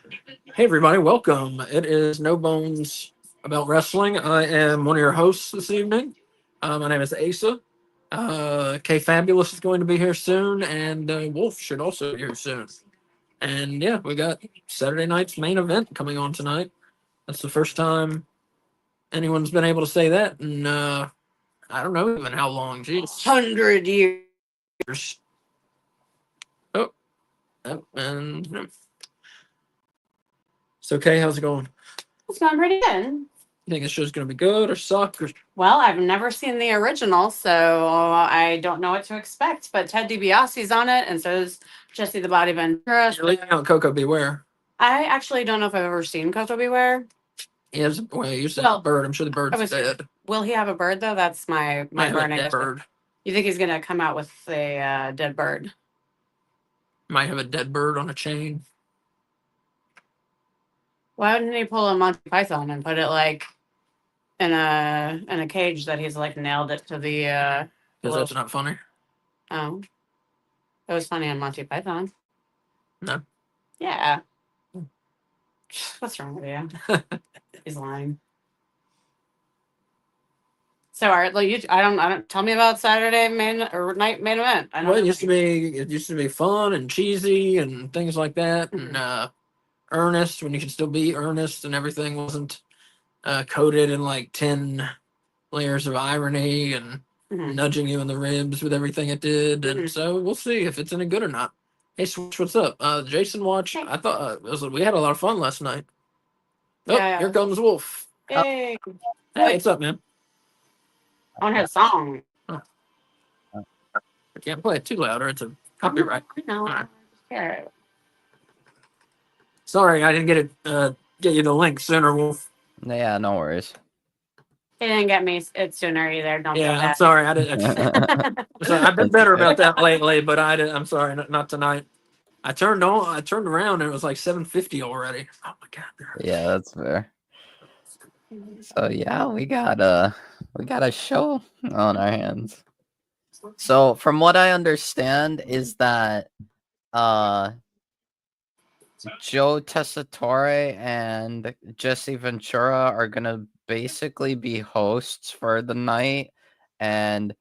Hey, everybody, welcome. It is No Bones About Wrestling. I am one of your hosts this evening. My name is Asa. K Fabulous is going to be here soon, and Wolf should also be here soon. And yeah, we got Saturday night's main event coming on tonight. That's the first time anyone's been able to say that, and I don't know even how long. Jeez. 100 years. Oh, and it's okay. How's it going? It's going pretty good. You think this show's going to be good or suck? Or Well, I've never seen the original, so I don't know what to expect. But Ted DiBiase's on it, and so is Jesse the Body Ventura. you're leaving out Coco Beware. I actually don't know if I've ever seen Coco Beware. He has well, you said Well, bird. I'm sure the bird's I was- dead. Will he have a bird though? That's my Might have a burning. dead bird. You think he's gonna come out with a dead bird? Might have a dead bird on a chain. Why wouldn't he pull a Monty Python and put it like in a cage that he's like nailed it to the? Because that's not funny. Oh, it was funny on Monty Python. No. Yeah. What's wrong with you? He's lying. So, all right, like I don't. Tell me about Saturday night main event. I don't Well, know. it used to be fun and cheesy and things like that, and earnest when you could still be earnest and everything wasn't coated in like 10 layers of irony and nudging you in the ribs with everything it did. And so we'll see if it's any good or not. Hey, Switch, what's up? Jason watch. I thought we had a lot of fun last night. Oh, Yeah. here comes Wolf. Yay. Hey, what's up, man? I want to have a song. I can't play it too loud or it's a copyright. No. Alright. Yeah. Sorry, I didn't get you the link sooner, Wolf. Yeah, no worries. He didn't get me it sooner either. Don't Yeah, feel bad. I'm sorry. I didn't. So I've been better about that lately, but I'm sorry, not tonight. I turned around, and it was like 7:50 already. Oh my god. Yeah, that's fair. So yeah, we got a show on our hands. So from what I understand is that Joe Tessitore and Jesse Ventura are gonna basically be hosts for the night, and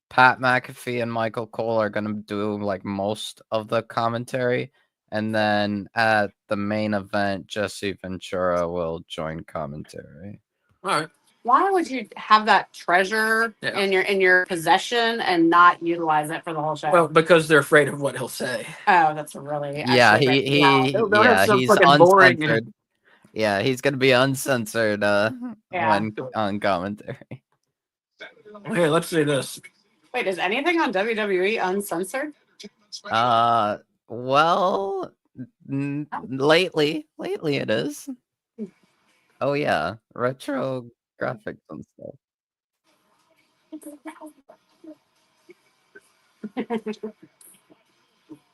Pat McAfee and Michael Cole are gonna do like most of the commentary, and then at the main event, Jesse Ventura will join commentary. All right. Why would you have that treasure in your possession and not utilize it for the whole show? Well, because they're afraid of what he'll say. Oh, that's really Yeah, actually he's uncensored. Yeah, he's gonna be uncensored when on commentary. Well, here, let's see this. Wait, is anything on WWE uncensored? Well, lately it is. Oh yeah, retro graphics and stuff.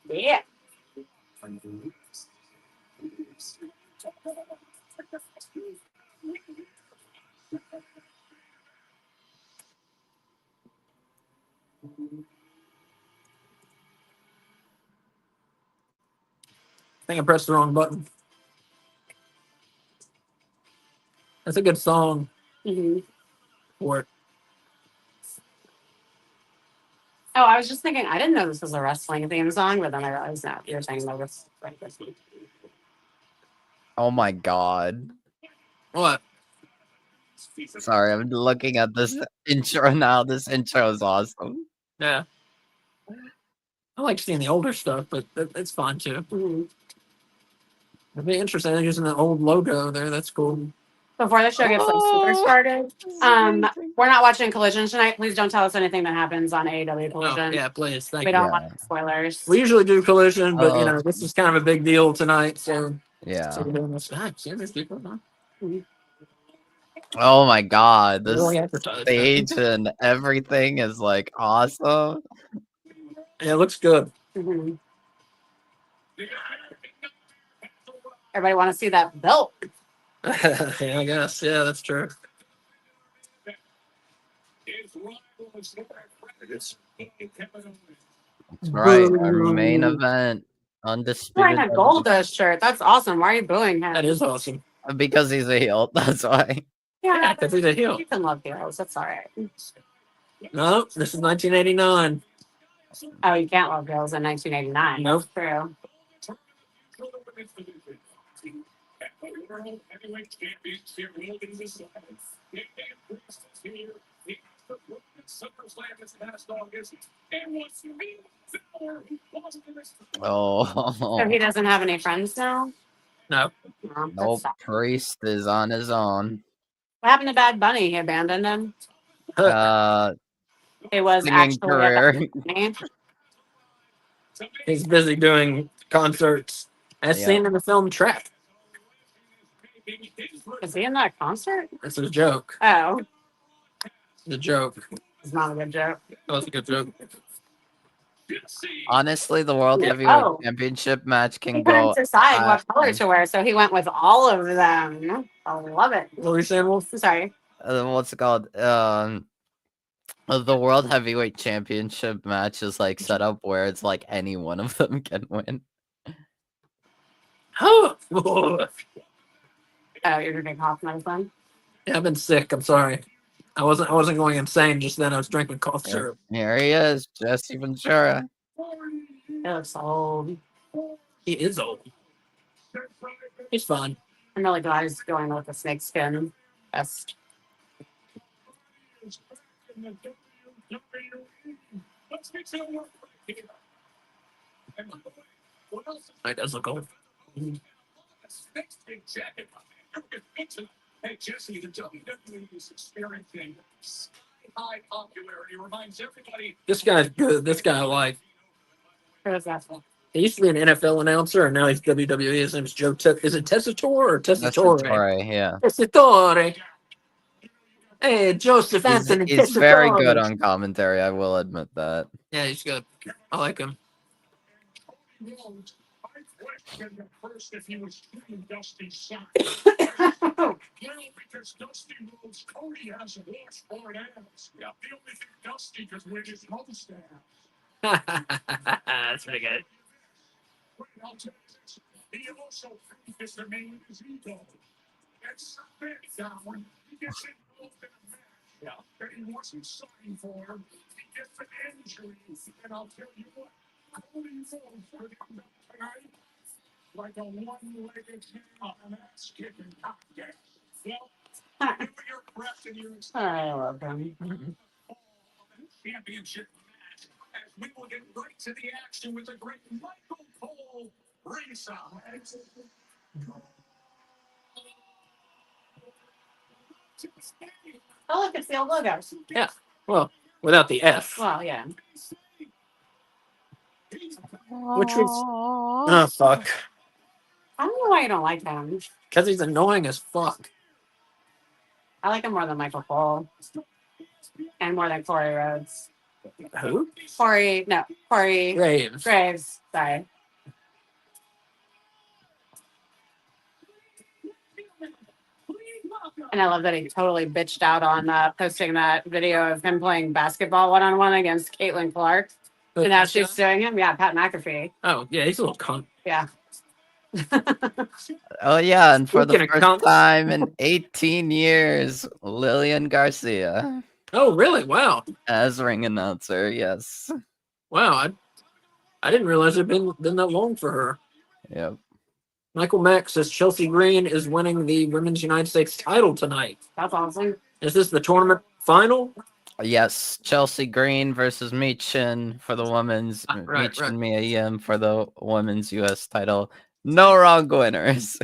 Yeah. I think I pressed the wrong button. That's a good song for it. Oh, I was just thinking, I didn't know this was a wrestling theme song, but then I realized that you're saying that was like this. Oh my god. What? Sorry, I'm looking at this intro now. This intro is awesome. Yeah. I like seeing the older stuff, but it's fun too. It'd be interesting. They're using the old logo there. That's cool. Before the show gets like super started, we're not watching Collision tonight. Please don't tell us anything that happens on AEW Collision. Oh, yeah, please. Thank we you. don't want spoilers. We usually do Collision, but this is kind of a big deal tonight. So yeah. So we're doing this. See these people, huh? Oh my god, this Really advertised, stage and everything is like awesome. Yeah, it looks good. Everybody want to see that belt? Yeah, I guess. Yeah, that's true. That's right. Our main event Wearing undisputed a Goldust shirt. That's awesome. Why are you booing him? That is awesome. because he's a heel. That's why. Yeah, because he's a heel. You can love heroes. That's all right. No, this is 1989. Oh, you can't love heroes in 1989. Nope. True. Oh, So he doesn't have any friends now? No. No, that nope. sucks. Priest is on his own. What happened to Bad Bunny? He abandoned him? It was Singing actually career. a Bad Bunny. He's busy doing concerts, as Yeah. seen in the film Trap. Is he in that concert? That's a joke. Oh, It's a joke. it's not a good joke. That was a good joke. Honestly, the World Yeah. Heavyweight Oh. Championship match He can couldn't go. decide what color to wear, so he went with all of them. I love it. What were you saying, Wolf? Sorry. What's it called? The World Heavyweight Championship match is like set up where it's like any one of them can win. Oh, Oh, you're drinking cough medicine? yeah, I've been sick. I'm sorry. I wasn't going insane just then. I was drinking cough syrup. Here he is, Jesse Ventura. He looks old. He is old. He's fine. I'm really glad he's going with the snakeskin vest. He does look old. Hey Jesse, the WWE is experiencing high popularity. Reminds everybody. This guy's good. This guy I like. Who is that? He used to be an NFL announcer, and now he's WWE. His name's Joe. Is it Tessitore or Tessitore? Tessitore, yeah. Tessitore. Hey, Joseph Anthony He's Tessitore. very good on commentary, I will admit that. Yeah, he's good. I like him. First, if he was shooting Dusty's shot. Because Dusty rules, Cody has a watch for an ass. Yeah. The only thing Dusty could win is mustache. That's pretty good. He also is the main his ego. That's big down. He gets involved in a match that he wasn't signed for. He gets an injury, and I'll tell you what, Cody falls for the tonight like a one-legged an ass kicking contest. Well, you your breath and your I love him. championship match as we will get right to the action with the great Michael Cole ringside. Oh, look, it's the old logo. Yeah. Well, without the F. Well, yeah. Which was. Oh, fuck. I don't know why you don't like him. Because he's annoying as fuck. I like him more than Michael Cole. And more than Corey Rhodes. Who? Corey Graves. Graves. Sorry. And I love that he totally bitched out on posting that video of him playing basketball one-on-one against Caitlin Clark. And now she's suing him. Yeah, Pat McAfee. Oh, yeah, he's a little cunt. Yeah. Oh yeah, and for the Speaking of first cunts- time in 18 years, Lillian Garcia Oh, really? Wow. as ring announcer. Yes. Wow. I didn't realize it had been that long for her. Yep. Michael Mack says Chelsea Green is winning the Women's United States title tonight. That's awesome. Is this the tournament final? Yes, Chelsea Green versus Michin for the women's. Right. Mia Yim for the women's U.S. title. No wrong winners.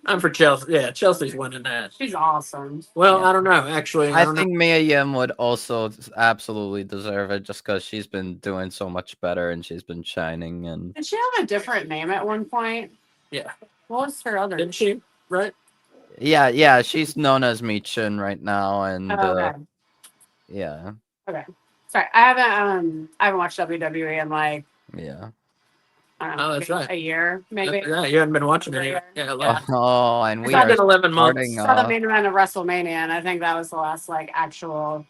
I'm for Chelsea. Yeah, Chelsea's winning that. She's awesome. Well, Yeah. I don't know. Actually, I I don't think Mia Yim would also absolutely deserve it just because she's been doing so much better and she's been shining. And Did she have a different name at one point? Yeah. What was her other know. Didn't she? Right? yeah, she's known as Michin right now. And okay. yeah, Sorry, I haven't watched WWE in like yeah. I don't know, Oh, that's maybe right. a year, maybe. Yeah, you haven't been watching it. Yeah. Yeah. Oh, and we It's are been 11 months. starting Saw the off. main event of WrestleMania, and I think that was the last like actual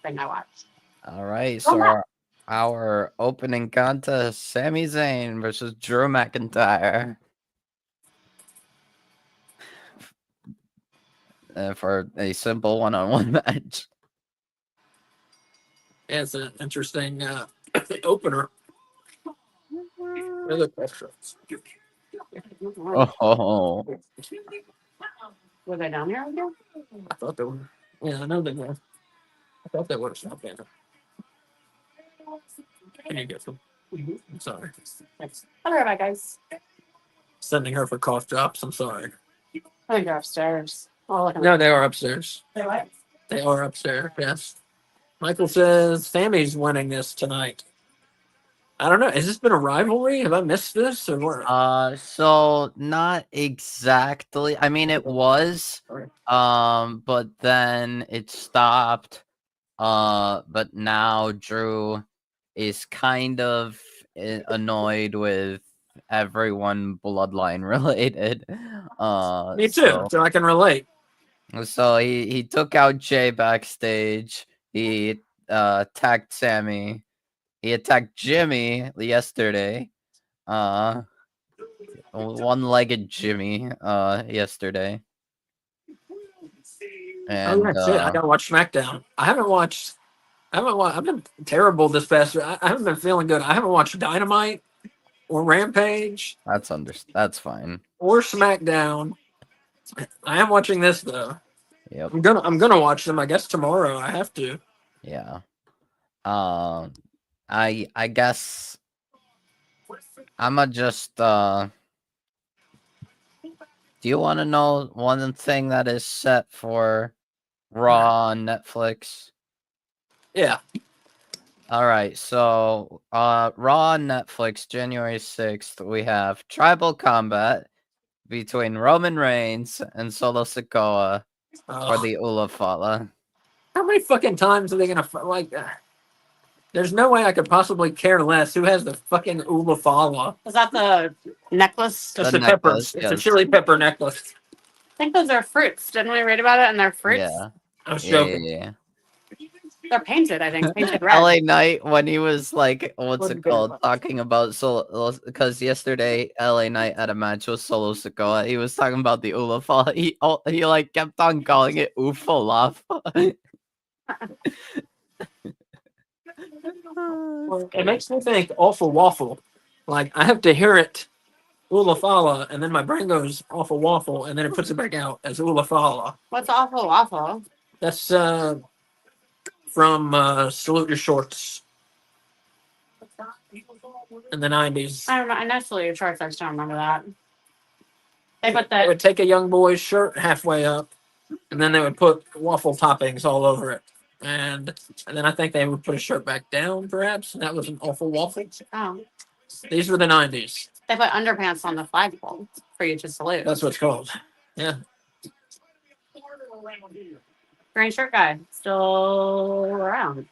thing I watched. All right, Oh, so wow. our opening contest, Sami Zayn versus Drew McIntyre. For a simple one-on-one match. Yeah, it's an interesting opener. Other questions? Oh, Were they down here again? I thought they were. Yeah, I know they were. I thought they would have stopped Banner. Can you get them? I'm sorry. Thanks. I'll be right back, guys. Sending her for cough drops. I'm sorry. I think they're upstairs. Oh, look at No, they are upstairs. They what? They are upstairs. Yes. Michael says Sammy's winning this tonight. I don't know. Has this been a rivalry? Have I missed this or what? so not exactly. I mean, it was, but then it stopped. But now Drew is kind of annoyed with everyone bloodline related. Me too. So I can relate. So he took out Jay backstage. He attacked Sammy. He attacked Jimmy yesterday. One-legged Jimmy yesterday. And oh, that's it. I gotta watch SmackDown. I haven't watched. I've been terrible this past. I haven't been feeling good. I haven't watched Dynamite or Rampage. That's fine. Or SmackDown. I am watching this though. Yep. I'm gonna watch them. I guess tomorrow. I have to. Yeah. I guess I'ma just do you want to know one thing that is set for Raw on Netflix? Yeah. All right. So, Raw on Netflix, January 6th, we have Tribal Combat between Roman Reigns and Solo Sikoa for the Ula Fala. How many fucking times are they gonna like? There's no way I could possibly care less who has the fucking Ula Fala. Is that the necklace? It's the peppers. It's a chili pepper necklace. I think those are fruits. Didn't we read about it? And they're fruits. Yeah. I was joking. Yeah. They're painted. I think painted red. LA Knight when he was like, what's it called? Talking about Solo, because yesterday LA Knight had a match with Solo Sikoa. He was talking about the Ula Fala. He like kept on calling it Ufalafa. It makes me think awful waffle. Like I have to hear it Ula Fala, and then my brain goes awful waffle, and then it puts it back out as Ula Fala. What's awful waffle? That's from Salute Your Shorts in the 90s. I don't know. I know Salute Your Shorts. I just don't remember that. They put They that. would take a young boy's shirt halfway up, and then they would put waffle toppings all over it. And then I think they would put a shirt back down, perhaps, and that was an awful waffle. Oh. These were the 90s. They put underpants on the flagpole for you to salute. That's what it's called. Yeah. Green shirt guy still around.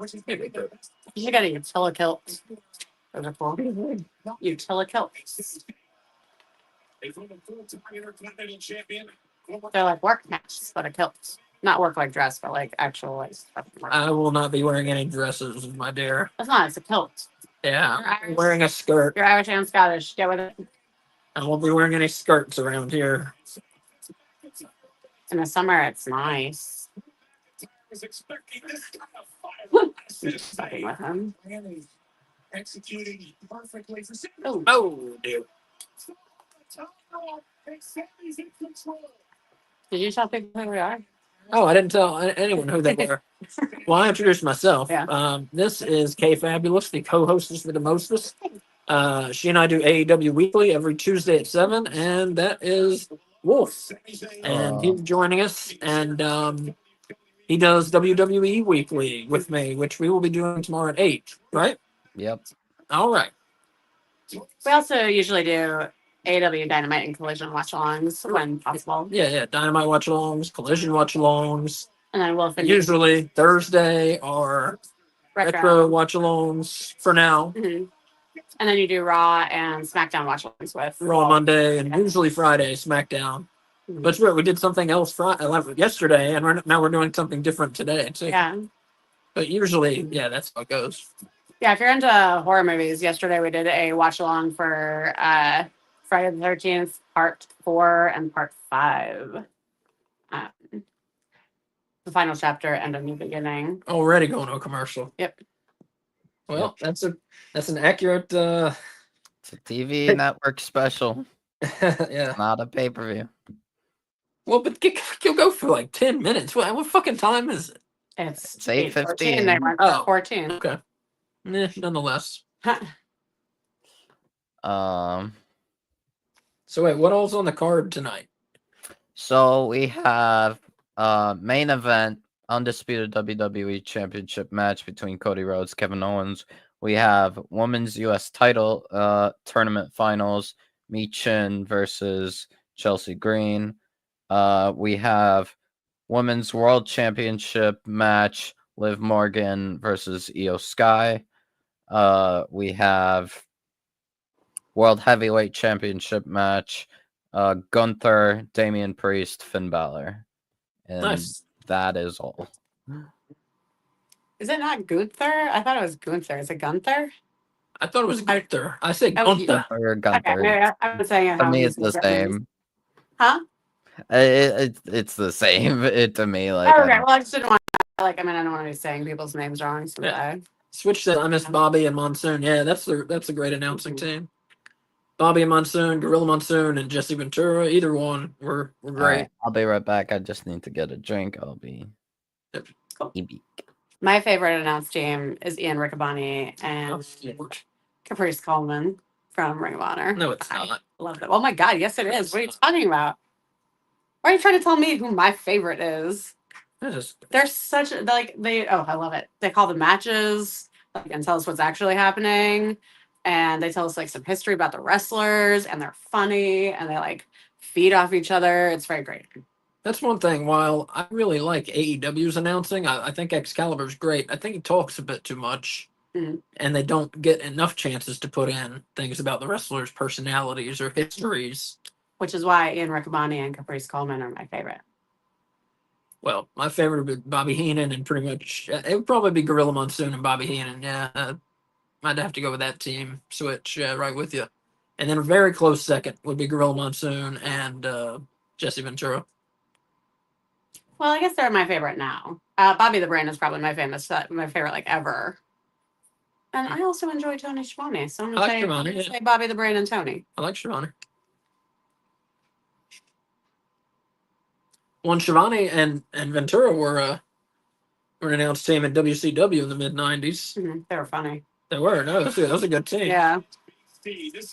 You should get a utilikilt. Utilikilt. They're like work pants, but a kilt. Not work like dress, but like actual like stuff. I will not be wearing any dresses, my dear. That's not. It's a kilt. Yeah, I'm wearing a skirt. You're Irish and Scottish. Get with it. I won't be wearing any skirts around here. In the summer, it's nice. Just fucking with him. Oh, dude. Did you tell people who we are? Oh, I didn't tell anyone who they were. Well, I introduced myself. Yeah. This is Kay Fabulous, the co-hostess with the mostest. She and I do AEW Weekly every Tuesday at 7, and that is Wolf. And he's joining us, and he does WWE Weekly with me, which we will be doing tomorrow at 8, right? Yep. All right. We also usually do AEW Dynamite and Collision watch-alongs when possible. Yeah. Dynamite watch-alongs, Collision watch-alongs. And then we'll finish. Usually Thursday or retro watch-alongs for now. Mm-hmm. And then you do Raw and SmackDown watch-alongs with. Raw Monday and usually Friday, SmackDown. But it's weird. We did something else yesterday, and now we're doing something different today, too. Yeah. But usually, yeah, that's how it goes. Yeah, if you're into horror movies, yesterday we did a watch-along for Friday the 13th, Part 4 and Part 5. The final chapter and a new beginning. Already going to a commercial. Yep. Well, that's an accurate. It's a TV network special. Yeah. Not a pay-per-view. Well, but you'll go for like 10 minutes. What fucking time is it? It's 8:15. They went Oh. 14. Okay. Nonetheless. So wait, what all's on the card tonight? So we have main event, undisputed WWE Championship match between Cody Rhodes, Kevin Owens. We have women's U.S. title tournament finals, Mi Chin versus Chelsea Green. We have women's world championship match, Liv Morgan versus Io Sky. We have world heavyweight championship match, Gunther, Damian Priest, Finn Balor. And Nice. that is all. Is it not Gunther? I thought it was Gunther. Is it Gunther? I thought it was Gunther. I say Oh, Gunther. Or Okay, Gunther. maybe I've been saying it To how me, he's it's the written. same. Huh? It's the same. To me, like Oh, I okay. don't- Well, I just didn't want I don't want to be saying people's names wrong. So Yeah. Switch that. I miss Bobby and Monsoon. Yeah, that's a great announcing team. Bobby and Monsoon, Gorilla Monsoon, and Jesse Ventura. Either one were All great. right, I'll be right back. I just need to get a drink. I'll be. Cool. EB. My favorite announced team is Ian Riccaboni and Caprice Coleman from Ring of Honor. No, it's I not. love it. Oh my God, yes it is. What are you talking about? Why are you trying to tell me who my favorite is? They're such I love it. They call the matches and tell us what's actually happening. And they tell us like some history about the wrestlers, and they're funny and they like feed off each other. It's very great. That's one thing. While I really like AEW's announcing, I think Excalibur's great. I think he talks a bit too much, and they don't get enough chances to put in things about the wrestlers' personalities or histories. Which is why Ian Riccaboni and Caprice Coleman are my favorite. Well, my favorite would be Bobby Heenan, and pretty much it would probably be Gorilla Monsoon and Bobby Heenan. Yeah, I'd have to go with that team switch. Right with you. And then a very close second would be Gorilla Monsoon and Jesse Ventura. Well, I guess they're my favorite now. Bobby the Brain is probably my favorite like ever. And I also enjoy Tony Schiavone, so I'm gonna say Bobby the Brain and Tony. I like Schiavone. Well, Schiavone and Ventura were an announced team at WCW in the mid-90s. Mm-hmm. They were funny. They were. No, that was a good team. Yeah.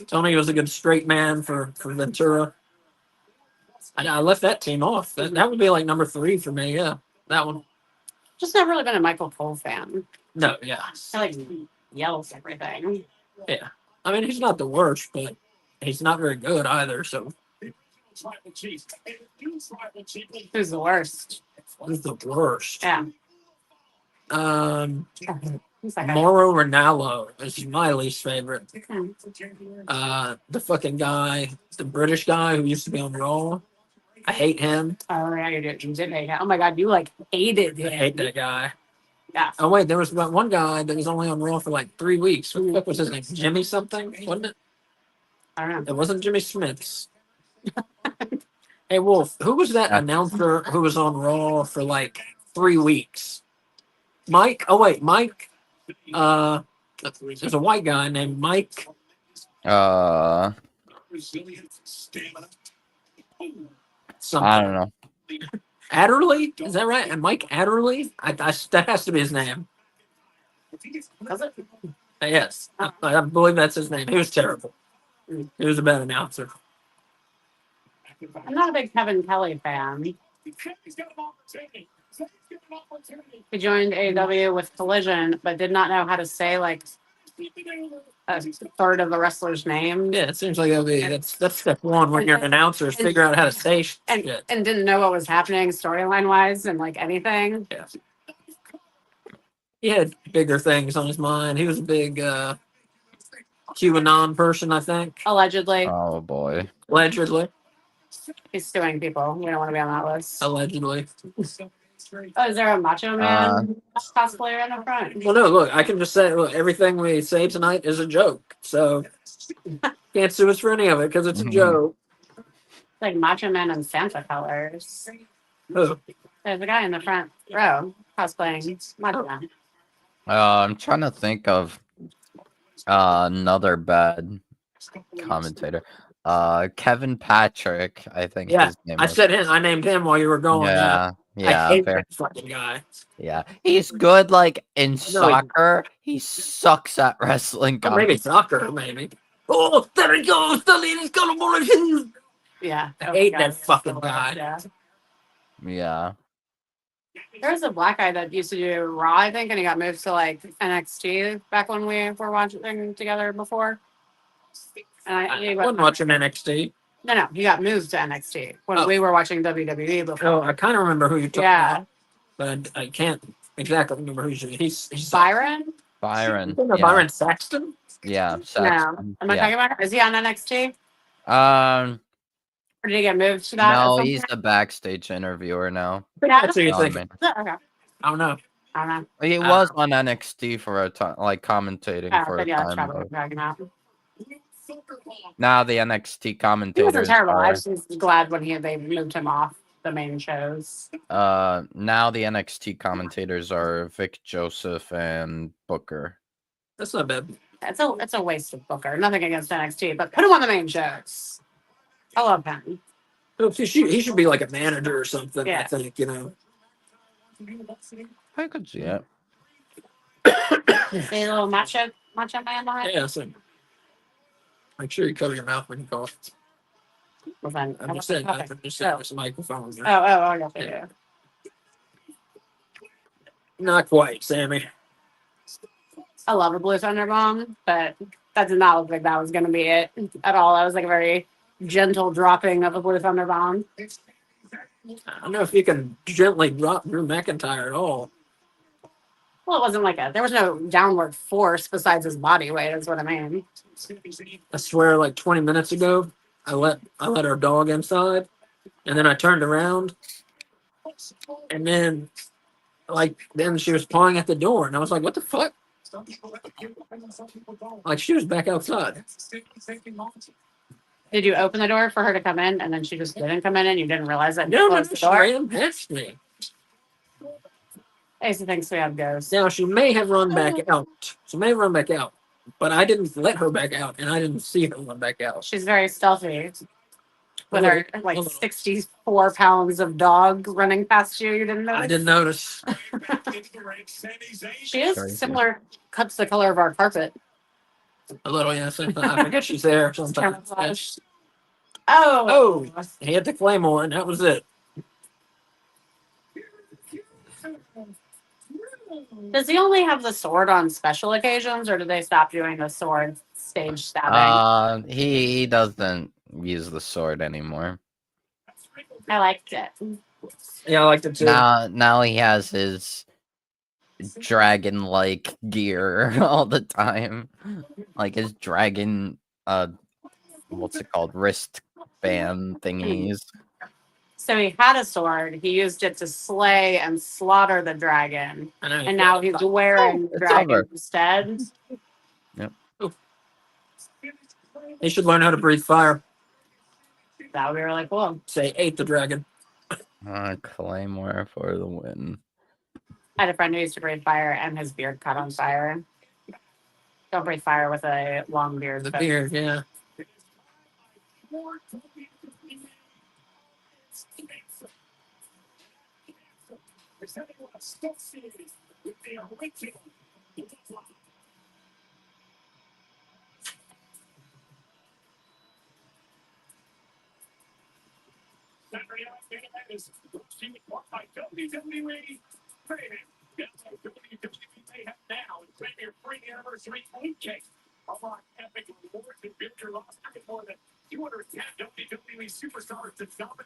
Tony was a good straight man for Ventura. I left that team off. That would be like number 3 for me. Yeah, that one. Just never really been a Michael Cole fan. No, yeah. I like yells everything. Yeah. I mean, he's not the worst, but he's not very good either, so. Who's the worst? Who's the worst? Yeah. Mauro Ranallo is my least favorite. The fucking guy, the British guy who used to be on Raw. I hate him. Oh yeah, you did hate him. Oh my God, you like hated him. I hate that guy. Yeah. Oh wait, there was one guy that was only on Raw for like 3 weeks. What the fuck was his name? Jimmy something, wasn't it? I don't know. It wasn't Jimmy Smiths. Hey Wolf, who was that announcer who was on Raw for like 3 weeks? Mike. Oh wait, Mike. There's a white guy named Mike. Something. I don't know. Adderley? Is that right? And Mike Adderley? That has to be his name. Does it? Yes. I believe that's his name. He was terrible. He was a bad announcer. I'm not a big Kevin Kelly fan. He joined AEW with Collision, but did not know how to say like a third of the wrestler's name. Yeah, it seems like that's step one when you're an announcer is figure out how to say shit. And didn't know what was happening storyline wise and like anything. Yeah. He had bigger things on his mind. He was a big QAnon person, I think. Allegedly. Oh boy. Allegedly. He's suing people. We don't want to be on that list. Allegedly. Oh, is there a Macho Man cosplayer in the front? Well, no, look, I can just say, look, everything we say tonight is a joke. So can't sue us for any of it because it's a joke. Like Macho Man and Santa colors. Oh. There's a guy in the front row cosplaying Macho Man. I'm trying to think of another bad commentator. Kevin Patrick, I think Yeah, his name I was. said him. I named him while you were going. Yeah, yeah, I hate fair. that fucking guy. Yeah, he's good like in soccer. He sucks at wrestling. Oh, maybe soccer, maybe. Oh, there he goes. The lead is gonna. Yeah. I hate that fucking guy. Yeah. Yeah. There's a black guy that used to do Raw, I think, and he got moved to like NXT back when we were watching together before. And I wasn't watching NXT. No, he got moved to NXT when we were watching WWE before. Oh, I kind of remember who you're talking Yeah. about, but I can't exactly remember who he's Byron? Byron. Yeah. Byron Saxton? Yeah, No. Saxton. Am I talking about? Is he on NXT? Or did he get moved to that? No, he's a backstage interviewer now. That's who you Oh, think. man. Okay. I don't know. I don't know. He was on NXT for a time, like commentating for a But yeah, that's time. probably what we're talking about. Now the NXT He commentators wasn't terrible. I are, was just glad when they moved him off the main shows. now the NXT commentators are Vic Joseph and Booker. That's not bad. It's a waste of Booker. Nothing against NXT, but put him on the main shows. I love him. He should be like a manager or something, Yeah. I think, you know. I could see it. See a little macho man behind. Yeah, so make sure you cover your mouth when you cough. Well, then, I'm just saying, there's microphones. I got you. Yeah. Not quite, Sammy. I love a Blue Thunder Bomb, but that did not look like that was going to be it at all. That was like a very gentle dropping of a Blue Thunder Bomb. I don't know if you can gently drop Drew McIntyre at all. Well, it wasn't like there was no downward force besides his body weight, is what I mean. I swear, like 20 minutes ago, I let our dog inside, and then I turned around, and then she was pawing at the door, and I was like, "What the fuck?" Like she was back outside. Did you open the door for her to come in, and then she just didn't come in, and you didn't realize that? No, the she door? ran past me. Asa thinks we have ghosts. Now she may have run back out. But I didn't let her back out, and I didn't see her run back out. She's very stealthy. With her 64 pounds of dog running past you, you didn't notice? I didn't notice. She is similar, cuts the color of our carpet. A little, yeah. I forget she's there sometimes. Oh, he hit the claymore, and that was it. Does he only have the sword on special occasions, or do they stop doing the sword stage stabbing? He doesn't use the sword anymore. I liked it. Yeah, I liked it too. Now he has his dragon-like gear all the time, like his dragon, what's it called, wristband thingies. So he had a sword. He used it to slay and slaughter the dragon, and now he's wearing the dragon instead. Yep. He should learn how to breathe fire. That would be really cool. Say, ate the dragon. Claymore for the win. I had a friend who used to breathe fire, and his beard caught on fire. Don't breathe fire with a long beard. The beard, yeah.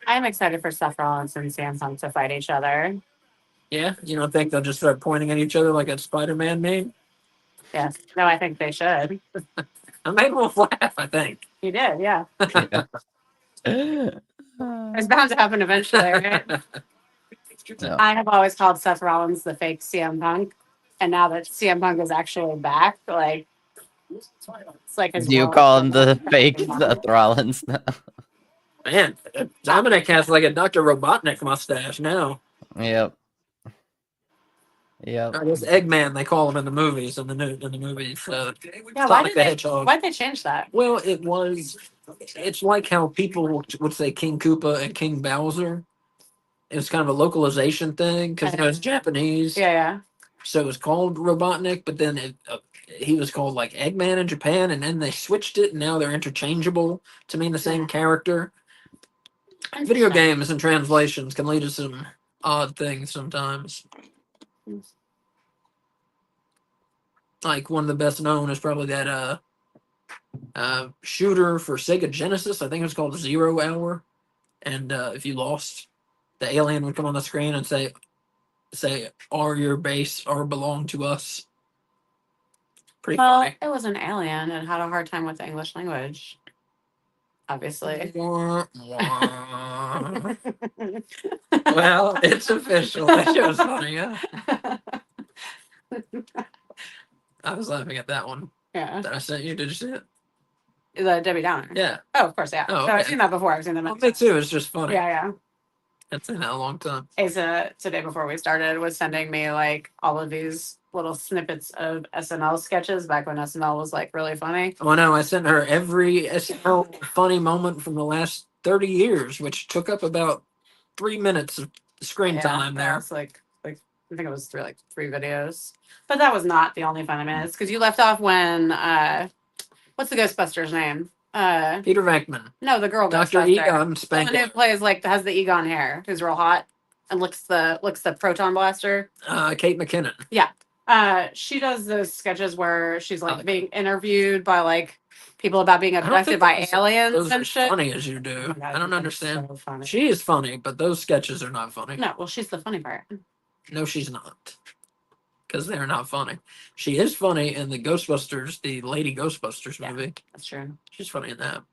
I am excited for Seth Rollins and CM Punk to fight each other. Yeah? You don't think they'll just start pointing at each other like a Spider-Man meme? Yes. No, I think they should. I made Wolf laugh, I think. You did, yeah. Yeah. It's bound to happen eventually, right? Yeah. I have always called Seth Rollins the fake CM Punk, and now that CM Punk is actually back, like it's like his Do you world. call him the fake Seth Rollins now? Man, Dominic has like a Dr. Robotnik mustache now. Yep. Yep. I guess Eggman they call him in the movies. In the movies, Yeah, Sonic the Hedgehog. why'd they change that? Well, it's like how people would say King Koopa and King Bowser. It was kind of a localization thing because it was Japanese. Yeah. So it was called Robotnik, but then he was called like Eggman in Japan, and then they switched it, and now they're interchangeable to mean the same character. Video games and translations can lead to some odd things sometimes. Like one of the best known is probably that shooter for Sega Genesis. I think it was called 0 Hour. And if you lost, the alien would come on the screen and say, "Are your base or belong to us?" Pretty funny. It was an alien and had a hard time with the English language. Obviously. Wah, wah. Well, it's official. That shit was funny, yeah. I was laughing at that one Yeah. that I sent you. Did you see it? The Debbie Downer. Yeah. Oh, of course, yeah. Oh, No, I've okay. seen that before. I've seen that. Me too. It's just funny. Yeah. I've seen that a long time. Asa, today before we started, was sending me like all of these little snippets of SNL sketches back when SNL was like really funny. Oh, no, I sent her every SNL funny moment from the last 30 years, which took up about 3 minutes of screen time there. It's like I think it was three videos. But that was not the only funny minutes because you left off when what's the Ghostbusters name? Peter Venkman. No, the girl Dr. Ghostbuster. Egon The Spengler. one who plays has the Egon hair, who's real hot and licks the proton blaster. Kate McKinnon. Yeah. She does those sketches where she's being interviewed by people about being abducted by aliens and shit. Funny as you do. Oh God, I don't understand. So funny. She is funny, but those sketches are not funny. No, well, she's the funny part. No, she's not. Because they're not funny. She is funny in the Ghostbusters, the Lady Ghostbusters movie. That's true. She's funny in that.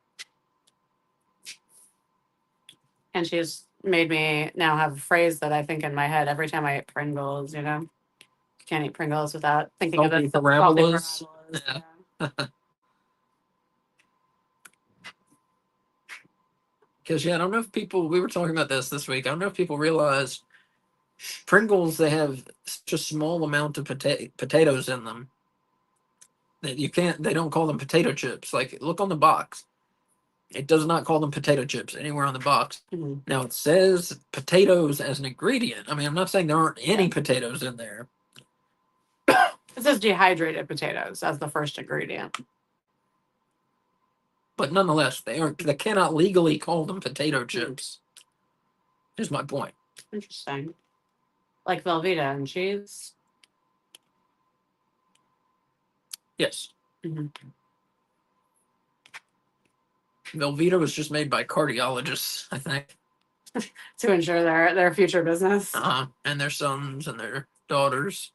And she's made me now have a phrase that I think in my head every time I eat Pringles, you know? Can't eat Pringles without thinking of Salty the parabolas. Yeah. Because, I don't know if we were talking about this week. I don't know if people realize Pringles, they have such a small amount of potatoes in them that they don't call them potato chips. Like, look on the box. It does not call them potato chips anywhere on the box. Mm-hmm. Now, it says potatoes as an ingredient. I mean, I'm not saying there aren't any potatoes in there. It says dehydrated potatoes as the first ingredient. But nonetheless, they cannot legally call them potato chips. Is my point. Interesting. Like Velveeta and cheese? Yes. Mm-hmm. Velveeta was just made by cardiologists, I think. To ensure their future business. And their sons and their daughters.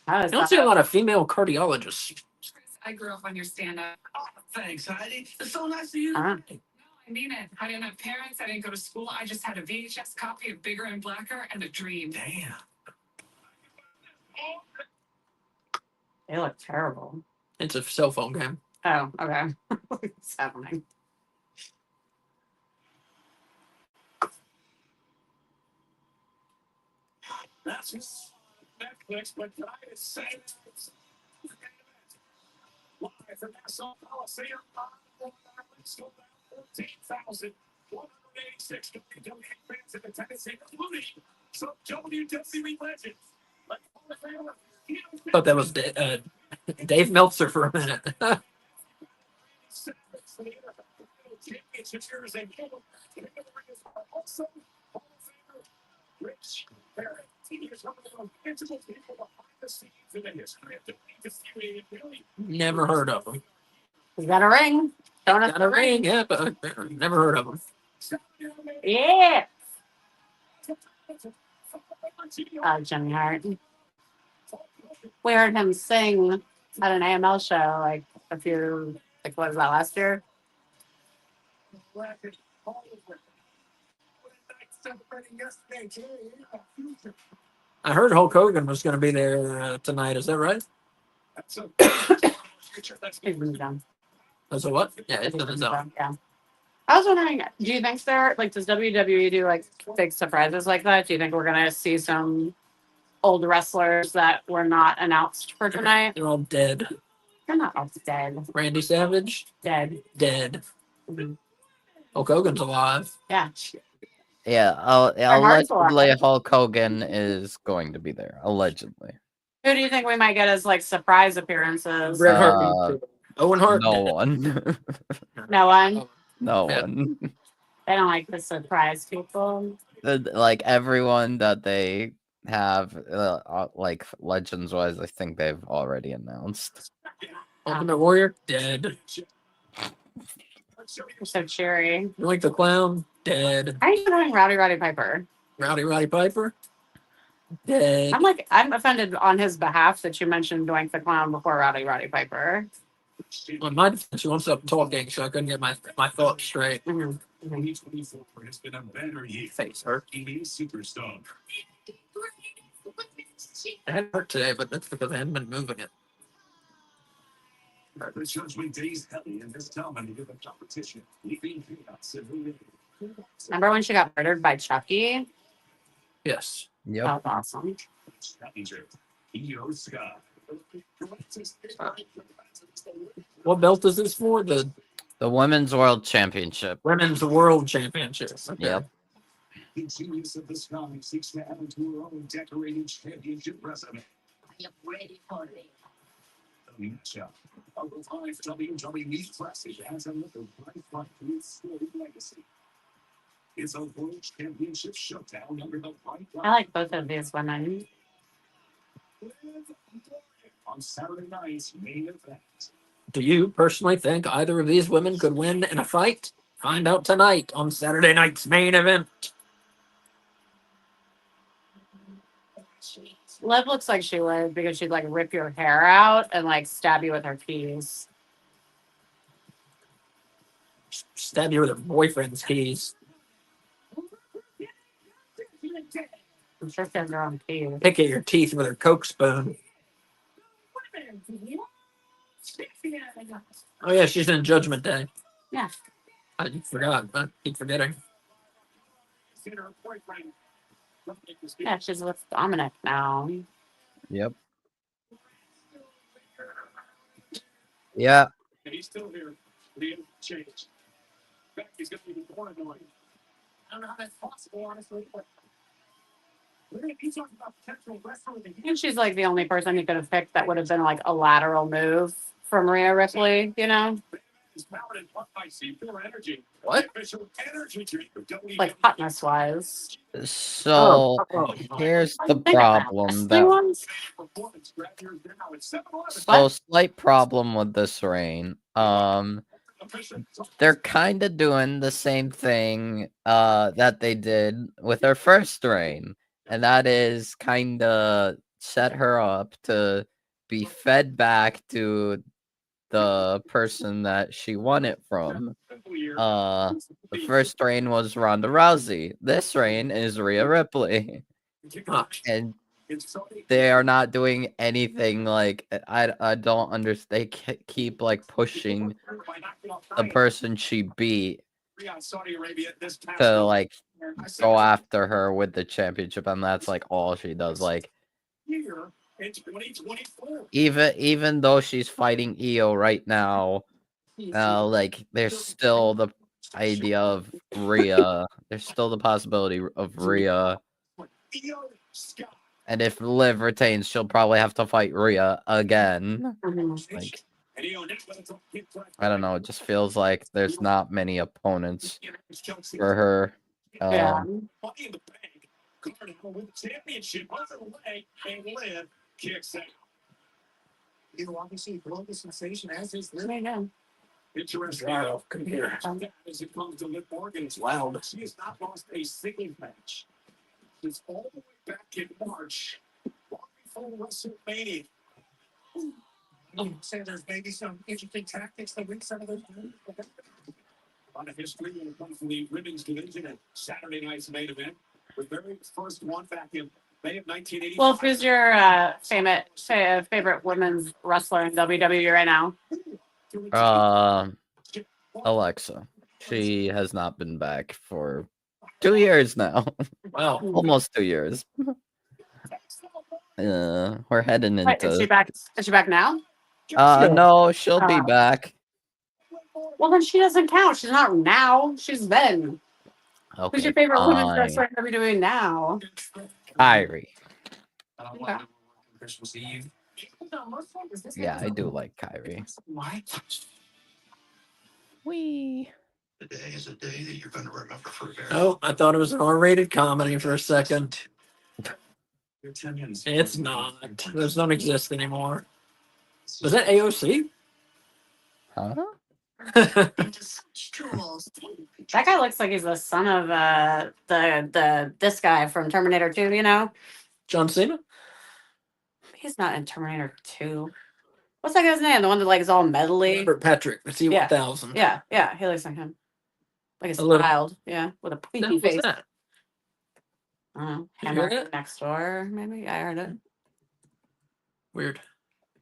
I You don't see a lot of female cardiologists. I grew up on your stand-up. Oh, thanks, Heidi. It's so nice of you. Uh-huh. No, I mean it. I didn't have parents. I didn't go to school. I just had a VHS copy of Bigger and Blacker and a dream. Damn. They look terrible. It's a cell phone game. Oh, okay. What's happening? That's Netflix, but tonight it's Saturday. Live from Nassau Coliseum, still down 14,186 WWE fans in attendance, including some WWE legends. I thought that was Dave Meltzer for a minute. Never heard of him. He's got a ring. Got a ring, yeah, but never heard of him. Yeah. Jimmy Hart. We heard him sing at an AML show a few Like, what was that last year? I heard Hulk Hogan was going to be there tonight. Is that right? He's moved down. That's a what? Yeah, it's in the zone. Yeah. I was wondering, do you think does WWE do like big surprises like that? Do you think we're gonna see some old wrestlers that were not announced for tonight? They're all dead. They're not all dead. Randy Savage? Dead. Dead. Mm-hmm. Hulk Hogan's alive. Yeah. Yeah, Hart's allegedly alive. Hulk Hogan is going to be there. Allegedly. Who do you think we might get as like surprise appearances? Bret Hart. Owen Hart? No Dead. one. No one. No Yeah. one. They don't like the surprise people. Like everyone that they have, like legends wise, I think they've already announced. Ultimate Warrior? Dead. You're so cheery. Yoink the Clown? Dead. How are you doing Roddy Piper? Roddy Piper? Dead. I'm offended on his behalf that you mentioned Doink the Clown before Roddy Piper. On my defense, she won't stop talking, so I couldn't get my thoughts straight. Mm-hmm. 2024 has been a banner year. Face hurt. TV superstar. I had hurt today, but that's because I hadn't been moving it. The Judgment Day's heavy and has dominated the competition, leaving chaos and Remember when she got murdered by Chucky? Yes. Yep. That was awesome. challenger, Io Sky. What belt is this for? The The Women's World Championship. Women's World Championship. Okay. Yep. The genius of the sky seeks to add into her own decorated championship resume. I am ready for it. The matchup. A revived WWE Classic has another bright front to its storied legacy. It's a World Championship showdown under the bright I like both of these women. on Saturday night's main event. Do you personally think either of these women could win in a fight? Find out tonight on Saturday night's main event. Liv looks like she would because she'd like rip your hair out and like stab you with her keys. Stab you with her boyfriend's keys. I'm sure she has her own keys. Pick at your teeth with her Coke spoon. Oh yeah, she's in Judgment Day. Yeah. I forgot. I keep forgetting. Yeah, she's with Dominic now. Yep. Yeah. And he's still here. The change. In fact, he's going to be more annoying. I don't know how that's possible, honestly. But he's talking about potential wrestler of the year. And she's like the only person you could have picked that would have been like a lateral move from Rhea Ripley, you know? He's powered and pumped by pure energy. What? Official energy drink of WWE. Like hotness wise. So Oh. here's the problem that Performance grab yours now at 7-Eleven. so slight problem with this reign. They're kind of doing the same thing that they did with her first reign, and that is kind of set her up to be fed back to the person that she won it from. The first reign was Ronda Rousey. This reign is Rhea Ripley. And they are not doing anything like I don't understand. They keep like pushing the person she beat to like go after her with the championship, and that's like all she does. Like even though she's fighting Io right now, like there's still the idea of Rhea. There's still the possibility of Rhea. And if Liv retains, she'll probably have to fight Rhea again. Like, I don't know. It just feels like there's not many opponents for her. Yeah. Obviously, global sensation as is There you go. interesting. Wow, come here. As it comes to Liv Morgan, It's loud. she has not lost a single match. Since all the way back in March, long before WrestleMania. Say there's maybe some interesting tactics that win some of those. A lot of history when it comes to the women's division at Saturday night's main event. The very first one back in May of 1985. Well, who's your favorite women's wrestler in WWE right now? Alexa. She has not been back for 2 years now. Wow. Almost 2 years. We're heading Wait, is she into. back? Is she back now? No, she'll be back. Well, then she doesn't count. She's not now. She's then. Okay, Who's your favorite women's fine. wrestler in WWE now? Kyrie. Okay. Christmas Eve. Yeah, I do like Kyrie. Wee. Today is a day that you're going to remember for a very. Oh, I thought it was an R-rated comedy for a second. It's not. Those don't exist anymore. Was that AOC? Huh? That guy looks like he's the son of this guy from Terminator 2, you know? John Cena? He's not in Terminator 2. What's that guy's name? The one that like is all metally? Robert Patrick, the T-1000. Yeah, he looks like him. Like a little- child, yeah, with a What pinky was face. that? I don't know. You heard Hammer it? next door, maybe. I heard it. Weird.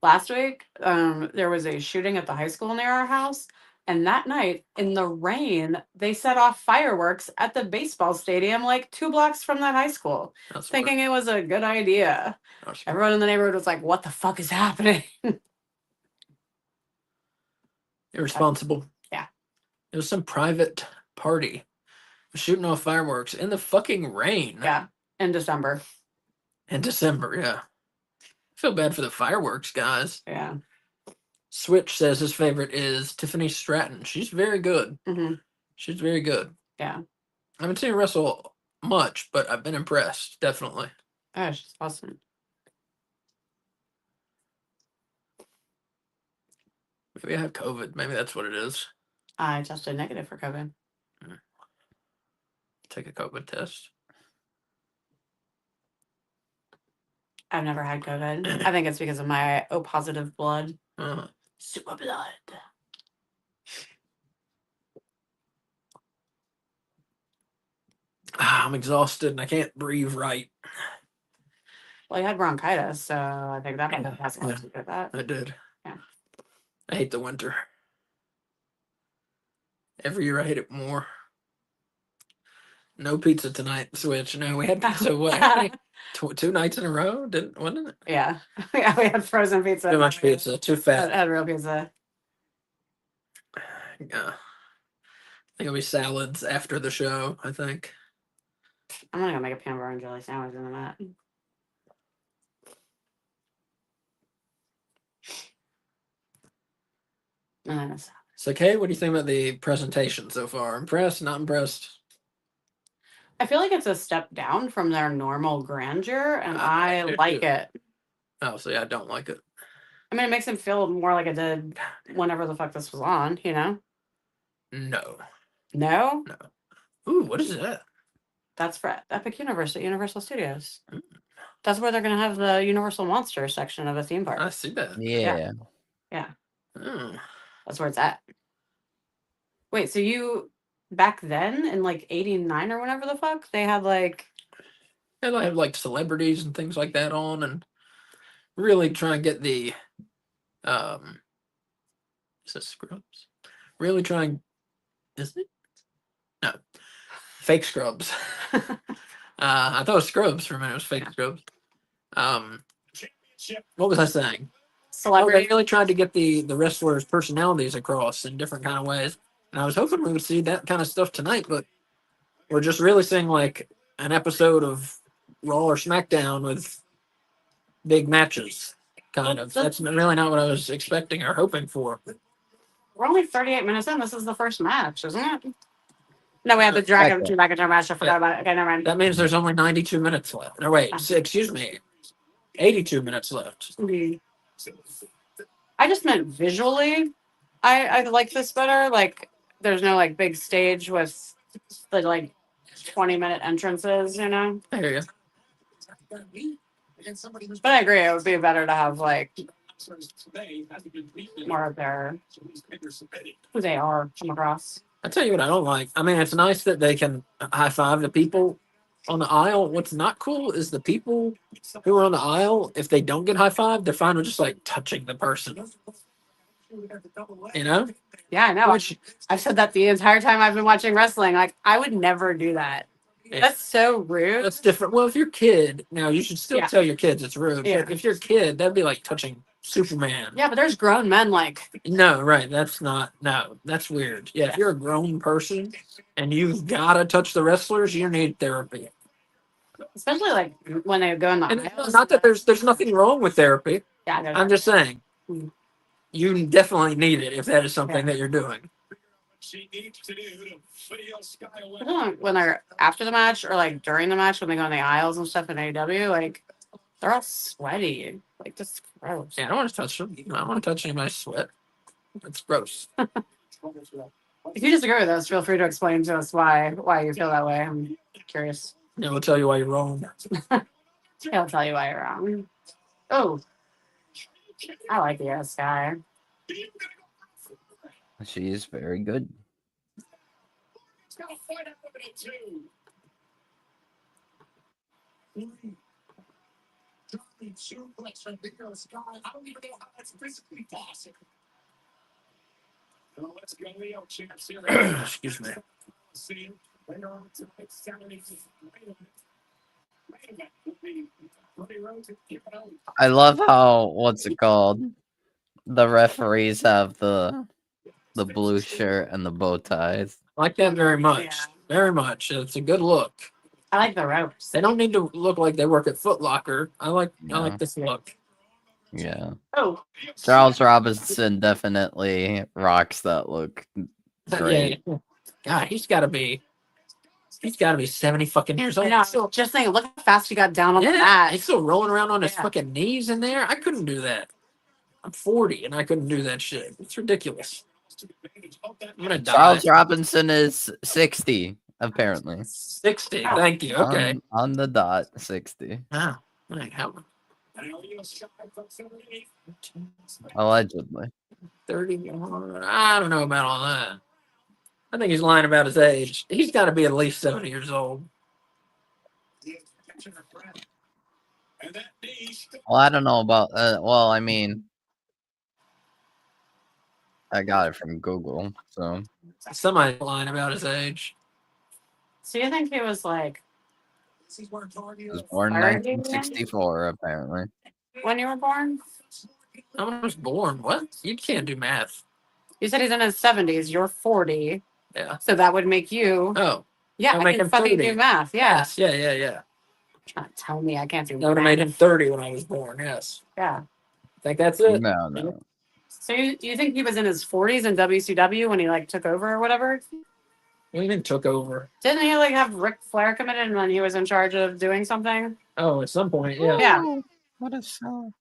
Last week, there was a shooting at the high school near our house. And that night, in the rain, they set off fireworks at the baseball stadium, like 2 blocks from that high school, That's thinking it was a good idea. That's Everyone in the neighborhood was like, what the fuck is happening? irresponsible. Yeah. It was some private party. Shooting off fireworks in the fucking rain. Yeah, in December. In December, yeah. I feel bad for the fireworks guys. Yeah. Switch says his favorite is Tiffany Stratton. She's very good. hmm She's very good. Yeah. I haven't seen her wrestle much, but I've been impressed, definitely. Oh, she's awesome. Maybe I have COVID. Maybe that's what it is. I tested negative for COVID. Take a COVID test. I've never had COVID. I think it's because of my O positive blood. Super blood. I'm exhausted and I can't breathe right. Well, you had bronchitis, so I think that might have something to do with that. I did. Yeah. I hate the winter. Every year I hate it more. No pizza tonight, Switch. No, we had pizza what? 2 nights in a row, wasn't it? Yeah. Yeah, we had frozen pizza. Too much pizza, too fat. Had real pizza. Yeah. I think it'll be salads after the show, I think. I'm gonna go make a peanut butter and jelly sandwich in a minute. And then a salad. So, Kay, what do you think about the presentation so far? Impressed? Not impressed? I feel like it's a step down from their normal grandeur, and I I do like too. it. Oh, see, I don't like it. I mean, it makes him feel more like it did whenever the fuck this was on, you know? No. No? Ooh, what is that? That's for Epic Universe at Universal Studios. That's where they're going to have the Universal Monster section of a theme park. I see that. Yeah. Oh. That's where it's at. Wait, so you, back then in like 89 or whenever the fuck, they had like... And I have like celebrities and things like that on, and really try and get the is this Scrubs? Really trying, is it? No. Fake Scrubs. I thought it was Scrubs for a minute. It was fake Scrubs. What was I saying? Celebrity. They really tried to get the wrestlers' personalities across in different kind of ways. And I was hoping we would see that kind of stuff tonight, but we're just really seeing like an episode of Raw or SmackDown with big matches, kind of. That's really not what I was expecting or hoping for. We're only 38 minutes in. This is the first match, isn't it? No, we have the Dragon McIntyre match. I forgot about it. Okay, never mind. That means there's only 92 minutes left. No, wait, excuse me. 82 minutes left. I just meant visually. I like this better. Like, there's no like big stage with the like 20-minute entrances, you know? I hear you. But I agree. It would be better to have like more of their who they are come across. I tell you what I don't like. I mean, it's nice that they can high five the people on the aisle. What's not cool is the people who are on the aisle. If they don't get high five, they're fine with just like touching the person. You know? Yeah, I know. Which I've said that the entire time I've been watching wrestling. Like, I would never do that. yeah, That's so rude. that's different. Well, if you're a kid, now you should still Yeah. tell your kids it's rude. Yeah. But if you're a kid, that'd be like touching Superman. Yeah, but there's grown men like No, right. That's not. No, that's weird. Yeah, if you're a grown person and you've got to touch the wrestlers, you need therapy. especially like when they go in the And aisles. not that there's nothing wrong with therapy. Yeah, no, I'm just saying, Mm. you definitely need it if that is something that you're doing. when they're after the match or like during the match when they go in the aisles and stuff in AEW, like they're all sweaty. Like just gross. Yeah, I don't want to touch them. I don't want to touch anybody's sweat. It's gross. If you disagree with us, feel free to explain to us why you feel that way. I'm curious. Yeah, we'll tell you why you're wrong. I'll tell you why you're wrong. Oh, I like the Sky. She is very good. Excuse me. I love how what's it called? The referees have the blue shirt and the bow ties. I like that very much. Yeah. Very much. It's a good look. I like the ropes. They don't need to look like they work at Foot Locker. I like Yeah. this look. Yeah. Oh, Charles Robinson definitely rocks that look. Great. Yeah. God, he's got to be 70 fucking years old. I know. Still, Just saying, look how fast he got down on the yeah, mat. he's still rolling around on his Yeah. fucking knees in there. I couldn't do that. I'm 40 and I couldn't do that shit. It's ridiculous. I'm gonna die. Charles Robinson is 60, apparently. 60. Thank you. Okay. On the dot, 60. Wow. Like, how? Allegedly. 31. I don't know about all that. I think he's lying about his age. He's got to be at least 70 years old. Well, I don't know about. Well, I mean, I got it from Google, so Somebody's lying about his age. So you think he was like he was born 30? 1964, apparently. when you were born? I was born. What? You can't do math. You said he's in his 70s. You're 40. Yeah. So that would make you. Oh. Yeah, That'll I make can him fucking 30. do math. Yeah. Yes. Yeah. Trying to tell me I can't do That would have math. made him 30 when I was born. Yes. Yeah. I think that's it. No. So you think he was in his 40s in WCW when he like took over or whatever? What do you mean took over? Didn't he like have Ric Flair come in and then he was in charge of doing something? Oh, at some point, yeah. Yeah. What a song.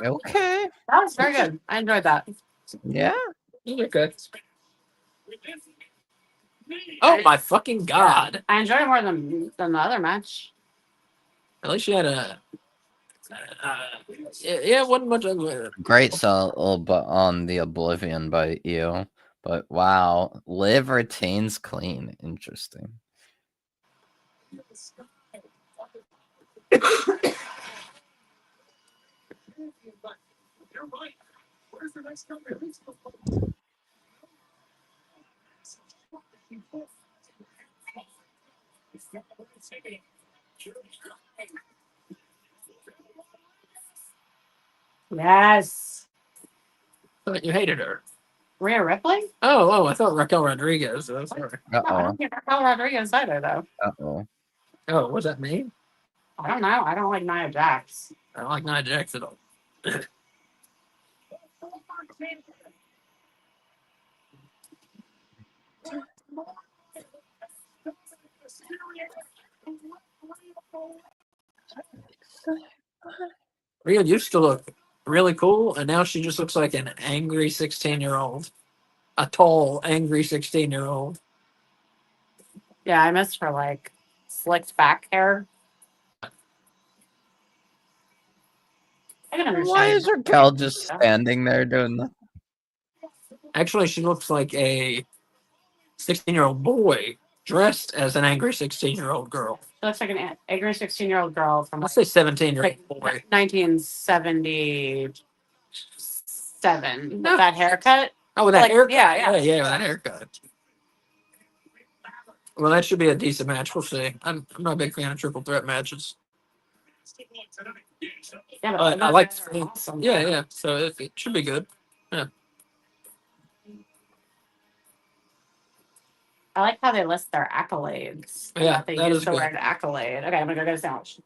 Okay. That was very good. I enjoyed that. Yeah. Okay. Oh my fucking god! I enjoyed it more than the other match. At least you had a. Yeah, it wasn't much of a. Great sell but on the Oblivion by EO. But wow, Liv retains clean. Interesting. Yes. Thought you hated her. Rhea Ripley? Oh, I thought Raquel Rodriguez. I'm sorry. No, I Uh don't think Raquel Rodriguez either, though. oh. Oh, was that me? I don't know. I don't like Nia Jax. I don't like Nia Jax at all. Rhea used to look really cool, and now she just looks like an angry 16-year-old. A tall, angry 16-year-old. Yeah, I missed her like slicked back hair. I can understand. Why is Raquel just standing there doing that? Actually, she looks like a 16-year-old boy dressed as an angry 16-year-old girl. She looks like an angry 16-year-old girl from Let's say 17-year-old boy. 1977. No. With that haircut. Oh, with that haircut? Yeah, with that haircut. Well, that should be a decent match. We'll see. I'm not a big fan of triple threat matches. Yeah, but I like. Awesome. Yeah. So it should be good. Yeah. I like how they list their accolades. Yeah, they that use is the good. word accolade. Okay, I'm gonna go get a sandwich.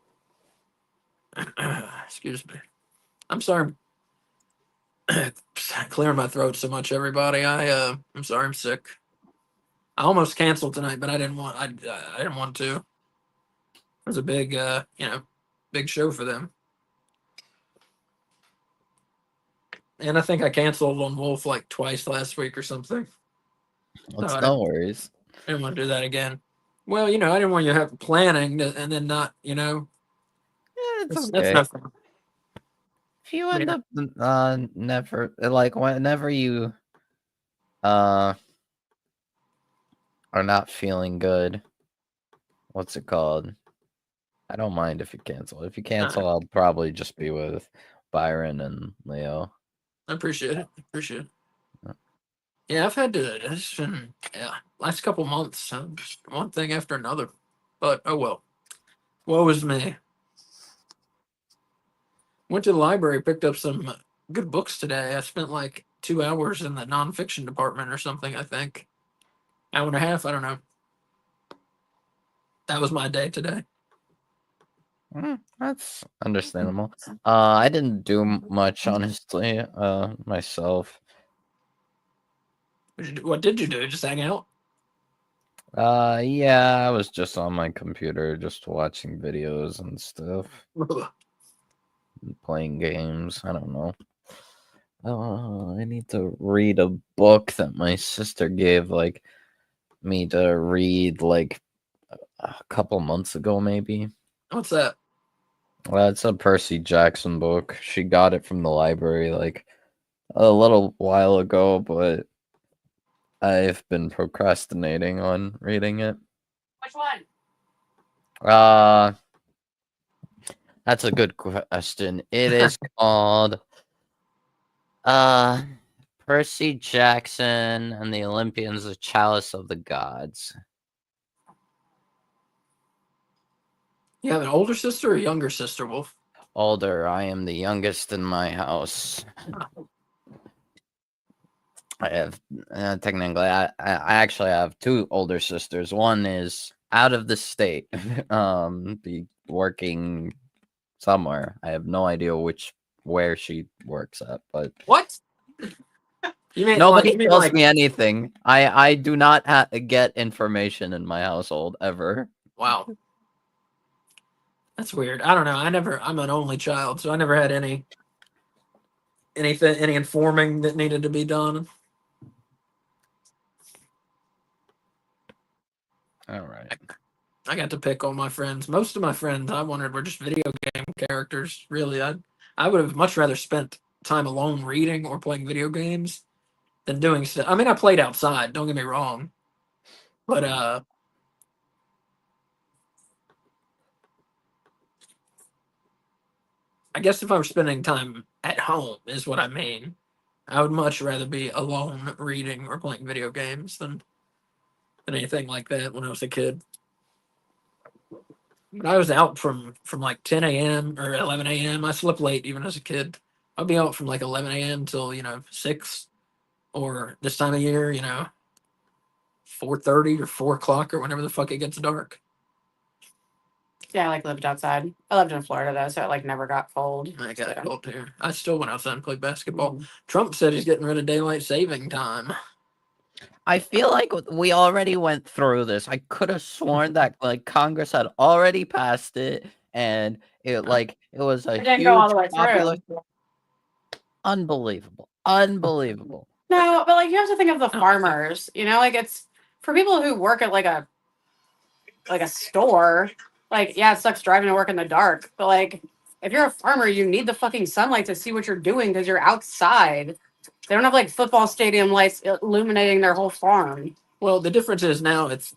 Excuse me. I'm sorry. Clearing my throat so much, everybody. I'm sorry. I'm sick. I almost canceled tonight, but I didn't want. I didn't want to. It was a big, big show for them. And I think I canceled on Wolf like twice last week or something. It's no worries. I didn't want to do that again. Well, I didn't want you to have planning and then not, Yeah, it's okay. That's not fun. If you end up never like whenever you are not feeling good, what's it called? I don't mind if you cancel. If you cancel, I'll probably just be with Byron and Leo. I appreciate it. Yeah, I've had to. It's been last couple months, just one thing after another. But oh well. Woe is me. Went to the library, picked up some good books today. I spent like 2 hours in the nonfiction department or something. I think hour and a half. I don't know. That was my day today. That's understandable. I didn't do much, honestly, myself. What did you do? Just hang out? Yeah, I was just on my computer, just watching videos and stuff, playing games. I don't know. I need to read a book that my sister gave me to read a couple months ago, maybe. What's that? Well, it's a Percy Jackson book. She got it from the library a little while ago, but I've been procrastinating on reading it. Which one? That's a good question. It is called Percy Jackson and the Olympians, the Chalice of the Gods. You have an older sister or a younger sister, Wolf? Older. I am the youngest in my house. I have technically. I actually have two older sisters. One is out of the state, be working somewhere. I have no idea where she works at, but what? You mean nobody tells me anything. I do not get information in my household ever. Wow. That's weird. I don't know. I'm an only child, so I never had any informing that needed to be done. All right. I got to pick on my friends. Most of my friends I wanted were just video game characters. Really, I would have much rather spent time alone reading or playing video games than doing stuff. I mean, I played outside. Don't get me wrong, but I guess if I were spending time at home is what I mean. I would much rather be alone reading or playing video games than anything like that when I was a kid. But I was out from like 10 a.m. or 11 a.m. I slept late even as a kid. I'd be out from like 11 a.m. till 6, or this time of year 4:30 or 4 o'clock or whenever the fuck it gets dark. Yeah, I lived outside. I lived in Florida though, so it never got cold. I got cold here. I still went outside and played basketball. Trump said he's getting rid of daylight saving time. I feel like we already went through this. I could have sworn that Congress had already passed it, and it was a huge popular. Unbelievable. No, but you have to think of the farmers. It's for people who work at a store. Yeah, it sucks driving to work in the dark, but if you're a farmer, you need the fucking sunlight to see what you're doing because you're outside. They don't have like football stadium lights illuminating their whole farm. Well, the difference is now it's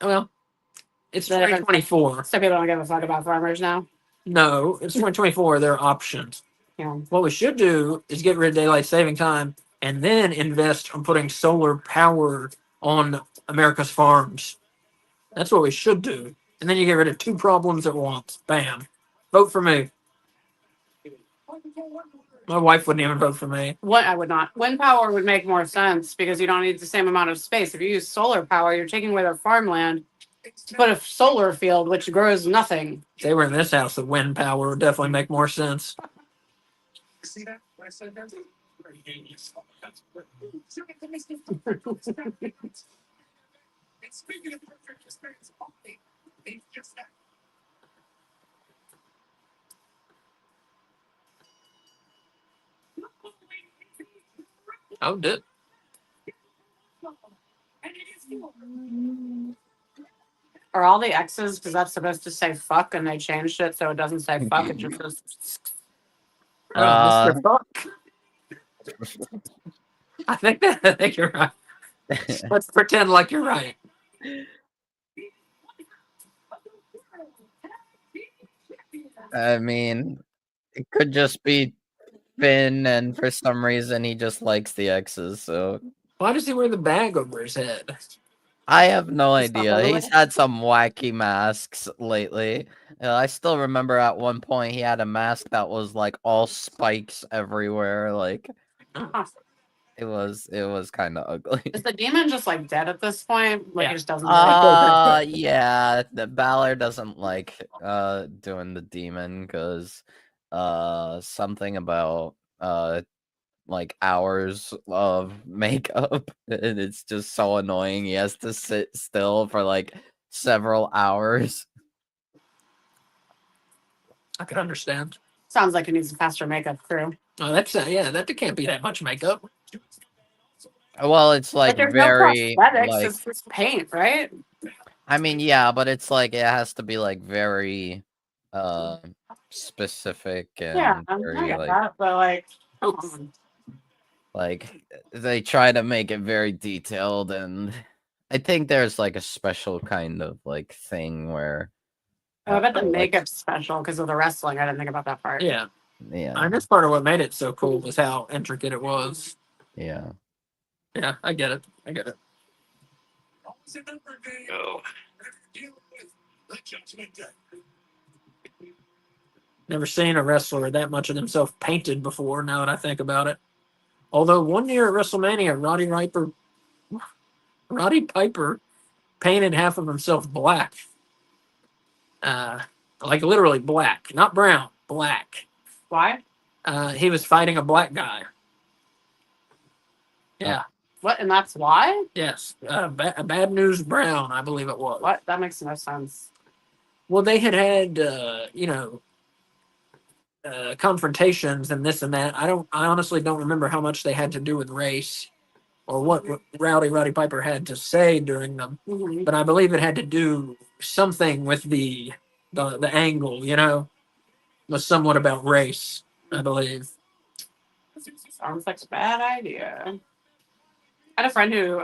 2024. So people don't give a fuck about farmers now. No, it's 2024. There are options. Yeah. What we should do is get rid of daylight saving time and then invest on putting solar power on America's farms. That's what we should do. And then you get rid of two problems at once. Bam. Vote for me. My wife wouldn't even vote for me. What I would not. Wind power would make more sense because you don't need the same amount of space. If you use solar power, you're taking away their farmland to put a solar field which grows nothing. If they were in this house, the wind power would definitely make more sense. See that? What I said there? Very genius. And speaking of perfect experience, they just that. Oh, did. Are all the X's because that's supposed to say fuck and they changed it so it doesn't say fuck, it just says Mr. Fuck. I think you're right. Let's pretend like you're right. I mean, it could just be Finn, and for some reason he just likes the X's. So Why does he wear the bag over his head? I have no It's not idea. the He's way. had some wacky masks lately. I still remember at one point he had a mask that was like all spikes everywhere. Like it was kind of ugly. Is the demon just like dead at this point? Like Yeah. he just doesn't Yeah, the Balor doesn't like doing the demon because something about like hours of makeup, and it's just so annoying. He has to sit still for like several hours. I could understand. sounds like he needs a faster makeup crew. Oh, that's that can't be that much makeup. Well, it's like But there's very no prosthetics, like it's just paint, right? I mean, yeah, but it's like it has to be like very specific and Yeah, I very get like that, but like, come Oof. on. like they try to make it very detailed, and I think there's like a special kind of like thing where Oh, I bet the like, makeup's special because of the wrestling. I didn't think about that part. Yeah. yeah, And that's part of what made it so cool was how intricate it was. yeah. Yeah, I get it. Oh. Deal with the Judgment Day. Never seen a wrestler that much of themselves painted before, now that I think about it. Although one year at WrestleMania, Roddy Piper painted half of himself black. Like literally black, not brown, black. Why? He was fighting a black guy. Yeah. What? And that's why? Yes. Bad News Brown, I believe it was. What? That makes no sense. Well, they had confrontations and this and that. I honestly don't remember how much they had to do with race or what Roddy Piper had to say during them. Mhm. But I believe it had to do something with the angle, was somewhat about race, I believe. Sounds like a bad idea. I had a friend who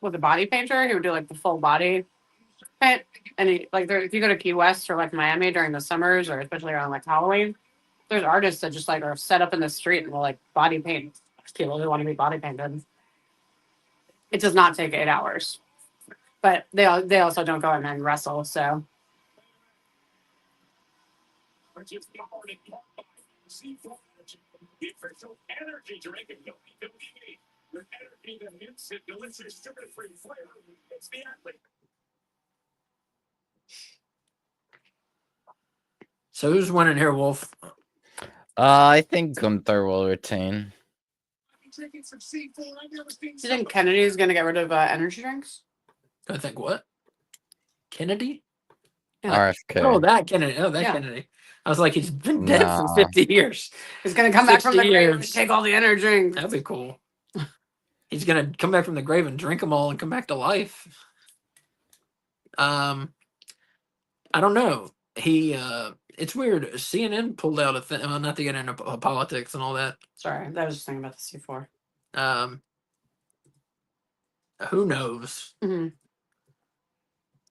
was a body painter. He would do like the full body paint, and he like if you go to Key West or like Miami during the summers or especially around like Halloween, there's artists that just like are set up in the street and will like body paint people who want to be body painted. It does not take 8 hours, but they also don't go in and wrestle. So The official energy drink of WWE. With energy that hits it, delicious sugar-free flavor. It's the athlete. So who's winning here, Wolf? I think Gunther will retain. Drinking some seafood. I've never seen. do you think Kennedy's going to get rid of energy drinks? I think what? Kennedy? Yeah. RFK. Oh, that Kennedy. Oh, that Yeah. Kennedy. I was like, he's been dead for Nah. 50 years. He's going to come back from 60 the grave years. and take all the energy drinks. That'd be cool. He's gonna come back from the grave and drink them all and come back to life. I don't know. He it's weird. CNN pulled out a thing. Well, not to get into politics and all that. Sorry, I was just thinking about the C4. Who knows? Mm-hmm.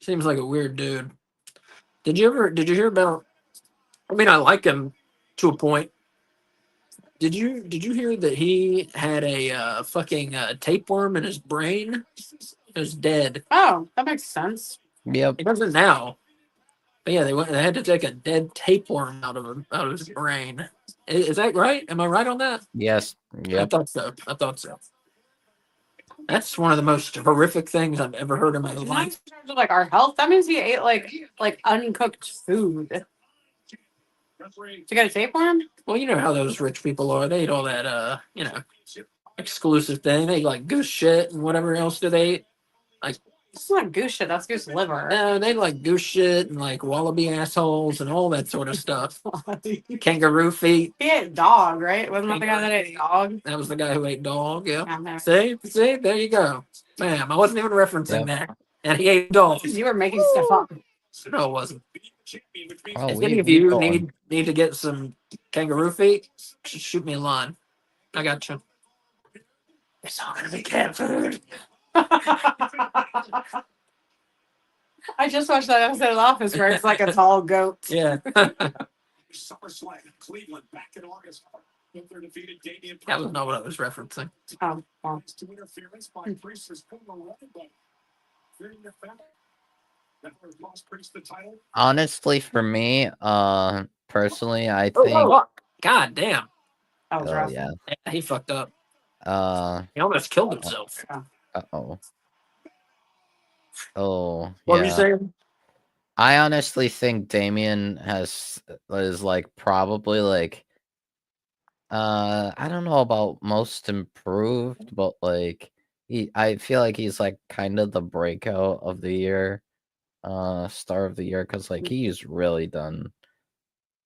Seems like a weird dude. Did you hear about? I mean, I like him to a point. Did you hear that he had a fucking tapeworm in his brain? It was dead. Oh, that makes sense. Yep. It doesn't now. But yeah, they had to take a dead tapeworm out of his brain. Is that right? Am I right on that? Yes. I Yep. thought so. That's one of the most horrific things I've ever heard in my life. In terms of like our health, that means he ate like uncooked food. To get a tapeworm? Well, you know how those rich people are. They eat all that, exclusive thing. They eat like goose shit and whatever else do they eat. Like, it's not goose shit. That's goose liver. they like goose shit and like wallaby assholes and all that sort of stuff. Kangaroo feet. He ate dog, right? Wasn't that the guy that ate dog? That was the guy who ate dog. Yeah. Yeah, See, there you go. Bam. I wasn't even referencing that. And he ate dog. you were making stuff up. No, it wasn't. Oh, If any of you need to get some kangaroo feet, shoot me a line. I got you. It's all gonna be cat food. I just watched that episode of The Office where it's like a tall goat. Yeah. SummerSlam in Cleveland back in August. Defeated Damian That was not what I was referencing. Oh, well. to interference by Priest's former running back. Fearing the fact that lost Priest the title. Honestly, for me, personally, I think. God damn. That was rough. Yeah. He fucked up. He almost killed himself. Uh-oh. Oh, What yeah. were you saying? I honestly think Damien is like probably like I don't know about most improved, but like I feel like he's like kind of the breakout of the year, star of the year, because like he's really done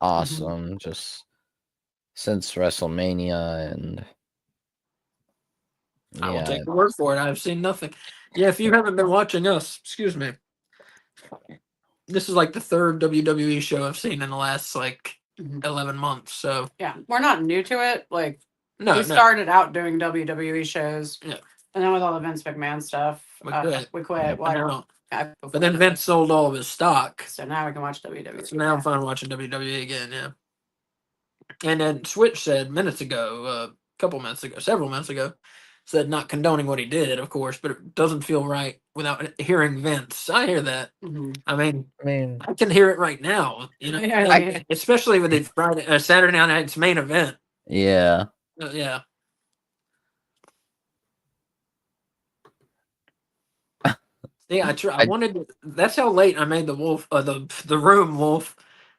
awesome just since WrestleMania. And I will take the word for it. I've seen nothing. Yeah, if you haven't been watching us, excuse me. This is like the third WWE show I've seen in the last like 11 months. So yeah, we're not new to it. Like we started out doing WWE shows. Yeah. And then with all the Vince McMahon stuff, we quit. Well, but then Vince sold all of his stock. So now we can watch WWE. So now I'm fine watching WWE again, yeah. And then Switch said several minutes ago, said not condoning what he did, of course, but it doesn't feel right without hearing Vince. I hear that. Mm-hmm. I mean, I can hear it right now. You know, especially with the Saturday night's main event. Yeah. Yeah. See, I wanted to, that's how late I made the wolf, the room wolf.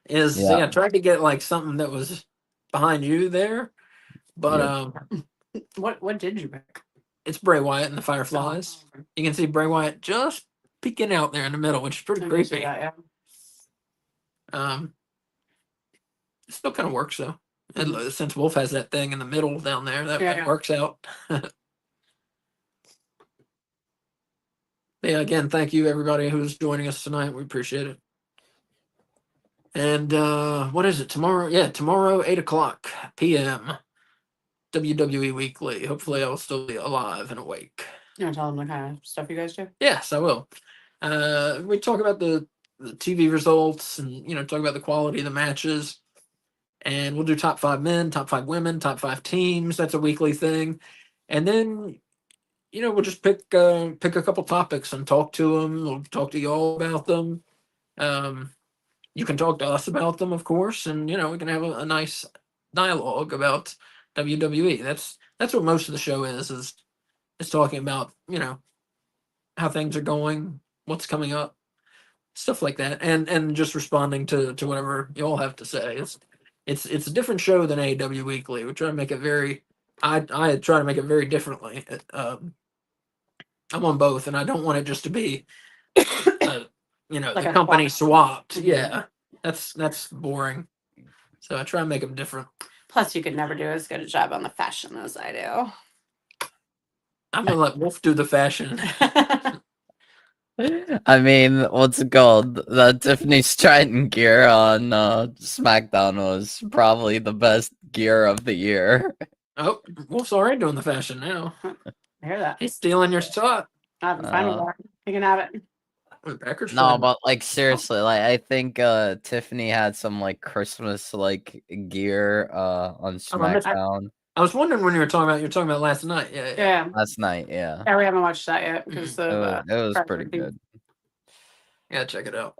See, I tried to get like something that was behind you there, but what did you pick? It's Bray Wyatt and the Fireflies. You can see Bray Wyatt just peeking out there in the middle, which is pretty creepy. That, yeah. It still kind of works though. And since Wolf has that thing in the middle down there, that works out. Yeah, again, thank you everybody who's joining us tonight. We appreciate it. And what is it tomorrow? Yeah, tomorrow 8:00 p.m. WWE Weekly. Hopefully, I'll still be alive and awake. You want to tell them the kind of stuff you guys do? Yes, I will. We talk about the TV results and talk about the quality of the matches, and we'll do top 5 men, top 5 women, top 5 teams. That's a weekly thing, and then we'll just pick a couple topics and talk to them. We'll talk to you all about them. You can talk to us about them, of course, and we can have a nice dialogue about WWE. That's what most of the show is talking about how things are going, what's coming up, stuff like that, and just responding to whatever you all have to say. It's a different show than AEW Weekly. We try to make it very. I try to make it very differently. I'm on both, and I don't want it just to be, like the company swapped. Yeah, that's boring. So I try to make them different. Plus, you could never do as good a job on the fashion as I do. I'm gonna let Wolf do the fashion. I mean, what's it called? The Tiffany Stratton gear on SmackDown was probably the best gear of the year. Oh, Wolf's already doing the fashion now. I hear that. He's stealing your spot. I'm fine with that. You can have it. The Packers No, playing- but like seriously, like I think Tiffany had some like Christmas like gear on SmackDown I was wondering when you were talking about last night. Yeah. Yeah. last night. Yeah, Yeah, we haven't watched that yet because it was pretty pregnancy. good. Yeah, check it out.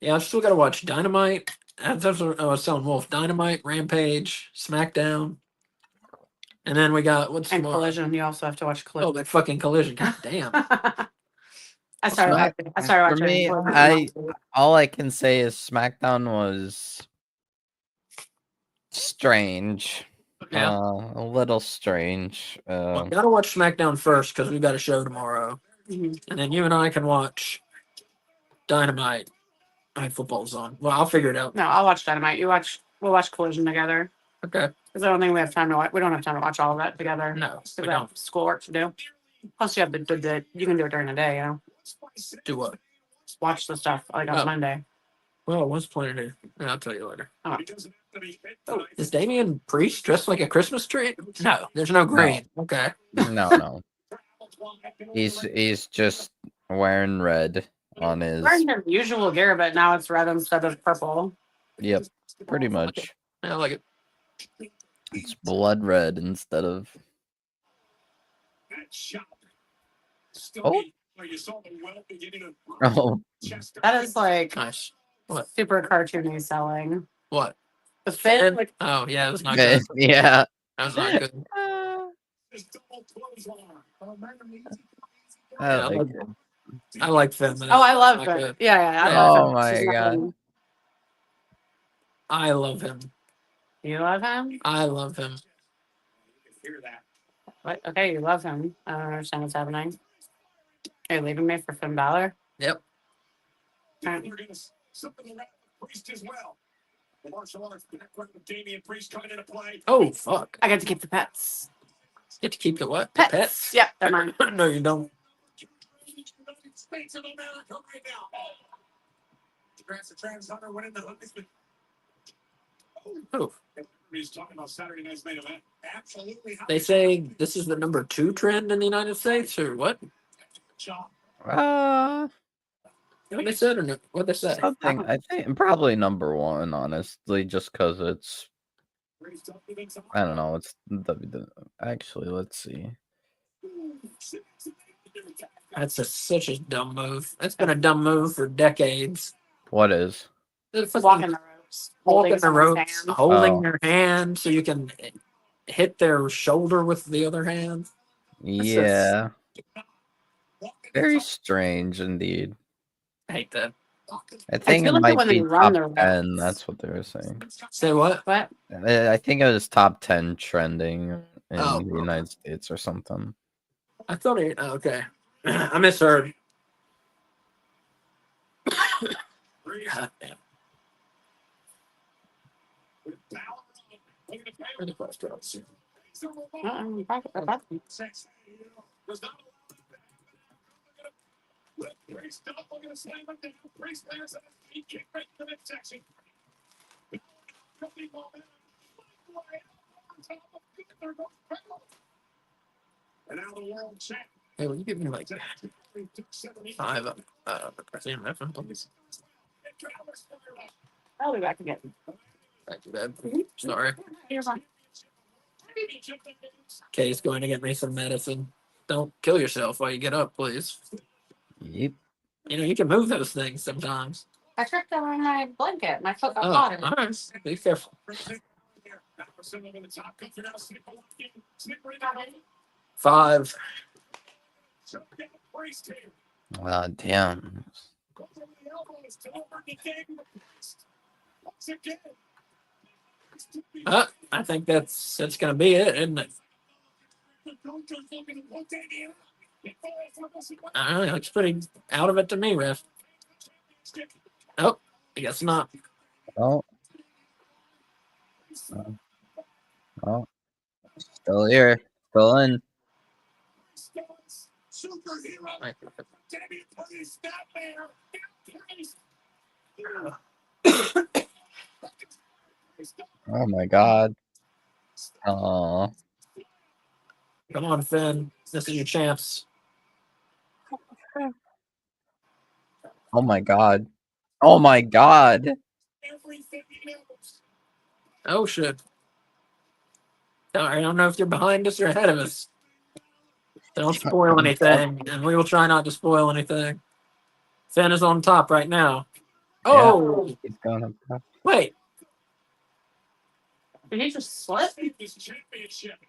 Yeah, I've still got to watch Dynamite. That's what I was telling Wolf. Dynamite, Rampage, SmackDown. And then we got what's And tomorrow? Collision. You also have to watch Oh, Collision. that fucking Collision. God damn. I started For watching. me, Collision. all I can say is SmackDown was strange. Yeah. A little strange. Well, gotta watch SmackDown first because we've got a show tomorrow. Mhm. And then you and I can watch Dynamite. Night Football's on. Well, I'll figure it out. No, I'll watch Dynamite. We'll watch Collision together. Okay. Because I don't think we have time to watch. We don't have time to watch all of that together. No, Because we we have don't. schoolwork to do. Plus, you have the you can do it during the day. You know, Do what? watch the stuff like on Oh. Monday. Well, I was planning to. Yeah, I'll tell you later. Oh. Oh, is Damian Priest dressed like a Christmas tree? No, there's no green. Okay. No. He's just wearing red on his. Wearing their usual gear, but now it's red instead of purple. Yep, pretty much. Yeah, I like it. It's blood red instead of. Oh. Oh. That is like Nice. What? super cartoony selling. What? The fin, like, Oh, yeah, it was not good. Yeah. That was not good. I like it. I like Finn. oh, I love Not it. good. Yeah. I Yeah. love Oh him. my She's God. nothing- I love him. You love him? I love him. What? Okay, you love him. I don't understand what's happening. Are you leaving me for Finn Balor? Yep. Alright. Oh, fuck. I get to keep the pets. Get to keep the what? The Pets. Yep, they're mine. No, you don't. Oh. They say this is the number 2 trend in the United States, or what? What they said, or no? What they say? Something. I think probably number 1, honestly, just because it's. I don't know. It's actually. Let's see. That's such a dumb move. That's been a dumb move for decades. What is? Walking the ropes. Walking the someone's ropes, hand. holding Oh. their hand so you can hit their shoulder with the other hand. Yeah. Very strange indeed. I hate that. I think feel it like it might when they be run top their 10. routes. That's what they were saying. Say what? What? I think it was top 10 trending in Oh. the United States or something. I thought it. Oh, okay. I misheard. God damn. Where the quest drops? Hey, will you give me like 5 CMF, please? I'll be back again. Back to bed. Sorry. You're fine. Kay's going to get me some medicine. Don't kill yourself while you get up, please. Yep. You know, you can move those things sometimes. I tripped over my blanket. My foot got Oh, caught in it. all right. Be careful. 5. Damn. I think that's gonna be it, isn't it? I don't know. It looks pretty out of it to me, ref. Oh, I guess not. Oh. Oh. Still here. Still in. Like, Oh my god. Oh. come on, Finn. This is your chance. Oh my god. Oh my god. Oh, shit. I don't know if you're behind us or ahead of us. Don't spoil anything, and we will try not to spoil anything. Finn is on top right now. Oh, Yeah, he's going up top. wait. Did he just slip?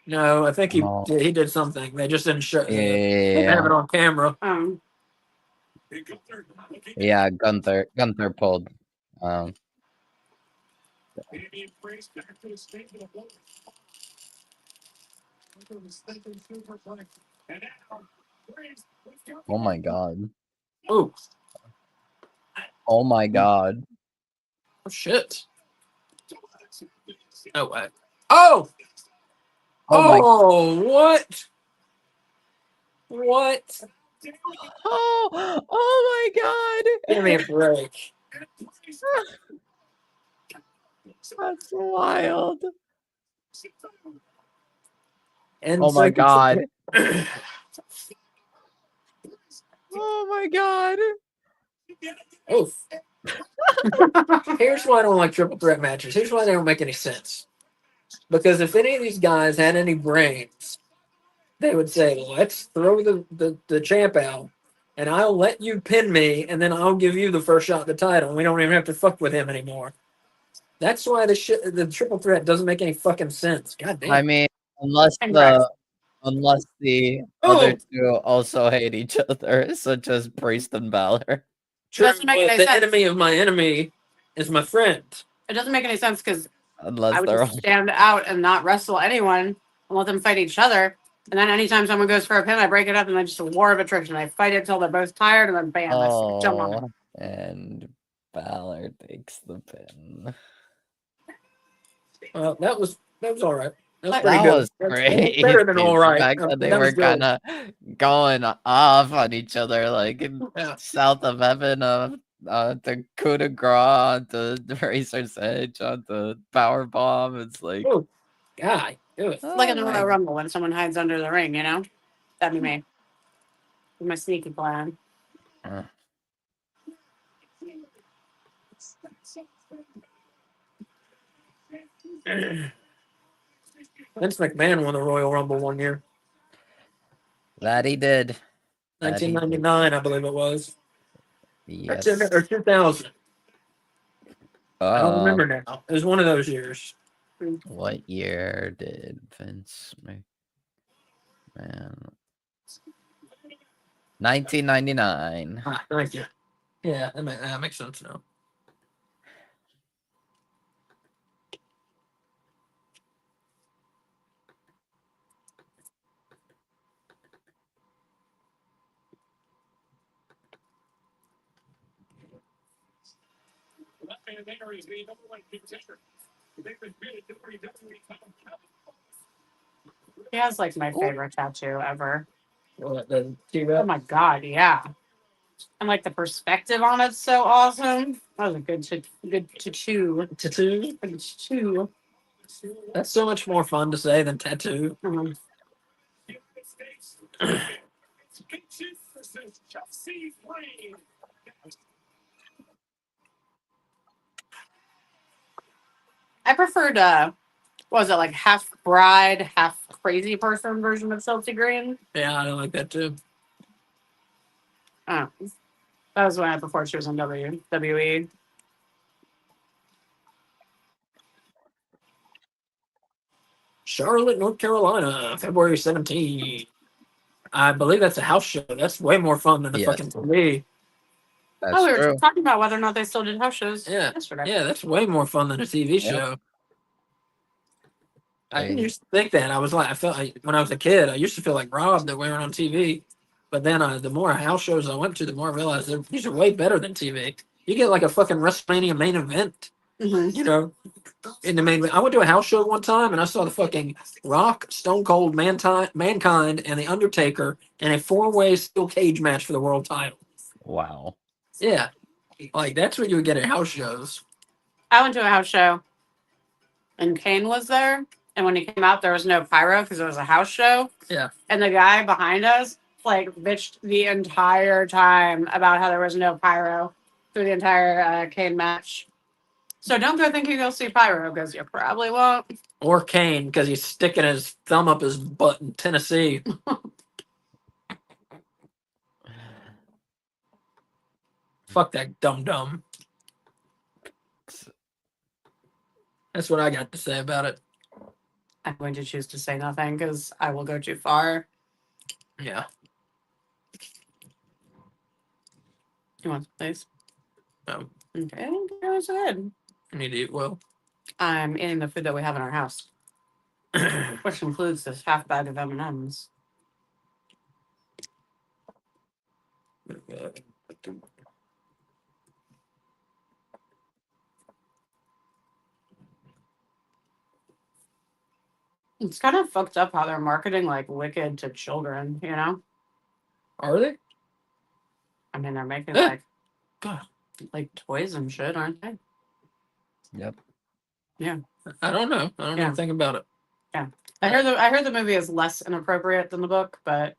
No, I think Oh. he did something. They just didn't show have Yeah. it on camera. Yeah, Gunther pulled. Oh my god. Oh, Oh my god. oh shit. Oh, what? Oh! Oh my. Oh, what? What? Oh my Give me a god. break. That's wild. And Oh my so god. Oh my god. oh, here's why I don't like triple threat matches. Here's why they don't make any sense. Because if any of these guys had any brains, they would say, let's throw the champ out, and I'll let you pin me, and then I'll give you the first shot at the title. We don't even have to fuck with him anymore. That's why the triple threat doesn't make any fucking sense. God damn. I mean, unless Congrats. the Oh! other two also hate each other, such as Priest and Balor. True, doesn't make but any the sense. enemy of my enemy is my friend. It doesn't make any sense because Unless I would they're just all. stand out and not wrestle anyone and let them fight each other. And then anytime someone goes for a pin, I break it up and then just a war of attrition. I fight it until they're both tired and then bam, I jump on them. Oh, and Balor takes the pin. Well, that was all right. That was That pretty That good. was That's great. better than all Dude. right. The fact that they That were was good. kind of going off on each other, like in Yeah. south of heaven, the coup de grace, the Razor's Edge, on the power bomb. It's like, Oh, God, do it. like in the oh my Royal Rumble when someone hides under the ring, you know? That'd be me. My sneaky plan. Uh, Vince McMahon won the Royal Rumble one year, that he did. That he did. 1999, I believe it was, Yes. or 2000. I don't remember now. It was one of those years. What year did Vince McMahon? 1999. Ah, thank you. Yeah, that makes sense now. He has like my favorite tattoo ever. What, the Oh T-Rex? my god, yeah. And like the perspective on it's so awesome. That was a good tattoo. Tattoo? Good tattoo. That's so much more fun to say than tattoo. Mhm. I preferred what was it, like half bride, half crazy person version of Chelsea Green? Yeah, I like that too. Oh. That was when I before she was on WWE. Charlotte, North Carolina, February 17th. I believe that's a house show. That's way more fun than the Yes. fucking TV. That's Oh, we were true. talking about whether or not they still did house shows yesterday. Yeah, that's way more fun than a TV show. I didn't used to think that. I felt like when I was a kid, I used to feel like robbed that we weren't on TV. But then the more house shows I went to, the more I realized these are way better than TV. You get like a fucking WrestleMania main event Mhm. You know, in the main. I went to a house show one time and I saw the fucking Rock, Stone Cold, Mankind, and the Undertaker in a 4-way steel cage match for the world title. Wow. Yeah, like that's what you would get at house shows. I went to a house show, and Kane was there. And when he came out, there was no pyro because it was a house show. Yeah. And the guy behind us, like, bitched the entire time about how there was no pyro through the entire Kane match. So don't go thinking you'll see pyro because you probably won't. Or Kane because he's sticking his thumb up his butt in Tennessee. Fuck that dum-dum. That's what I got to say about it. I'm going to choose to say nothing because I will go too far. Yeah. You want some, please? No. Okay, goes ahead. I need to eat well. I'm eating the food that we have in our house, which includes this half bag of M&Ms. It's kind of fucked up how they're marketing like Wicked to children, you know? Are they? I mean, they're making God. like toys and shit, aren't they? Yep. Yeah. I don't know. I don't know anything about it. Yeah. I heard the movie is less inappropriate than the book, but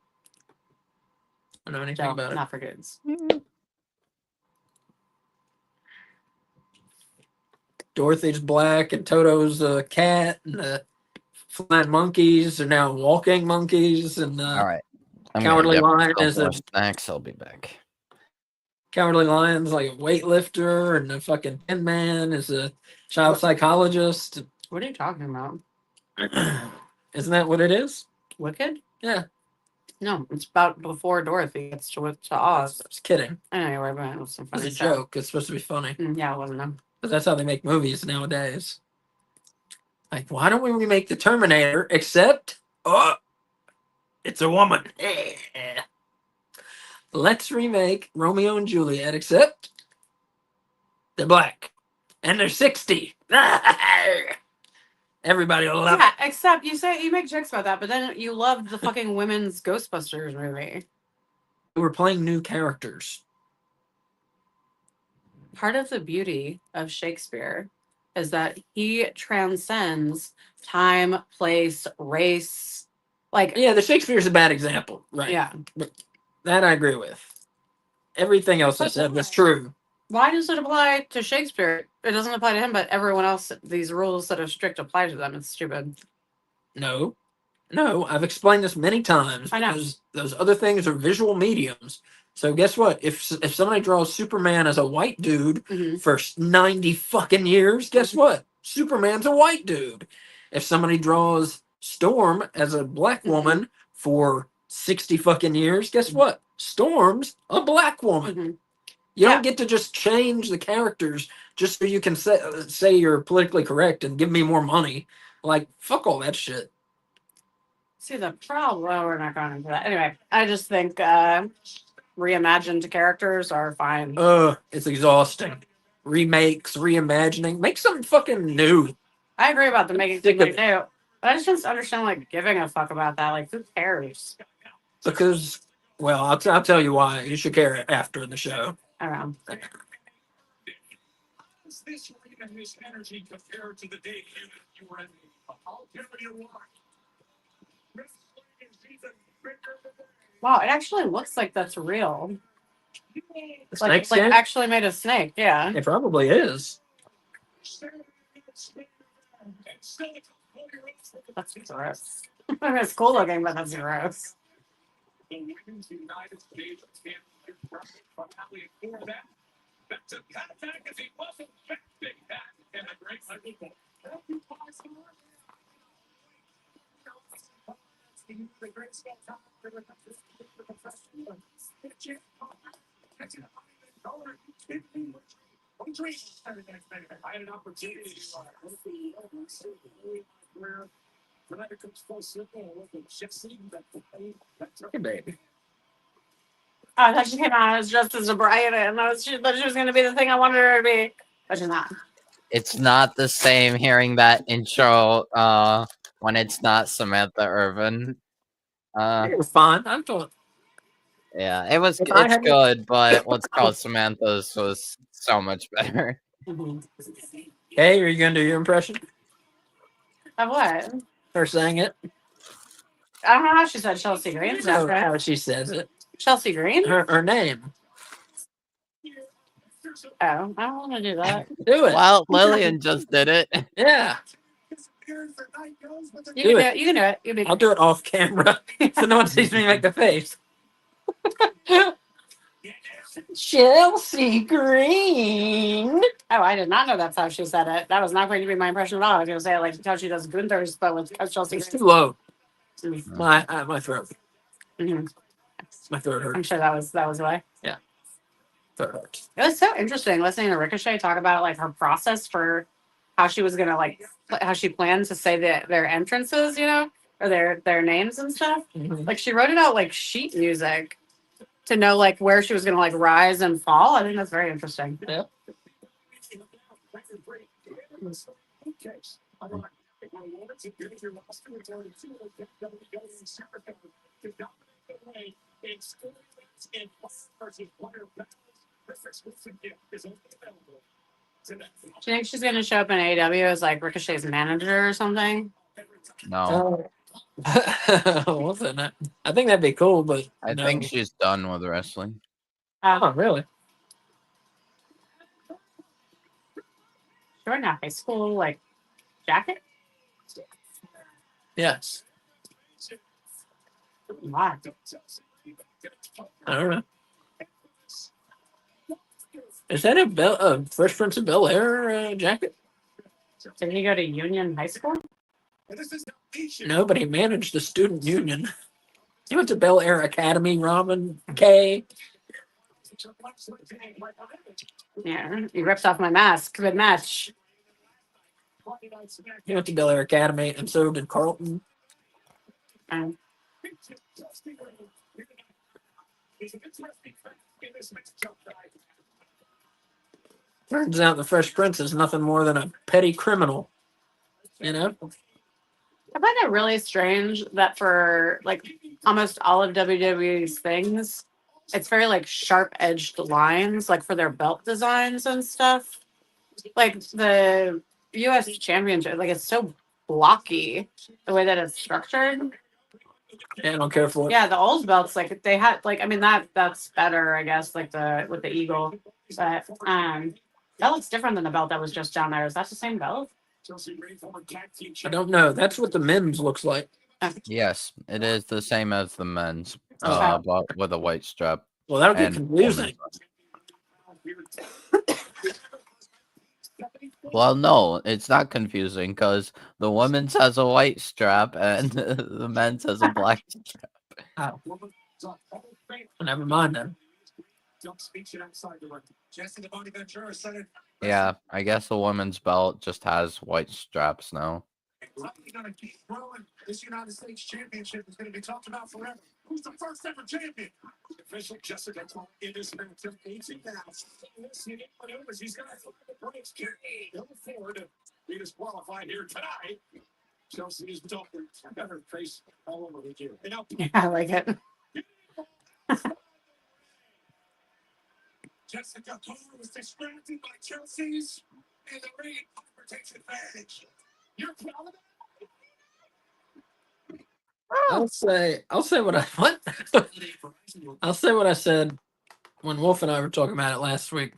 I don't know anything about it. Not for kids. Dorothy's black and Toto's a cat and the flying monkeys are now walking monkeys and All right. I'm Cowardly gonna Lion get is more a snacks. I'll be back. Cowardly Lion's like a weightlifter and the fucking Tin Man is a child psychologist. What are you talking about? Isn't that what it is? Wicked? Yeah. No, it's about before Dorothy gets to Oz. Just kidding. Anyway, but it was some It's funny a stuff. joke. It's supposed to be funny. Yeah, it wasn't them. But that's how they make movies nowadays. Like, why don't we remake the Terminator except, it's a woman. Let's remake Romeo and Juliet except they're black and they're 60. Everybody will love it. Yeah, except you make jokes about that, but then you loved the fucking women's Ghostbusters movie. We were playing new characters. Part of the beauty of Shakespeare is that he transcends time, place, race. Like, Yeah, the Shakespeare's a bad example, right? yeah. But that I agree with. Everything else I said was true. Why does it apply to Shakespeare? It doesn't apply to him, but everyone else, these rules that are strict apply to them. It's stupid. No, I've explained this many times. I know. Because those other things are visual mediums. So guess what? If somebody draws Superman as a white dude for 90 fucking years, guess what? Superman's a white dude. If somebody draws Storm as a black woman for 60 fucking years, guess what? Storm's a black woman. You don't get to just change the characters just so you can say you're politically correct and give me more money. Like, fuck all that shit. See, the problem, well, we're not going into that. Anyway, I just think reimagined characters are fine. It's exhausting. Remakes, reimagining. Make something fucking new. I agree about the making something new. But I just don't understand, like, giving a fuck about that. Like, who cares? Because, well, I'll tell you why. You should care after the show. I don't know. Does this arena and this energy compare to the day you were in? I'll give you one. Wow, it actually looks like that's real. The Like, it's like actually made a snake, yeah. It probably is. That's gross. It's cool looking, but that's gross. I had an opportunity when I becomes full circle with a shift scene Hey, baby. Oh, I thought she came out as just as a Brian, and I thought she was going to be the thing I wanted her to be, but she's not. It's not the same hearing that intro when it's not Samantha Irvin. It was fine. I'm talking. Yeah, If I it's hadn't, good, but what's called Samantha's was so much better. hey, are you gonna do your impression? Of what? Her saying it? I don't know how she said Chelsea Green. No, how she says it. Chelsea Green? Her name. Oh, I don't want to do that. Do it. Well, Lillian just did it. Yeah. You Do can do it. it. You can do it. You'll be I'll do it off camera so no one sees me make the face. Chelsea Green. Oh, I did not know that's how she said it. That was not going to be my impression at all. I was going to say it like how she does Gunther's, but with Chelsea It's Green. too low. Mm-hmm. My throat. My throat hurts. I'm sure that was why. Throat hurts. It was so interesting listening to Ricochet talk about like her process for how she was gonna like how she planned to say their entrances, you know, or their names and stuff. Like she wrote it out like sheet music to know like where she was gonna like rise and fall. I think that's very interesting. Yeah. Do you think she's gonna show up in AEW as like Ricochet's manager or something? No, What's that? I think that'd be cool, but I no. think she's done with wrestling. Oh, really? She wearing a high school like jacket. Yes. Why? I don't know. Is that a Fresh Prince of Bel Air jacket? Did he go to Union High School? No, but he managed the student union. He went to Bel Air Academy, Robin K. Yeah, he rips off my mask. Good match. He went to Bel Air Academy, and so did Carlton. Um, Turns out the Fresh Prince is nothing more than a petty criminal. You know? I find it really strange that for like almost all of WWE's things, it's very like sharp edged lines, like for their belt designs and stuff. Like the US Championship, like it's so blocky the way that it's structured. Yeah, I don't care for it. Yeah, the old belts, like they had like I mean that's better, I guess, like the with the eagle. But that looks different than the belt that was just down there. Is that the same belt? I don't know. That's what the men's looks like. Yes, it is the same as the men's, Oh. but with a white strap. Well, that'll get and confusing. Well, no, it's not confusing because the women's has a white strap and the men's has a black strap. Oh. Never mind then. Yeah, I guess the women's belt just has white straps now. This United States Championship is going to be talked about forever. Who's the first ever champion? Official Jessica Clark in this match of 18 pounds. He's got the breaks. He'll afford to be disqualified here tonight. Chelsea is talking better face all over with you. Yeah, I like it. Jessica Clark was distracted by Chelsea's and the ring takes advantage. You're proud of that? I'll say what I'll say what I said when Wolf and I were talking about it last week.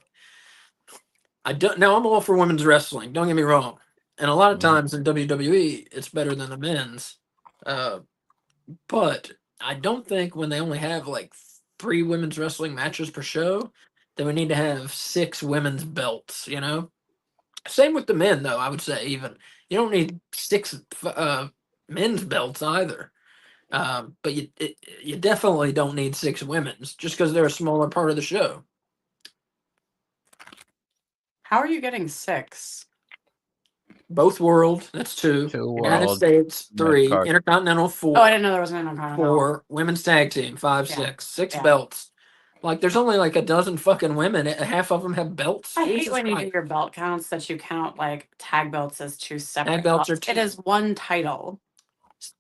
Now I'm all for women's wrestling. Don't get me wrong, and a lot of times in WWE it's better than the men's, but I don't think when they only have like 3 women's wrestling matches per show, that we need to have 6 women's belts. You know, same with the men though. I would say even you don't need 6 men's belts either. But you definitely don't need 6 women's just because they're a smaller part of the show. How are you getting 6? Both world, that's 2. 2 United world, States, 3. Mid-card. Intercontinental, 4. Oh, I didn't know there was an Intercontinental. 4. Women's tag team, 5, Yeah. 6. 6 Yeah. belts. Like, there's only like a dozen fucking women. Half of them have belts. I hate Jesus when you do Christ. your belt counts that you count like tag belts as two separate Tag belts are belts. It two. is one title.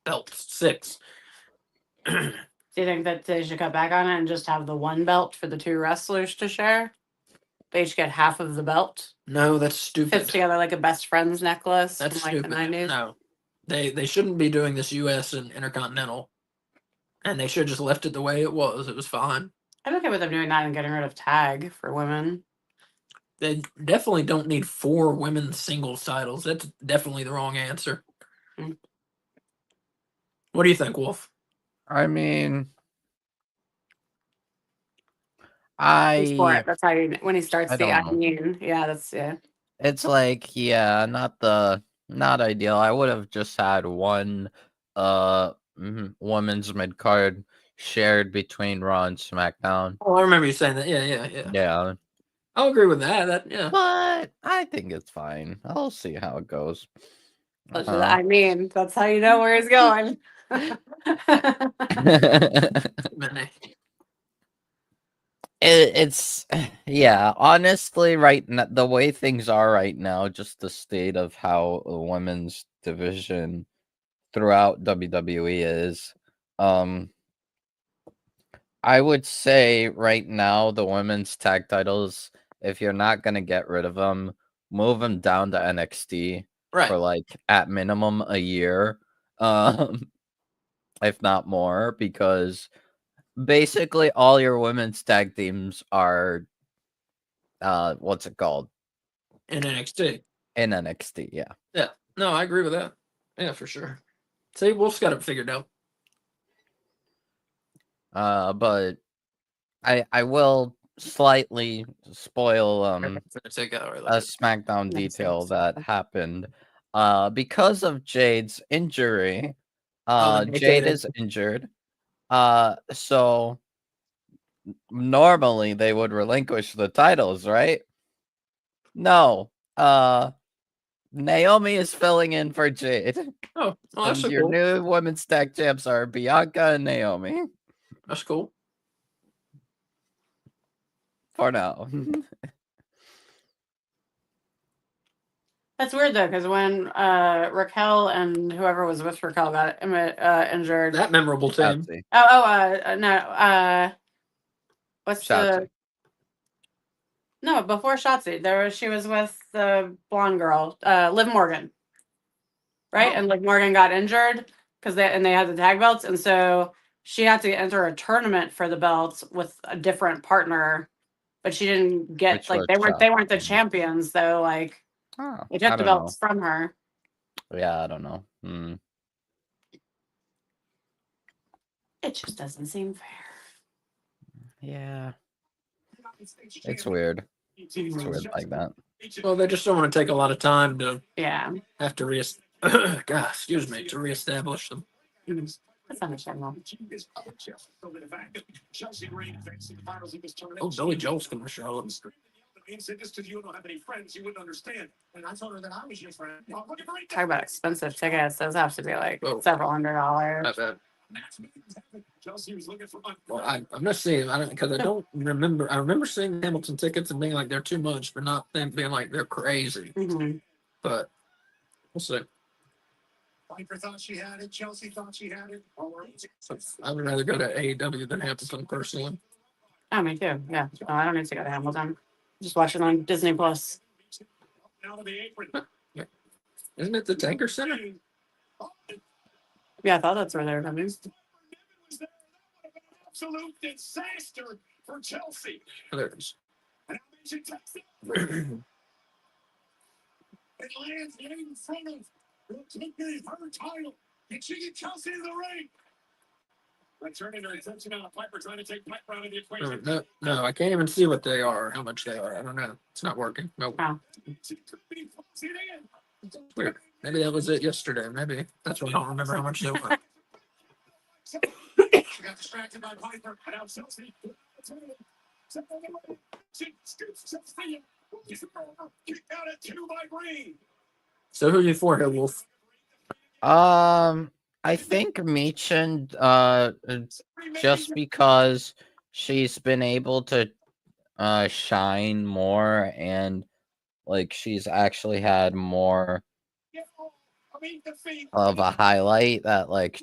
Belts 6. Do you think that they should cut back on it and just have the one belt for the two wrestlers to share? They each get half of the belt. No, that's stupid. Fits together like a best friends necklace That's from like stupid. the 90s. No, they shouldn't be doing this U.S. and Intercontinental, and they should have just left it the way it was. It was fine. I'm okay with them doing that and getting rid of tag for women. They definitely don't need 4 women's singles titles. That's definitely the wrong answer. Mm. What do you think, Wolf? I mean, He's for it. That's how you, when he starts I the don't know. mean, yeah, that's It's like, yeah, not ideal. I would have just had one women's mid card shared between Raw and SmackDown. Oh, I remember you saying that. Yeah. Yeah. I'll agree with that. Yeah. But I think it's fine. I'll see how it goes. I mean, that's how you know where he's going. It's yeah, honestly, right now, the way things are right now, just the state of how the women's division throughout WWE is, I would say right now the women's tag titles, if you're not gonna get rid of them, move them down to NXT for like at minimum a year, if not more, because basically all your women's tag teams are what's it called? In NXT. In NXT, yeah. Yeah. No, I agree with that. Yeah, for sure. See, Wolf's got it figured out. But I will slightly spoil a SmackDown detail that happened. Because of Jade's injury, Jade is injured. So normally they would relinquish the titles, right? No. Naomi is filling in for Jade. Oh, well, that's and your cool. new women's tag champs are Bianca and Naomi. That's cool. For now. That's weird though, because when Raquel and whoever was with Raquel got injured, that memorable team. No, what's Shotzi. No, before Shotzi, she was with the blonde girl, Liv Morgan, right? And Liv Morgan got injured because they had the tag belts, and so she had to enter a tournament for the belts with a different partner, but she didn't get they weren't the champions though. Like they took the belts from her. Yeah, I don't know. It just doesn't seem fair. Yeah. It's weird. It's weird like that. Well, they just don't want to take a lot of time to have to reestablish them. That's understandable. Oh, Billy Joel's coming to Charlotte. Said this because you don't have any friends, you wouldn't understand. And I told her that I was your friend. Talk about expensive tickets. Those have to be like several $100s. Not bad. Well, I'm not seeing because I don't remember. I remember seeing Hamilton tickets and being like they're too much, but not them being like they're crazy. Mm-hmm. But we'll see. Piper thought she had it. Chelsea thought she had it. So I would rather go to AEW than Hamilton personally. Oh, me too. Yeah. No, I don't need to go to Hamilton. Just watch it on Disney Plus. Isn't it the Tanker Center? Yeah, I thought that's where they were coming. Absolute disaster for Chelsea. There it is. It lands right in front of her title. And she get Chelsea in the ring. But turning her attention on Piper, trying to take Piper out of the equation. No, I can't even see what they are, how much they are. I don't know. It's not working. Nope. Oh. Weird. Maybe that was it yesterday. Maybe. That's why I don't remember how much they were. She got distracted by Piper. And now Chelsea. Kicked out at 2 by Green. So who are you for here, Wolf? I think Meechin, just because she's been able to shine more, and like she's actually had more of a highlight that like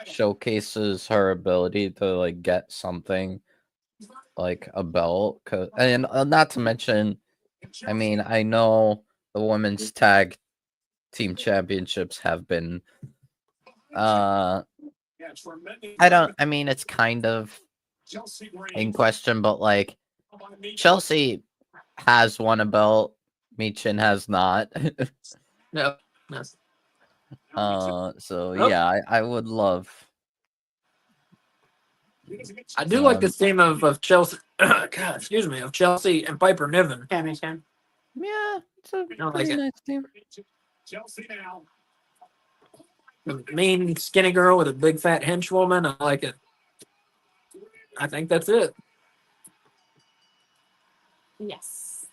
showcases her ability to like get something like a belt. And not to mention, I mean, I know the women's tag team championships have been I mean, it's kind of in question, but like Chelsea has won a belt, Michin has not. No. So yeah, I would love. I do like this team of Chelsea. God, excuse me, of Chelsea and Piper Niven. Yeah, me too. Yeah, it's a I like pretty it. nice team. The mean skinny girl with a big fat henchwoman. I like it. I think that's it. Yes.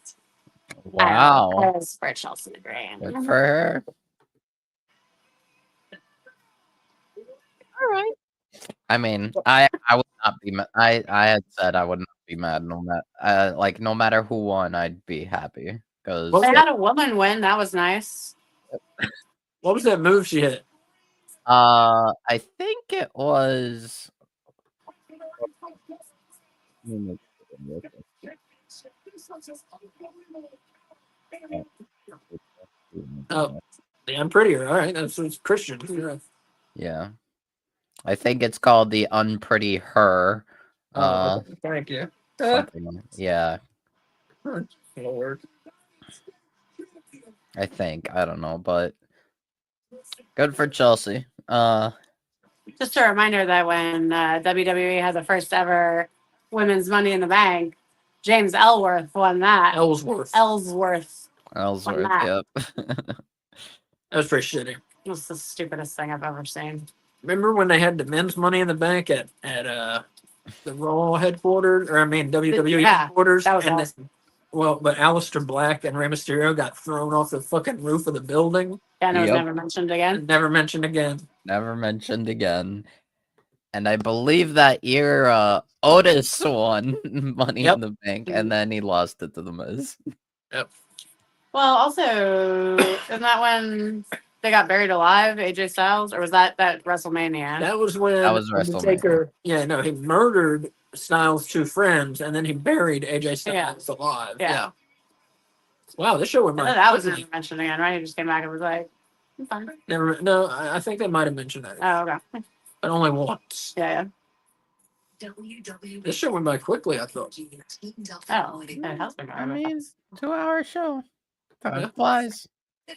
Wow, I was for Chelsea Green. good for her. All right. I mean, I would not be. I had said I would not be mad no matter like no matter who won, I'd be happy because Well, they had a woman win. That was nice. What was that move she hit? I think it was. Oh, the Unprettier. All right, that's it's Christian. Yeah. Yeah, I think it's called the Unpretty Her. Okay. Thank you. Something. Yeah, It'll work. I think I don't know, but good for Chelsea. Just a reminder that when WWE had the first ever women's Money in the Bank, James Ellsworth won that. Ellsworth. Ellsworth. Ellsworth. that. Yep. That was pretty shitty. It was the stupidest thing I've ever seen. Remember when they had the men's Money in the Bank at the Raw headquarters, or I mean WWE Yeah, headquarters? that was and awesome. well, but Aleister Black and Rey Mysterio got thrown off the fucking roof of the building Yeah, and it was Yep. never mentioned again. and never mentioned again. Never mentioned again. And I believe that year Otis won Money Yep. in the Bank, and then he lost it to the Miz. Yep. Well, also, isn't that when they got buried alive, AJ Styles, or was that WrestleMania? That was when That was Undertaker. Yeah, no, he murdered Styles' two friends, and then he buried AJ Styles alive. Yeah. Wow, this show went And by. then that was never mentioned again, right? He just came back and was like, "I'm fine." Never. No, I think they might have mentioned that, Oh, okay. but only once. Yeah, This show went by quickly. I thought. yeah. Oh, it has been. I mean, 2-hour show. Time Yeah. flies. I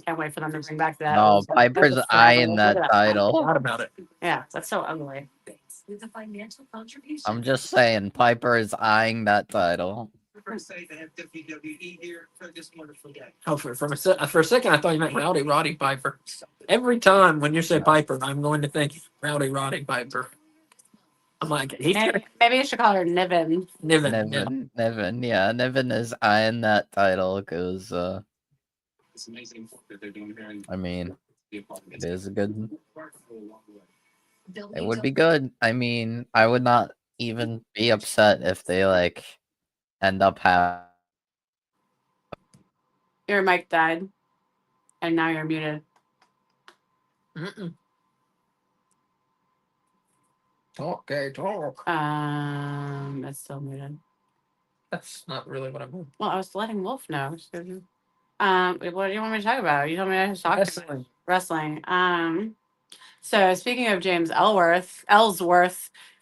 can't wait for them to bring back that. No, old- Piper's that was eyeing forever. that title. Forgot about it. Yeah, that's so ugly. I'm just saying, Piper is eyeing that title. Oh, for a second, I thought you meant Roddy Piper. Every time when you say Piper, I'm going to think Roddy Piper. I'm like, he's Maybe you should call her Niven. Niven. Yeah. Niven, yeah, Niven is eyeing that title because, I mean, it is a good. It would be good. I mean, I would not even be upset if they like end up having. Your mic died, and now you're muted. Mm-mm. Talk. It's still muted. That's not really what I'm doing. Well, I was letting Wolf know. What do you want me to talk about? You told me I should talk about wrestling. So speaking of James Ellsworth,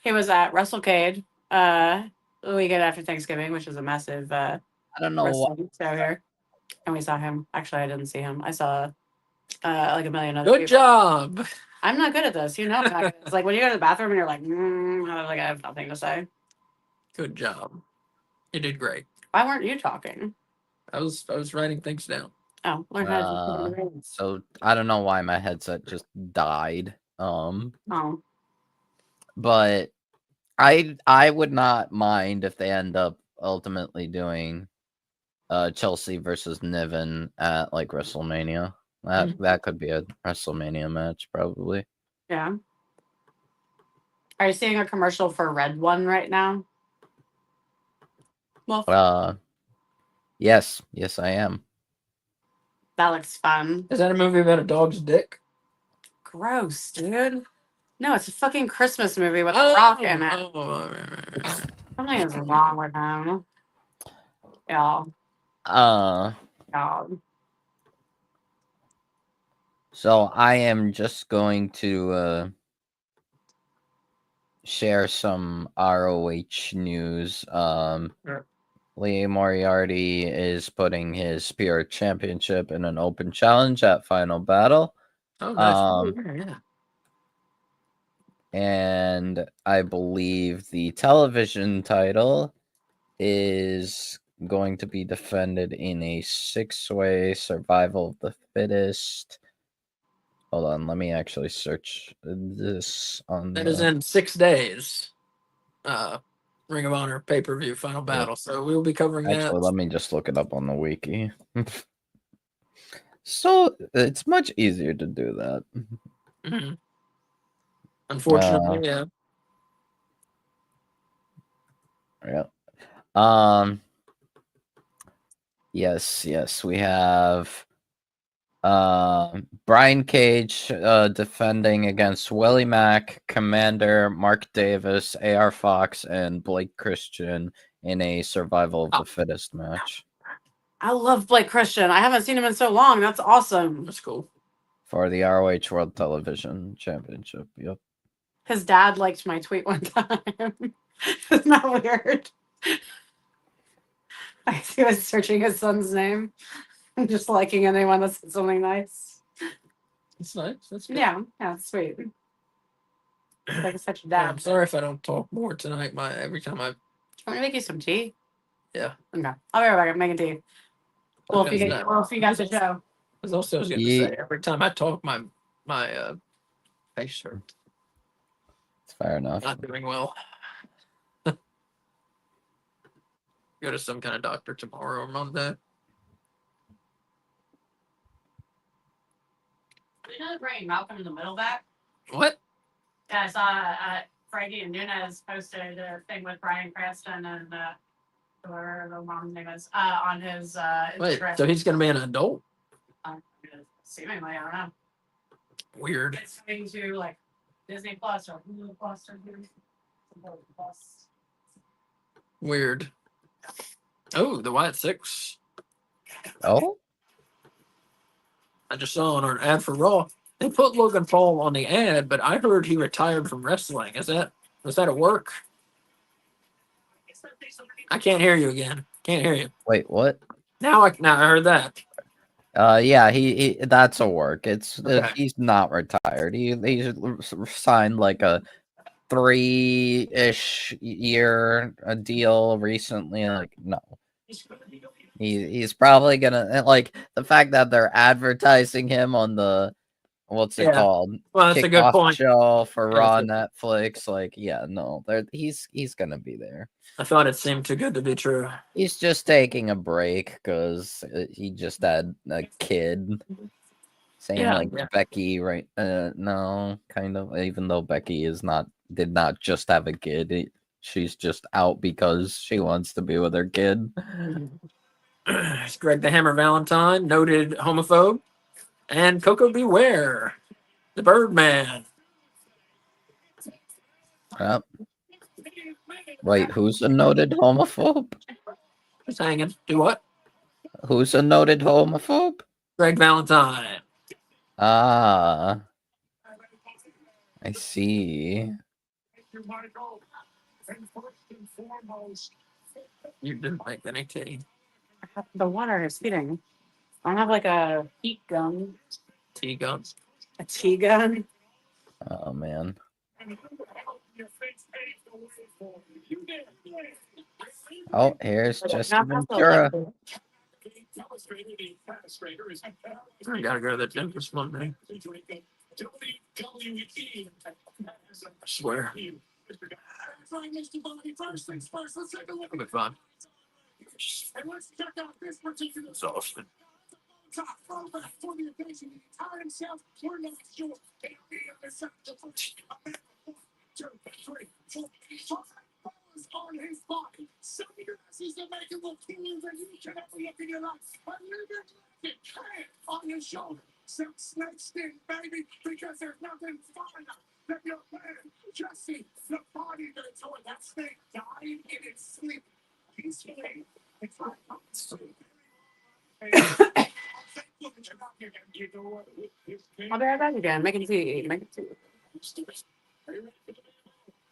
he was at WrestleCade the weekend after Thanksgiving, which is a massive I don't know what. wrestling show here. And we saw him. Actually, I didn't see him. I saw like a million other Good people. job. I'm not good at this. You know, it's like when you go to the bathroom and you're like, I have nothing to say. Good job. You did great. Why weren't you talking? I was writing things down. Oh, learn how to So I don't know why my headset just died. Oh. But I would not mind if they end up ultimately doing Chelsea versus Niven at like WrestleMania. That could be a WrestleMania match probably. Yeah. Are you seeing a commercial for Red One right now? Well, Yes, I am. that looks fun. Is that a movie about a dog's dick? Gross, dude. No, it's a fucking Christmas movie with a rock in it. Right. Something is wrong with him. Y'all. Y'all. So I am just going to share some ROH news. Sure. Lee Moriarty is putting his Spirit Championship in an open challenge at Final Battle. Oh, nice. Yeah. And I believe the television title is going to be defended in a 6-way survival of the fittest. Hold on, let me actually search this on That is in 6 days. Ring of Honor pay-per-view Final Battle. So we will be covering that. Actually, let me just look it up on the wiki. So it's much easier to do that. Mm-hmm. Unfortunately, yeah. Yeah. Yes, we have Brian Cage defending against Willie Mack, Commander, Mark Davis, AR Fox, and Blake Christian in a survival of the fittest match. I love Blake Christian. I haven't seen him in so long. That's awesome. That's cool. For the ROH World Television Championship. Yep. His dad liked my tweet one time. Isn't that weird? He was searching his son's name and just liking anyone that said something nice. That's nice. That's good. Yeah, it's sweet. Like such a Yeah, dad. I'm sorry if I don't talk more tonight. Every time I Do you want me to make you some tea? Yeah. Okay. I'll be right back. I'm making tea. Well, if you got the show. As also I was going to say, every time I talk, my face hurts. It's fair enough. Not doing well. Go to some kind of doctor tomorrow or Monday. You know, bringing Malcolm in the Middle back. What? Yeah, I saw Frankie and Nunez posted a thing with Bryan Cranston and whatever the mom's name is on his Wait, Instagram. so he's going to be an adult? Seemingly, I don't know. Weird. It's coming to like Disney Plus or Hulu Plus or Plus. Weird. Oh, the Wyatt Six. Oh? I just saw on an ad for Raw. They put Logan Paul on the ad, but I heard he retired from wrestling. Was that at work? I can't hear you again. Can't hear you. Wait, what? Now I heard that. Yeah, he that's a work. It's Okay. He's not retired. He signed like a 3-ish year deal recently. Like, no. He's probably gonna, like, the fact that they're advertising him on the what's it called? Well, that's a good Kickoff point. show for Raw Yeah, Netflix. Like, yeah, no, he's gonna be there. I thought it seemed too good to be true. He's just taking a break because he just had a kid. Same like Becky, right? No, kind of. Even though Becky did not just have a kid, she's just out because she wants to be with her kid. It's Greg the Hammer Valentine, noted homophobe, and Coco Beware, the Birdman. Yep. Wait, who's a noted homophobe? Just hanging. Do what? Who's a noted homophobe? Greg Valentine. Ah, I see. You didn't make any tea. The water is heating. I don't have like a heat gun. Tea guns. A tea gun? Oh, man. Oh, here's Jesse Ventura. I gotta go to the gym this Monday. I swear. I'll be fine. Exhausted. On his body. Some uses to make him look cooler than you can ever look in your life. But leave it on your shoulder. Some snake skin, baby, because there's nothing finer than your man. Jesse, the body that's on that snake dying in its sleep. Peacefully. It's like I'll be right back again. Making tea. Making tea.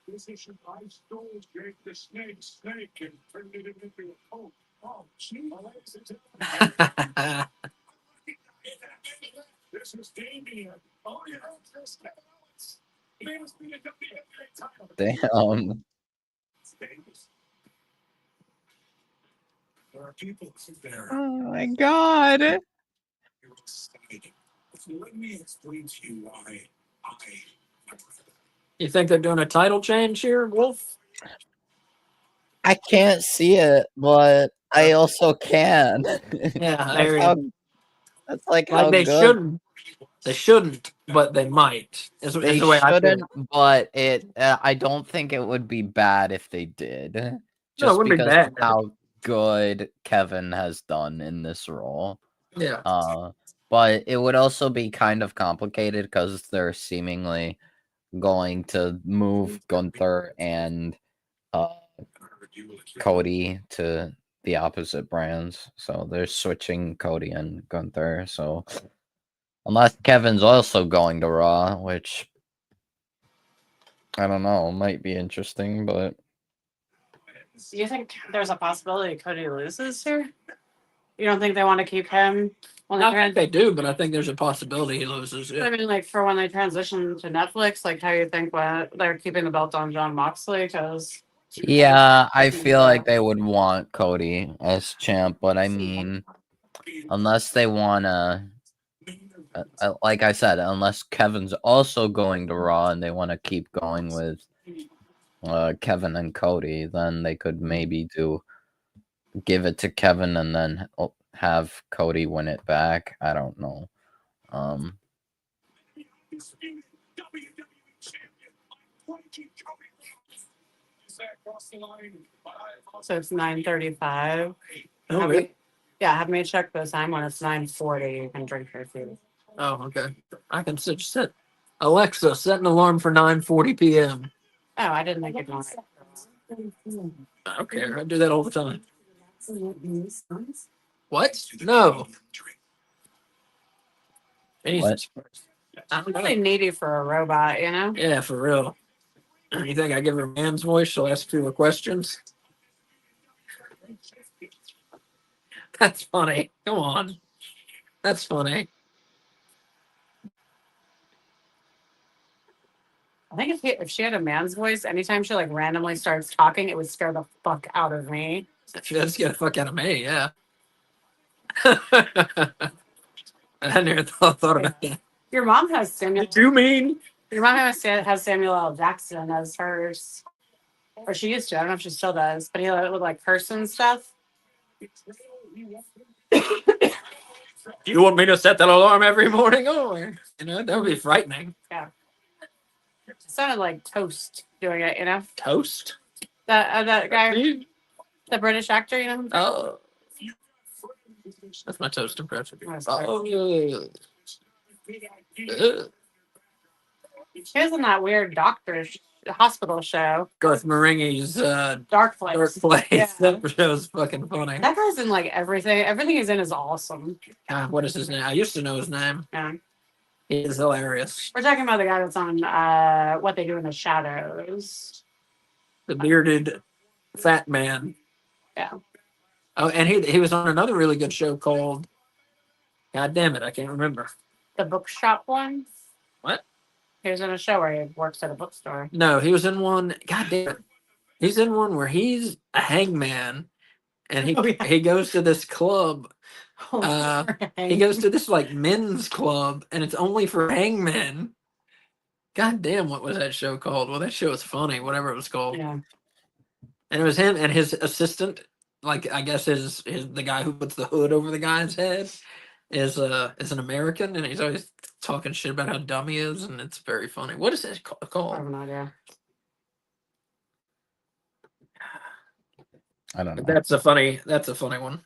Position I stole Jake the snake and turned it into a coat. Oh, gee, this is Damien. Oh, yeah, this must be a WNBA title. Damn. There are people there. Oh my god. You're excited. Let me explain to you why You think they're doing a title change here, Wolf? I can't see it, but I also can. Yeah, I That's hear how. you. That's like Like how they good shouldn't. They shouldn't, but they might. Is they the way I feel. shouldn't. But it. I don't think it would be bad if they did. No, it Just wouldn't be because bad. of how good Kevin has done in this role. Yeah. But it would also be kind of complicated because they're seemingly going to move Gunther and Cody to the opposite brands. So they're switching Cody and Gunther. So unless Kevin's also going to Raw, which I don't know, might be interesting, but Do you think there's a possibility Cody loses here? You don't think they want to keep him? I think they do, but I think there's a possibility he loses. Yeah. I mean, like for when they transition to Netflix, like how you think when they're keeping the belt on John Moxley? Because yeah, I feel like they would want Cody as champ, but I mean, unless they want to, like I said, unless Kevin's also going to Raw and they want to keep going with Kevin and Cody, then they could maybe give it to Kevin and then have Cody win it back. I don't know. So it's 9:35. Okay. Yeah, have me check the time when it's 9:40. You can drink your food. Oh, okay. I can set Alexa, set an alarm for 9:40 p.m. Oh, I didn't think it was. I don't care. I do that all the time. What? No. Jesus. I'm really needy for a robot, you know? Yeah, for real. You think I give her a man's voice? She'll ask fewer questions. That's funny. Come on. That's funny. I think if she had a man's voice, anytime she like randomly starts talking, it would scare the fuck out of me. That's get the fuck out of me, yeah. I never thought about that. Your mom has Samuel. Did you mean? Your mom has Samuel L. Jackson as hers, or she used to. I don't know if she still does, but he would like curse and stuff. You want me to set that alarm every morning? Oh, that would be frightening. Yeah. It sounded like Toast doing it, you know? Toast? That guy, the British actor, you know? Oh. That's my Toast impression. Oh, yeah. He was in that weird hospital show. Garth Marenghi's Dark Place. Dark Place. Yeah. That show's fucking funny. That guy's in like everything. Everything he's in is awesome. God, what is his name? I used to know his name. Yeah. He is hilarious. We're talking about the guy that's on What They Do in the Shadows. The bearded fat man. Yeah. Oh, and he was on another really good show called, God damn it, I can't remember. The bookshop one? What? He was in a show where he works at a bookstore. No, he was in one, God damn it. He's in one where he's a hangman and he goes to this club. He goes to this like men's club and it's only for hangmen. God damn, what was that show called? Well, that show was funny, whatever it was called. Yeah. And it was him and his assistant, like I guess the guy who puts the hood over the guy's head is an American and he's always talking shit about how dumb he is and it's very funny. What is it called? I have no idea. I don't know. That's a funny one.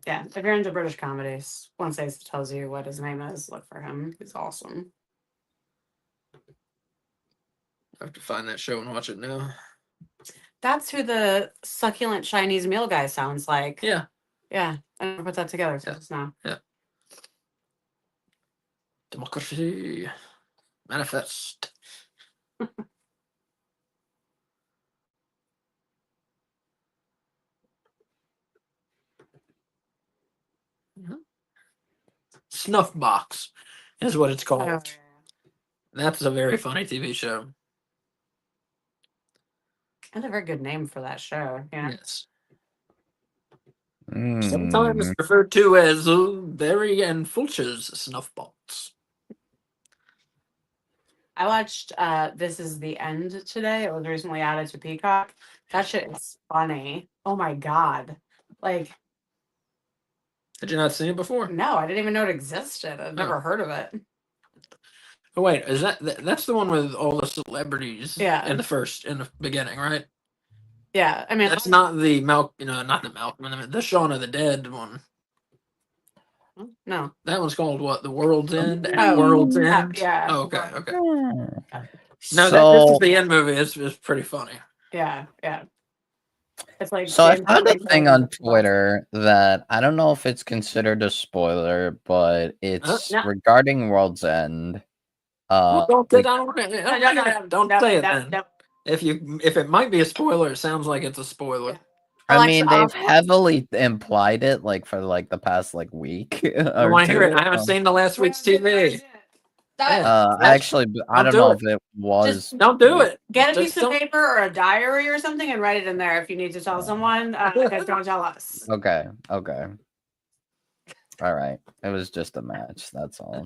Yeah, if you're into British comedies, once Ace tells you what his name is, look for him. He's awesome. I have to find that show and watch it now. That's who the succulent Chinese meal guy sounds like. Yeah. Yeah, I never put that together just now. Yeah. Democracy manifest. Snuff Box is what it's called. Oh, That's a very funny TV show. That's a very good name for that show. Yeah. Yes. Sometimes referred to as Barry and Fulcher's Snuff Box. I watched This Is the End today. It was recently added to Peacock. That shit is funny. Oh my god. Like, had you not seen it before? No, I didn't even know it existed. I've never heard of it. Oh wait, is that's the one with all the celebrities? Yeah. In the beginning, right? Yeah, I mean that's not the the Shaun of the Dead one. No, that one's called what? The World's End. Oh, World's End. yeah. Oh, okay. No, This is the end movie. It's pretty funny. Yeah. It's like so I found a thing on Twitter that I don't know if it's considered a spoiler, but it's regarding World's End. Don't say it then. No. If it might be a spoiler, it sounds like it's a spoiler. Yeah. I mean, they've heavily implied it, like for like the past like week. I want to hear it. I haven't seen the last week's TV. Actually, I don't know if it was. Don't do it. Get a piece of paper or a diary or something and write it in there if you need to tell someone. Because don't tell us. Okay. All right. It was just a match. That's all.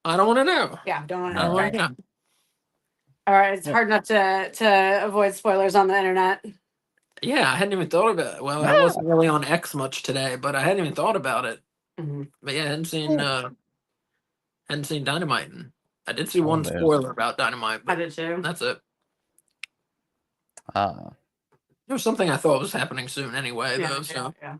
I don't want to know. Yeah, don't want I don't want to to know. know. All right, it's hard not to avoid spoilers on the internet. Yeah, I hadn't even thought about it. Well, I wasn't really on X much today, but I hadn't even thought about it. Mm-hmm. But yeah, I hadn't seen Dynamite. And I did see one spoiler about Dynamite. I did too. That's it. There was something I thought was happening soon anyway, though. So. Yeah.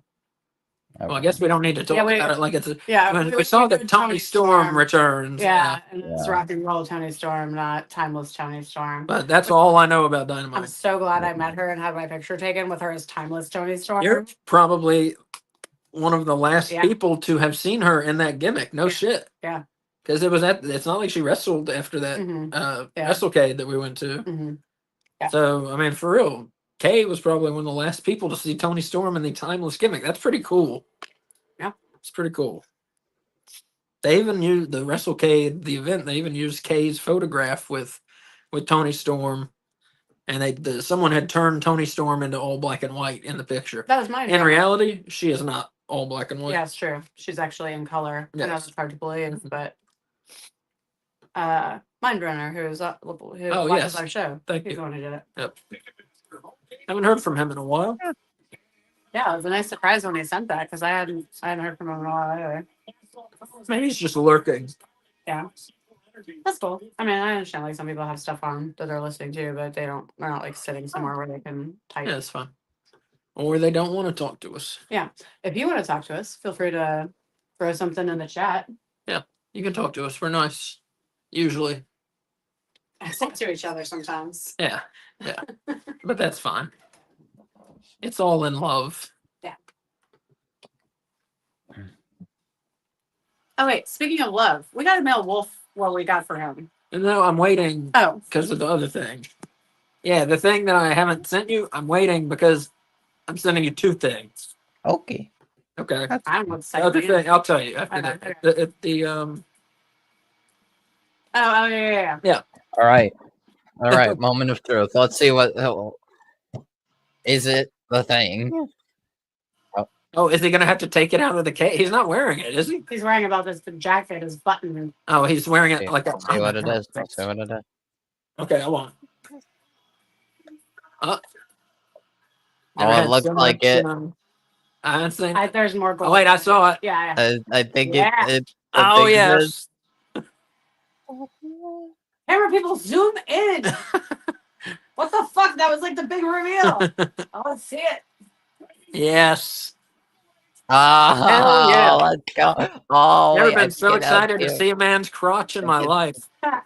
Well, I guess we don't need to talk about it like it's a. Yeah, when we saw that Tony Storm returns. Yeah, and it's rock and roll Tony Storm, not timeless Tony Storm. But that's all I know about Dynamite. I'm so glad I met her and had my picture taken with her as timeless Tony Storm. You're probably one of the last people to have seen her in that gimmick. No shit. Yeah. Because it's not like she wrestled after that WrestleCade that we went to. Mm-hmm. Yeah. So I mean, for real. Kay was probably one of the last people to see Tony Storm in the timeless gimmick. That's pretty cool. Yeah. It's pretty cool. They even used the WrestleCade, the event, they even used Kay's photograph with Tony Storm. And someone had turned Tony Storm into all black and white in the picture. That was mine. In reality, she is not all black and white. Yeah, it's true. She's actually in color. Yes. I know it's hard to believe, but Mindrunner, who watches our show. He's the one who did it. Yep. Haven't heard from him in a while. Yeah, it was a nice surprise when he sent that because I hadn't heard from him in a while either. Maybe he's just lurking. Yeah, that's cool. I mean, I understand like some people have stuff on that they're listening to, but they're not like sitting somewhere where they can type. Yeah, it's fine. Or they don't want to talk to us. Yeah, if you want to talk to us, feel free to throw something in the chat. Yeah, you can talk to us. We're nice, usually. Except to each other sometimes. Yeah. But that's fine. It's all in love. Yeah. Oh wait, speaking of love, we got a male wolf. What we got for him? No, I'm waiting. Oh, because of the other thing. Yeah, the thing that I haven't sent you, I'm waiting because I'm sending you two things. Okay. I don't the other thing, I'll tell you after that. Oh yeah. All right. Moment of truth. Let's see what is it. The thing. Oh, is he gonna have to take it out of the case? He's not wearing it, is he? He's wearing about this jacket, his button. Oh, he's wearing it like a. See what it is. See what it is. Okay, I won't. It looks like it. I haven't seen. There's more gold. Oh wait, I saw it. Yeah. I think it. Oh yes. Camera people, zoom in. What the fuck? That was like the big reveal. I want to see it. Yes. Oh, yeah. let's go. Oh, Never wait, been I've so seen that excited to too. see a man's crotch in my life. Oh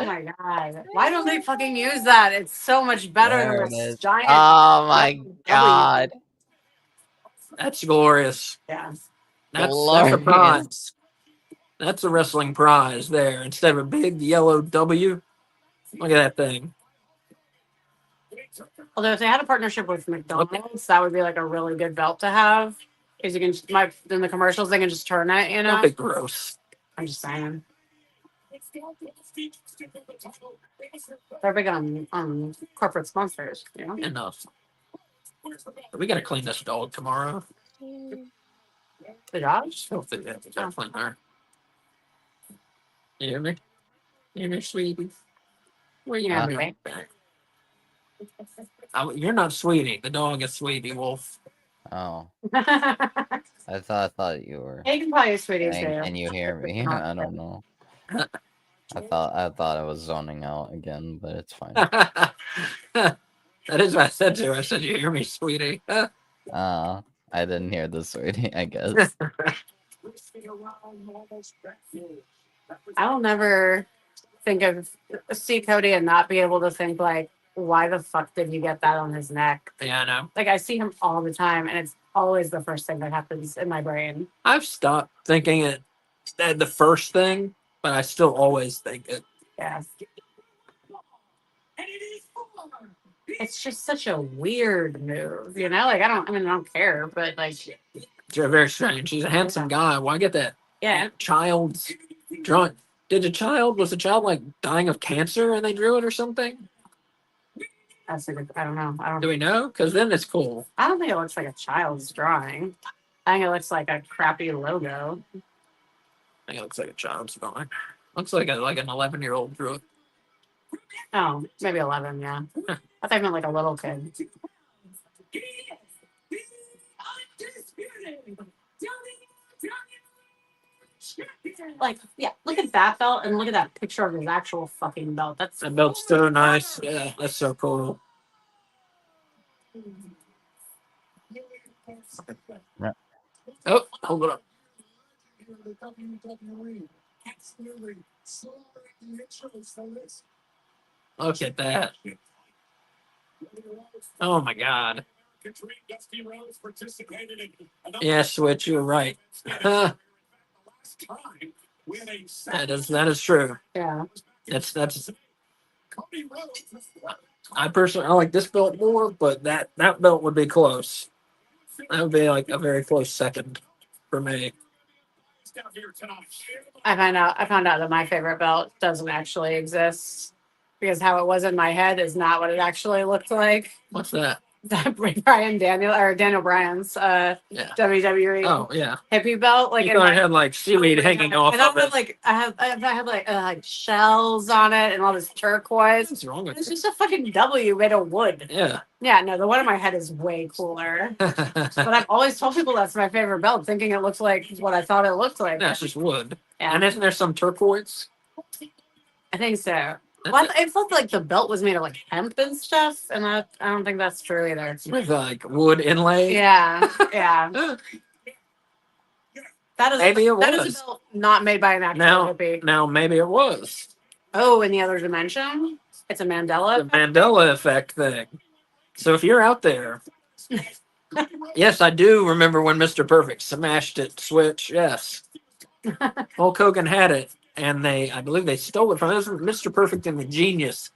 my god. Why don't they fucking use that? It's so much better There than it this is. giant Oh my W. god. That's glorious. Yeah. That's a Glorious. prize. That's a wrestling prize there. Instead of a big yellow W, look at that thing. Although if they had a partnership with McDonald's, that would be like a really good belt to have. Because you can in the commercials they can just turn it, you know. That'd be gross. I'm just saying. They're big on corporate sponsors, you know. Enough. We gotta clean this dog tomorrow. The dog? Filthy. Yeah, we gotta clean her. You hear me? You hear me, sweetie? Where you Yeah, at, right. back? You're not Sweetie. The dog is Sweetie Wolf. Oh, I I thought you were. can call you sweetie saying, too. can you hear me? I don't know. I thought I was zoning out again, but it's fine. That is what I said to her. I said, "You hear me, Sweetie?" I didn't hear the sweetie, I guess. I'll never see Cody and not be able to think like, why the fuck did you get that on his neck? Yeah, I know. Like I see him all the time, and it's always the first thing that happens in my brain. I've stopped thinking it the first thing, but I still always think it. Yeah. It's just such a weird move, you know? Like I don't care, but like It's very strange. He's a handsome guy. Why get that yeah. child's drawing? Was the child like dying of cancer and they drew it or something? I don't know. Do we know? Because then it's cool. I don't think it looks like a child's drawing. I think it looks like a crappy logo. I think it looks like a child's drawing. Looks like an 11-year-old drew it. Oh, maybe 11, yeah. I thought I meant like a little kid. Like, yeah, look at that belt and look at that picture of his actual fucking belt. That belt's so nice. Yeah, that's so cool. Yeah. Oh, hold it up. Look at that. Oh my god. Yeah, Switch, you're right. That is true. Yeah. That's I personally I like this belt more, but that belt would be close. That would be like a very close second for me. I found out that my favorite belt doesn't actually exist because how it was in my head is not what it actually looked like. What's that? Daniel Bryan's Yeah. WWE Oh yeah. hippie belt. Like You thought it had like seaweed hanging off and I of it. had like I had like shells on it and all this turquoise. What's wrong with It's it? just a fucking W made of wood. Yeah. Yeah, no, the one in my head is way cooler. But I've always told people that's my favorite belt, thinking it looks like what I thought it looked like. That's just wood. Yeah. And isn't there some turquoise? I think so. Well, I felt like the belt was made of like hemp and stuff, and I don't think that's true either. With like wood inlay. Yeah, yeah. Maybe it That is was. a belt not made by an actual hippie. Now maybe it was. Oh, in the other dimension, it's a Mandela. The Mandela effect thing. So if you're out there, yes, I do remember when Mr. Perfect smashed it. Switch, yes. Hulk Hogan had it, and I believe they stole it from Mr. Perfect and the Genius.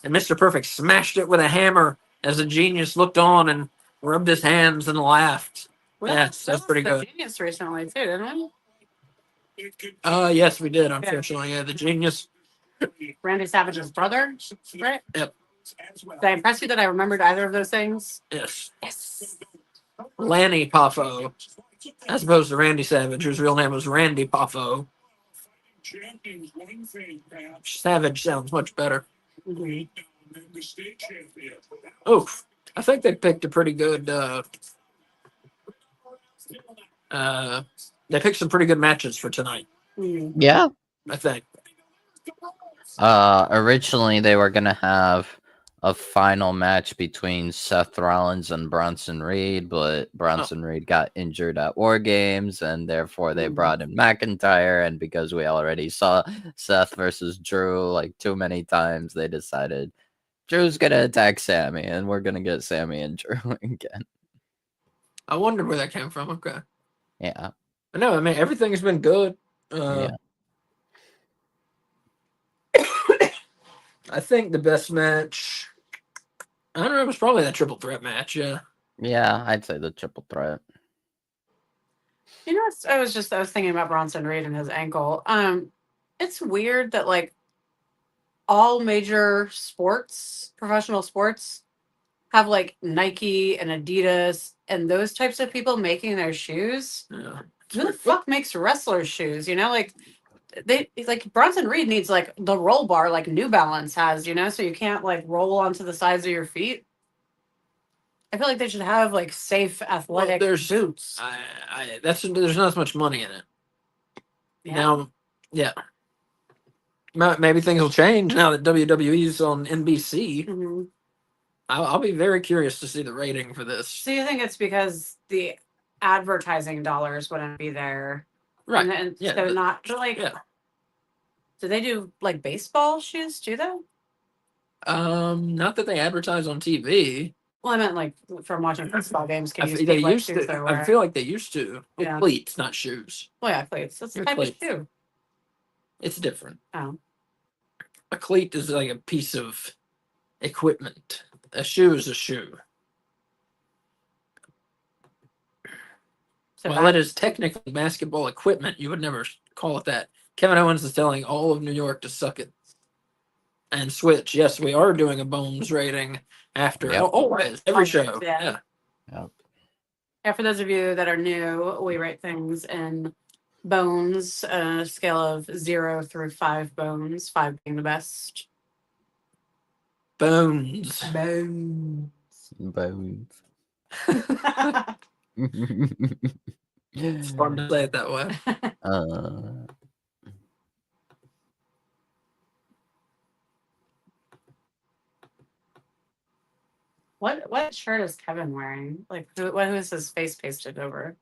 And Mr. Perfect smashed it with a hammer as the Genius looked on and rubbed his hands and laughed. Yes, that's pretty good. Genius recently too, didn't we? Yes, we did. Unfortunately, yeah, the Genius. Randy Savage's brother, right? Yep. Did I impress you that I remembered either of those things? Yes. Yes. Lanny Poffo, as opposed to Randy Savage, whose real name was Randy Poffo. Savage sounds much better. Mm-hmm. Oof. I think they picked a pretty good. They picked some pretty good matches for tonight. Mm-hmm. Yeah. I think. Originally they were gonna have a final match between Seth Rollins and Bronson Reed, but Bronson Reed got injured at War Games, and therefore they brought in McIntyre. And because we already saw Seth versus Drew like too many times, they decided Drew's gonna attack Sammy, and we're gonna get Sammy and Drew again. I wondered where that came from. Okay. Yeah. I know. I mean, everything has been good. Yeah. I think the best match, I don't know, it was probably that triple threat match. Yeah. Yeah, I'd say the triple threat. You know, I was thinking about Bronson Reed and his ankle. It's weird that like all major sports, professional sports, have like Nike and Adidas and those types of people making their shoes. Yeah. Who the fuck makes wrestlers' shoes? You know, like they like Bronson Reed needs like the roll bar like New Balance has, you know, so you can't like roll onto the sides of your feet. I feel like they should have like safe athletic boots. There's not as much money in it. Yeah. Now, yeah. Maybe things will change now that WWE's on NBC. Mm-hmm. I'll be very curious to see the rating for this. So you think it's because the advertising dollars wouldn't be there, Right? And Yeah. so not like. Yeah. Do they do like baseball shoes? Do they? Not that they advertise on TV. Well, I meant like from watching baseball games. Can you They speak like used shoes to. they're I wearing? feel like they used to. With Yeah. cleats, not shoes. Well, yeah, cleats. That's the Yeah, type cleats. of shoe. It's different. Oh. A cleat is like a piece of equipment. A shoe is a shoe. So While it is technically basketball equipment, you would never call it that. Kevin Owens is telling all of New York to suck it and switch. Yes, we are doing a Bones rating after. Yep. Always, every show. Yeah. Yep. Yeah, for those of you that are new, we rate things in bones, a scale of 0 through 5 bones, 5 being the best. Bones. Bones. Bones. It's fun to say it that way. What shirt is Kevin wearing? Like who is his face pasted over?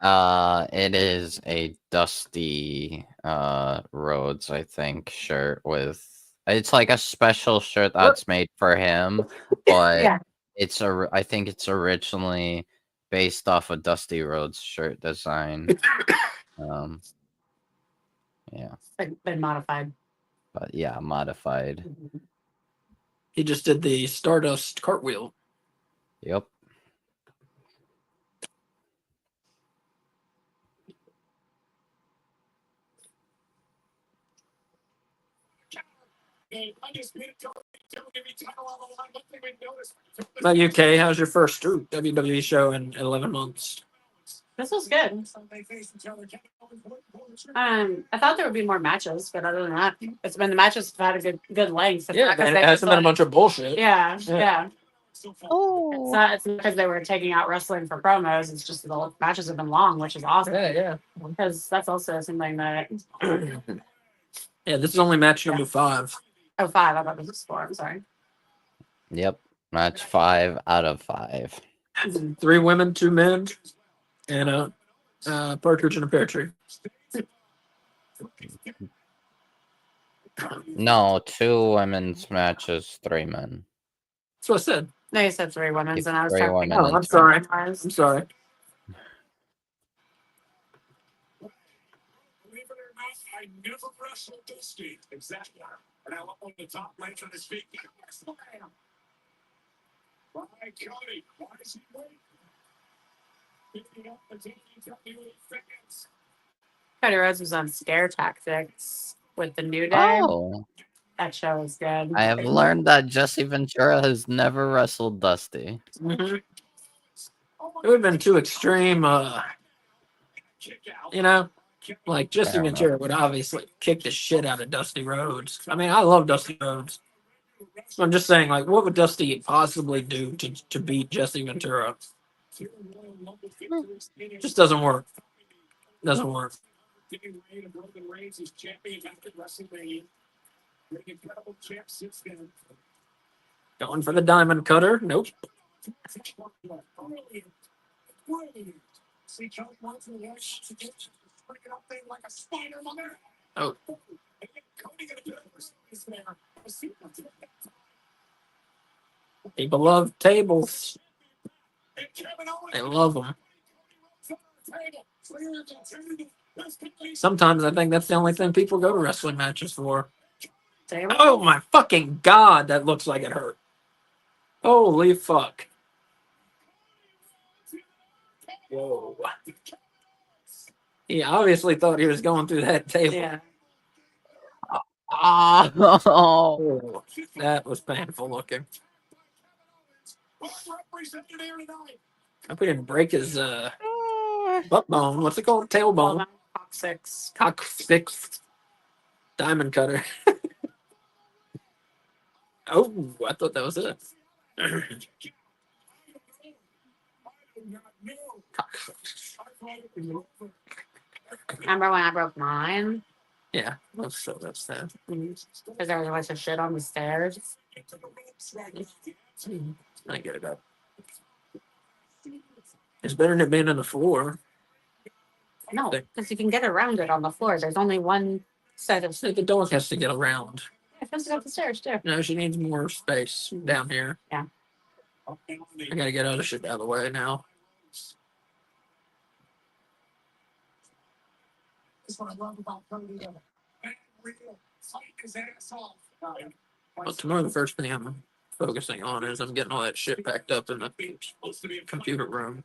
It is a Dusty Rhodes, I think, shirt with. It's like a special shirt that's made for him, but Yeah. I think it's originally based off a Dusty Rhodes shirt design. Yeah. It's been modified. But yeah, modified. He just did the Stardust cartwheel. Yep. About UK, how's your first WWE show in 11 months? This was good. I thought there would be more matches, but other than that, it's been the matches have had a good length. It's Yeah, not 'cause and they it hasn't been a like- bunch of bullshit. Yeah. Oh. It's not because they were taking out wrestling for promos. It's just the matches have been long, which is awesome. Yeah. Because that's also something that. Yeah, this is only match number 5. Oh, 5. I thought this was 4. I'm sorry. Yep. Match 5 out of 5. 3 women, 2 men, and a partridge in a pear tree. No, 2 women's matches, 3 men. That's what I said. No, you said 3 women's, and I was 3 trying to women think. Oh, I'm sorry. I'm sorry. Believe it or not, I never wrestled Dusty. Exactly. And I'm on the top rank on his feet. Why, Cody? Why is he waiting? Picking up the WWE fans. Cody Rhodes was on Scare Tactics with the New Day. Oh. That show was good. I have learned that Jesse Ventura has never wrestled Dusty. Mm-hmm. It would have been too extreme, you know? Like, Jesse Fair Ventura would obviously kick the shit out of Dusty Rhodes. I mean, I love Dusty Rhodes. So I'm just saying, like, what would Dusty possibly do to beat Jesse Ventura? Just doesn't work. Doesn't work. Going for the diamond cutter. Nope. Oh. People love tables. They love them. Sometimes I think that's the only thing people go to wrestling matches for. Oh my fucking god, that looks like it hurt. Holy fuck. Whoa. He obviously thought he was going through that table. Yeah. Oh. Oh, that was painful looking. Hope he didn't break his butt bone. What's it called? Tailbone. Coccyx. Coccyx. Diamond cutter. Oh, I thought that was it. Remember when I broke mine? Yeah, that's that. Because there was a bunch of shit on the stairs. I get it up. It's better than it being on the floor. No, because you can get around it on the floor. There's only one set of. The dog has to get around. I supposed to go up the stairs too. No, she needs more space down here. Yeah. I gotta get other shit out of the way now. Well, tomorrow the first thing I'm focusing on is I'm getting all that shit packed up in the computer room.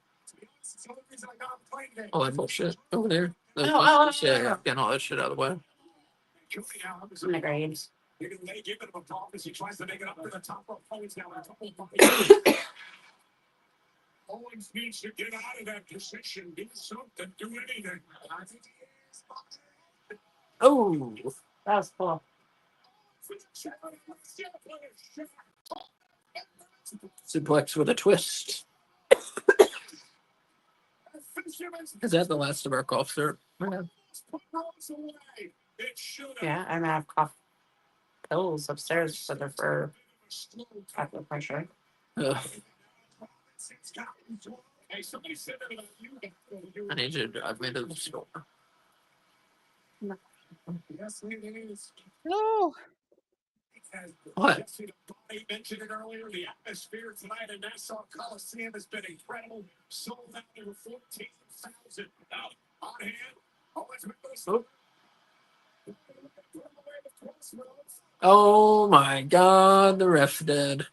All that bullshit over there. Yeah, getting all that shit out of the way. In the grades. Owens needs to get out of that position. Do something. Do anything. Oh, That was cool. suplex with a twist. Is that the last of our cough syrup? Yeah, I'm gonna have cough pills upstairs so they're for high blood pressure. Ugh. I need you to drive me to the store. No. What? I mentioned it earlier. The atmosphere tonight in Nassau Coliseum has been incredible. Sold out over 14,000. On hand. Oh my god, the ref's dead.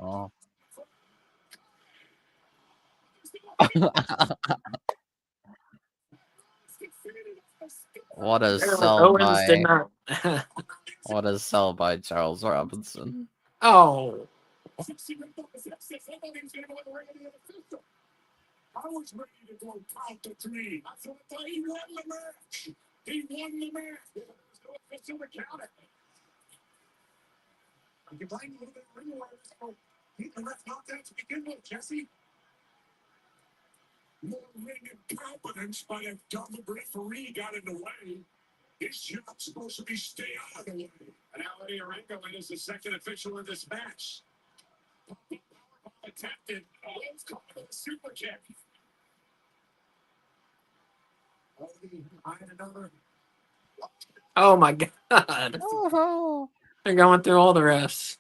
Oh. What a sell Owens did by not. what a sell by Charles Robinson. Oh. I was ready to go count to three. I thought he won the match. He won the match. There was no official to count it. You blame a little bit of ring work. That's not that to begin with, Jesse. More ring incompetence by a dumb referee got in the way. This shot's supposed to be stay out of the way. And Allie Arango is the second official in this match. Attempted. It's called a super kick. Oh my god. Oh. They're going through all the refs.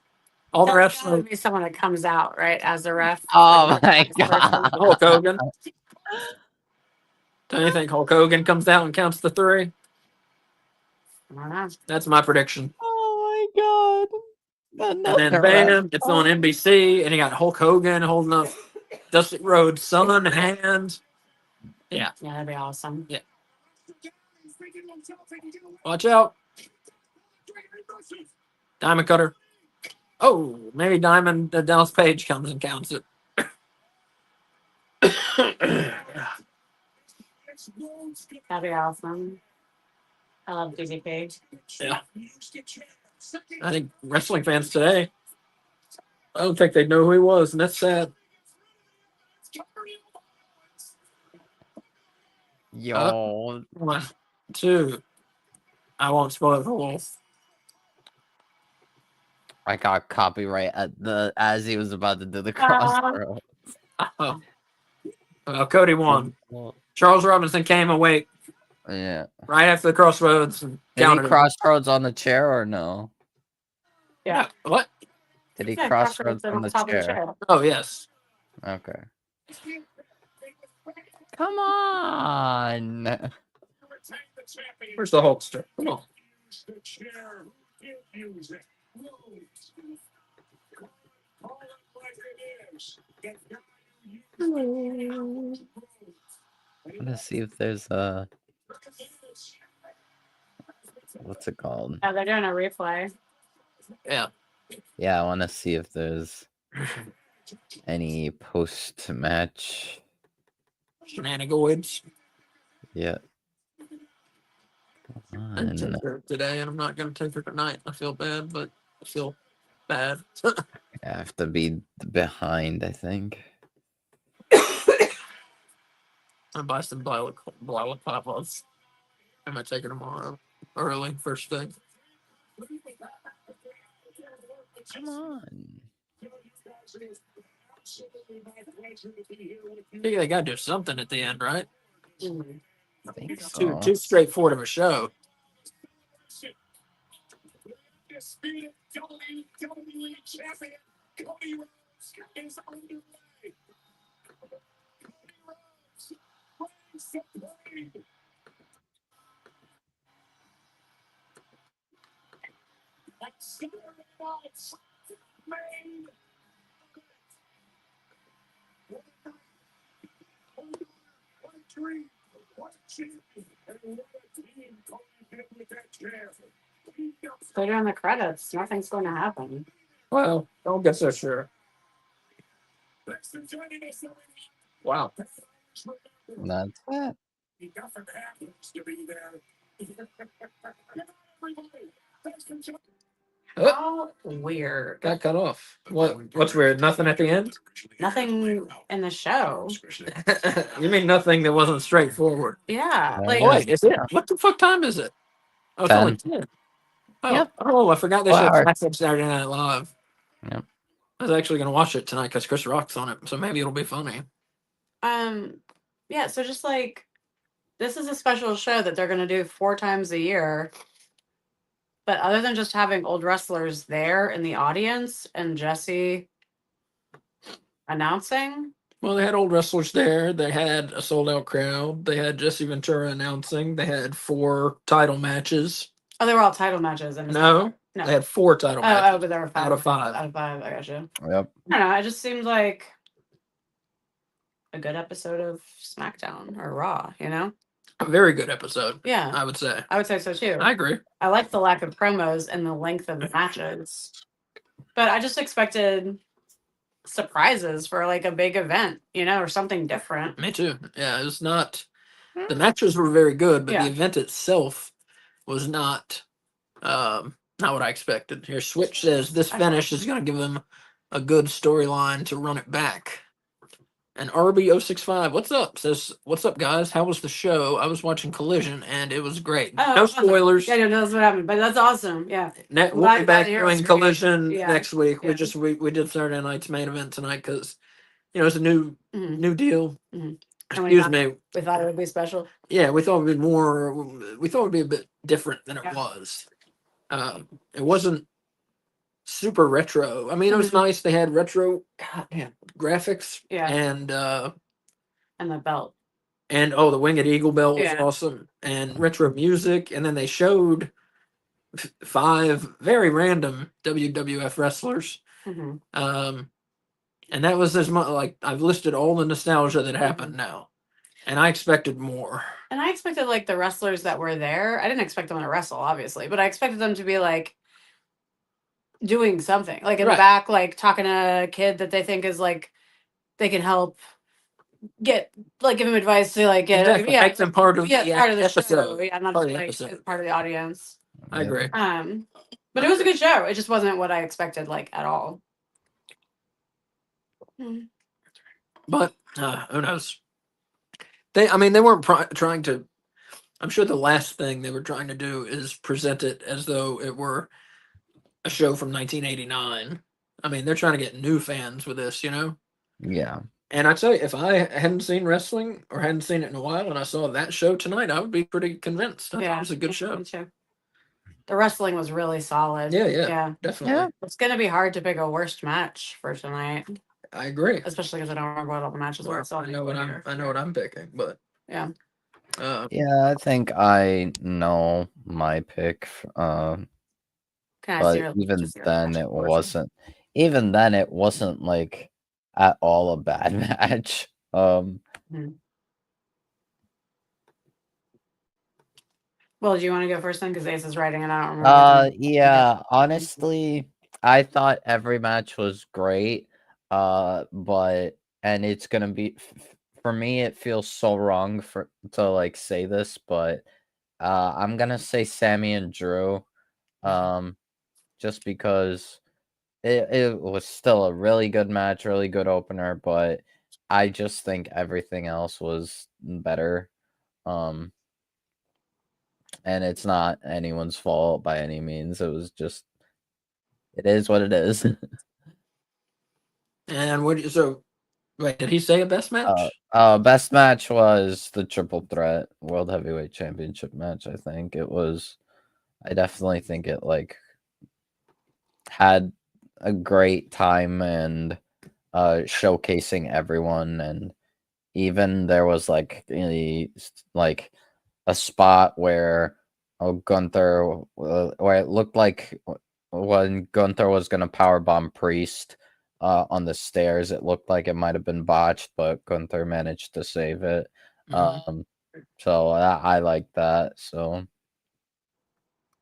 All the refs That would be someone that comes out, right, as the ref. Oh my This person. god. Hulk Hogan. Don't you think Hulk Hogan comes out and counts the three? I don't know. That's my prediction. Oh my god. And then bam, it's on NBC, and you got Hulk Hogan holding up Dusty Rhodes' son hand. Yeah. Yeah, that'd be awesome. Yeah. Watch out. Diamond cutter. Oh, maybe Diamond Dallas Page comes and counts it. That'd be awesome. I love Dizzy Page. Yeah. I think wrestling fans today, I don't think they know who he was, and that's sad. Yo. Come on. 2. I won't spoil it for Wolf. I got copyright as he was about to do the crossroads. Oh. Well, Cody won. Charles Robinson came awake Yeah. right after the crossroads and Did he counted him. crossroads on the chair or no? Yeah. What? Did he Yeah, crossroads on on the top of the chair? chair. Oh, yes. Okay. Come on. Where's the Hulkster? Come on. Let's see if there's a what's it called? Oh, they're doing a replay. Yeah. Yeah, I want to see if there's any post-match. Shenanigans. Yeah. I didn't take her today, and I'm not going to take her tonight. I feel bad, but I feel bad. I have to be behind, I think. I'll buy some balaclavas. I might take her tomorrow. Early, first thing. Come on. They got to do something at the end, right? I think so. Too straightforward of a show. They're doing the credits. Nothing's going to happen. Well, don't get so sure. Wow. That's it. Oh, Weird. got cut off. What's weird? Nothing at the end? Nothing in the show. You mean nothing that wasn't straightforward? Yeah. Yeah, Like, yeah. Wait, is it? What the fuck time is it? Oh, it's 10. only 10. Oh, Yep. oh, I forgot they 4 showed hours. classic Saturday Night Live. Yep. I was actually going to watch it tonight because Chris Rock's on it, so maybe it'll be funny. yeah, so just like, this is a special show that they're going to do 4 times a year. But other than just having old wrestlers there in the audience and Jesse announcing. Well, they had old wrestlers there. They had a sold-out crowd. They had Jesse Ventura announcing. They had 4 title matches. Oh, they were all title matches. And No, no. they had 4 title matches. Oh, but there were 5. Out of 5. Out of 5, I got you. Yep. I don't know. It just seemed like a good episode of SmackDown or Raw, you know? A very good episode. Yeah. I would say. I would say so too. I agree. I like the lack of promos and the length of the matches. But I just expected surprises for like a big event, you know, or something different. Me too. Yeah, it was not. The matches were very good, but Yeah. the event itself was not what I expected. Here, Switch says this finish is going to give them a good storyline to run it back. And RB065, what's up? Says, what's up, guys? How was the show? I was watching Collision, and it was great. Oh, no awesome. spoilers. Yeah, no, that's what happened. But that's awesome. Yeah. We'll glad- be glad back to hear it was doing great. Collision Yeah. next week. Yeah. We did Saturday night's main event tonight because it's a new deal. Mhm. Excuse me. We thought it would be special. Yeah, we thought it would be more. We thought it would be a bit different than it was. It wasn't super retro. I mean, it was nice. They had retro, goddamn graphics. Yeah. And the belt. And the Winged Eagle belt was Yeah. awesome, and retro music. And then they showed 5 very random WWF wrestlers. Mm-hmm. And that was as much like I've listed all the nostalgia that happened now, and I expected more. And I expected like the wrestlers that were there. I didn't expect them to wrestle, obviously, but I expected them to be like doing something, like in the back, like talking to a kid that they think is like they can help get, like give him advice to like get Make them part of the part of the episode. show. Yeah, not Part just of the like episode. as part of the audience. I agree. But it was a good show. It just wasn't what I expected, like at all. But who knows? They weren't trying to I'm sure the last thing they were trying to do is present it as though it were a show from 1989. I mean, they're trying to get new fans with this, you know? Yeah. And I tell you, if I hadn't seen wrestling or hadn't seen it in a while and I saw that show tonight, I would be pretty convinced. I thought it was a good show. Me too. The wrestling was really solid. Yeah, definitely. Yeah. It's going to be hard to pick a worst match for tonight, I agree. especially because I don't remember what all the matches were. So I know what I'm picking, but yeah. Yeah, I think I know my pick. Can I But see your, even just your then, match it portion? wasn't. Even then, it wasn't like at all a bad match. Well, do you want to go first then? Because Ace is writing and I don't remember. Yeah. Honestly, I thought every match was great. But and it's gonna be for me. It feels so wrong to like say this, but I'm gonna say Sammy and Drew. Just because it was still a really good match, really good opener, but I just think everything else was better. And it's not anyone's fault by any means. It was just it is what it is. And wait, did he say a best match? Best match was the Triple Threat World Heavyweight Championship match, I think. I definitely think it like had a great time and showcasing everyone, and even there was like a spot where Gunther where it looked like when Gunther was gonna powerbomb Priest on the stairs, it looked like it might have been botched, but Gunther managed to save it. So I like that. So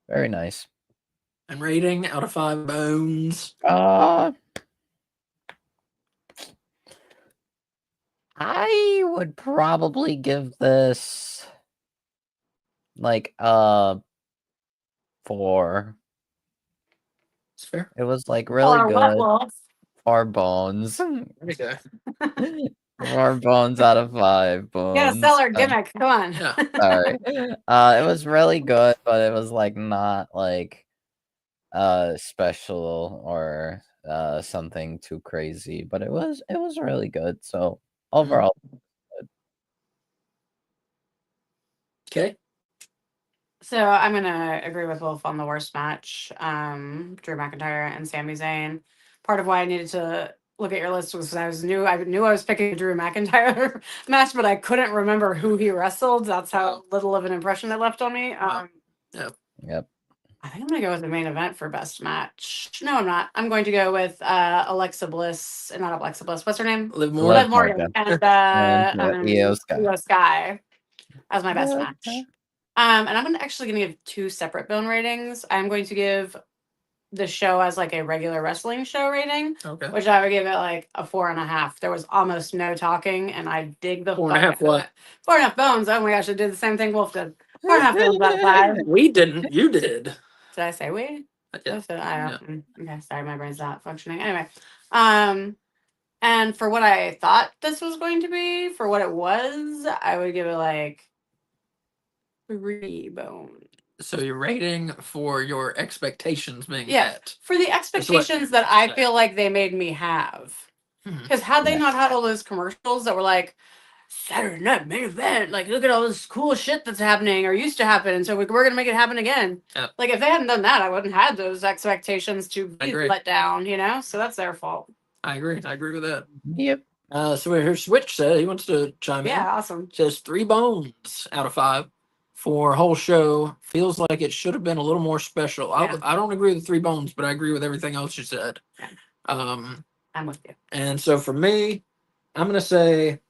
very nice. And rating out of 5 bones. I would probably give this like 4. It's fair. It was like really good. Wolf? 4 bones. There you go. 4 bones out of 5 You bones. gotta sell our gimmick. Come on. Yeah. Sorry. It was really good, but it was like not like special or something too crazy, but it was really good. So overall, Okay. So I'm gonna agree with Wolf on the worst match. Drew McIntyre and Sami Zayn. Part of why I needed to look at your list was because I knew I was picking a Drew McIntyre match, but I couldn't remember who he wrestled. That's how little of an impression it left on me. yep. I think I'm gonna go with the main event for best match. No, I'm not. I'm going to go with Alexa Bliss, not Alexa Bliss. What's her name? Liv Liv Morgan. Morgan and Io Sky. Io Sky as my best match. And I'm actually going to give 2 separate bone ratings. I'm going to give the show as like a regular wrestling show rating, Okay. which I would give it like a 4.5. There was almost no talking, and I dig the 4.5 what? 4.5 bones. Oh my gosh, I did the same thing Wolf did. 4.5 bones out of 5. We didn't. You did. Did I say we? Yeah. I don't. Okay, sorry, my brain's not functioning. Anyway, and for what I thought this was going to be, for what it was, I would give it like 3 bones. So you're rating for your expectations being met. For the expectations that I feel like they made me have. Because had they not had all those commercials that were like, Saturday night main event, like look at all this cool shit that's happening or used to happen, and so we're gonna make it happen again. Yep. Like if they hadn't done that, I wouldn't have had those expectations to be let down, you know? So that's their fault. I agree with that. Yep. So here's Switch said he wants to chime in. Yeah, awesome. Says 3 bones out of 5 for whole show. Feels like it should have been a little more special. I don't agree with the 3 bones, but I agree with everything else you said. Yeah. I'm with you. And so for me, I'm gonna say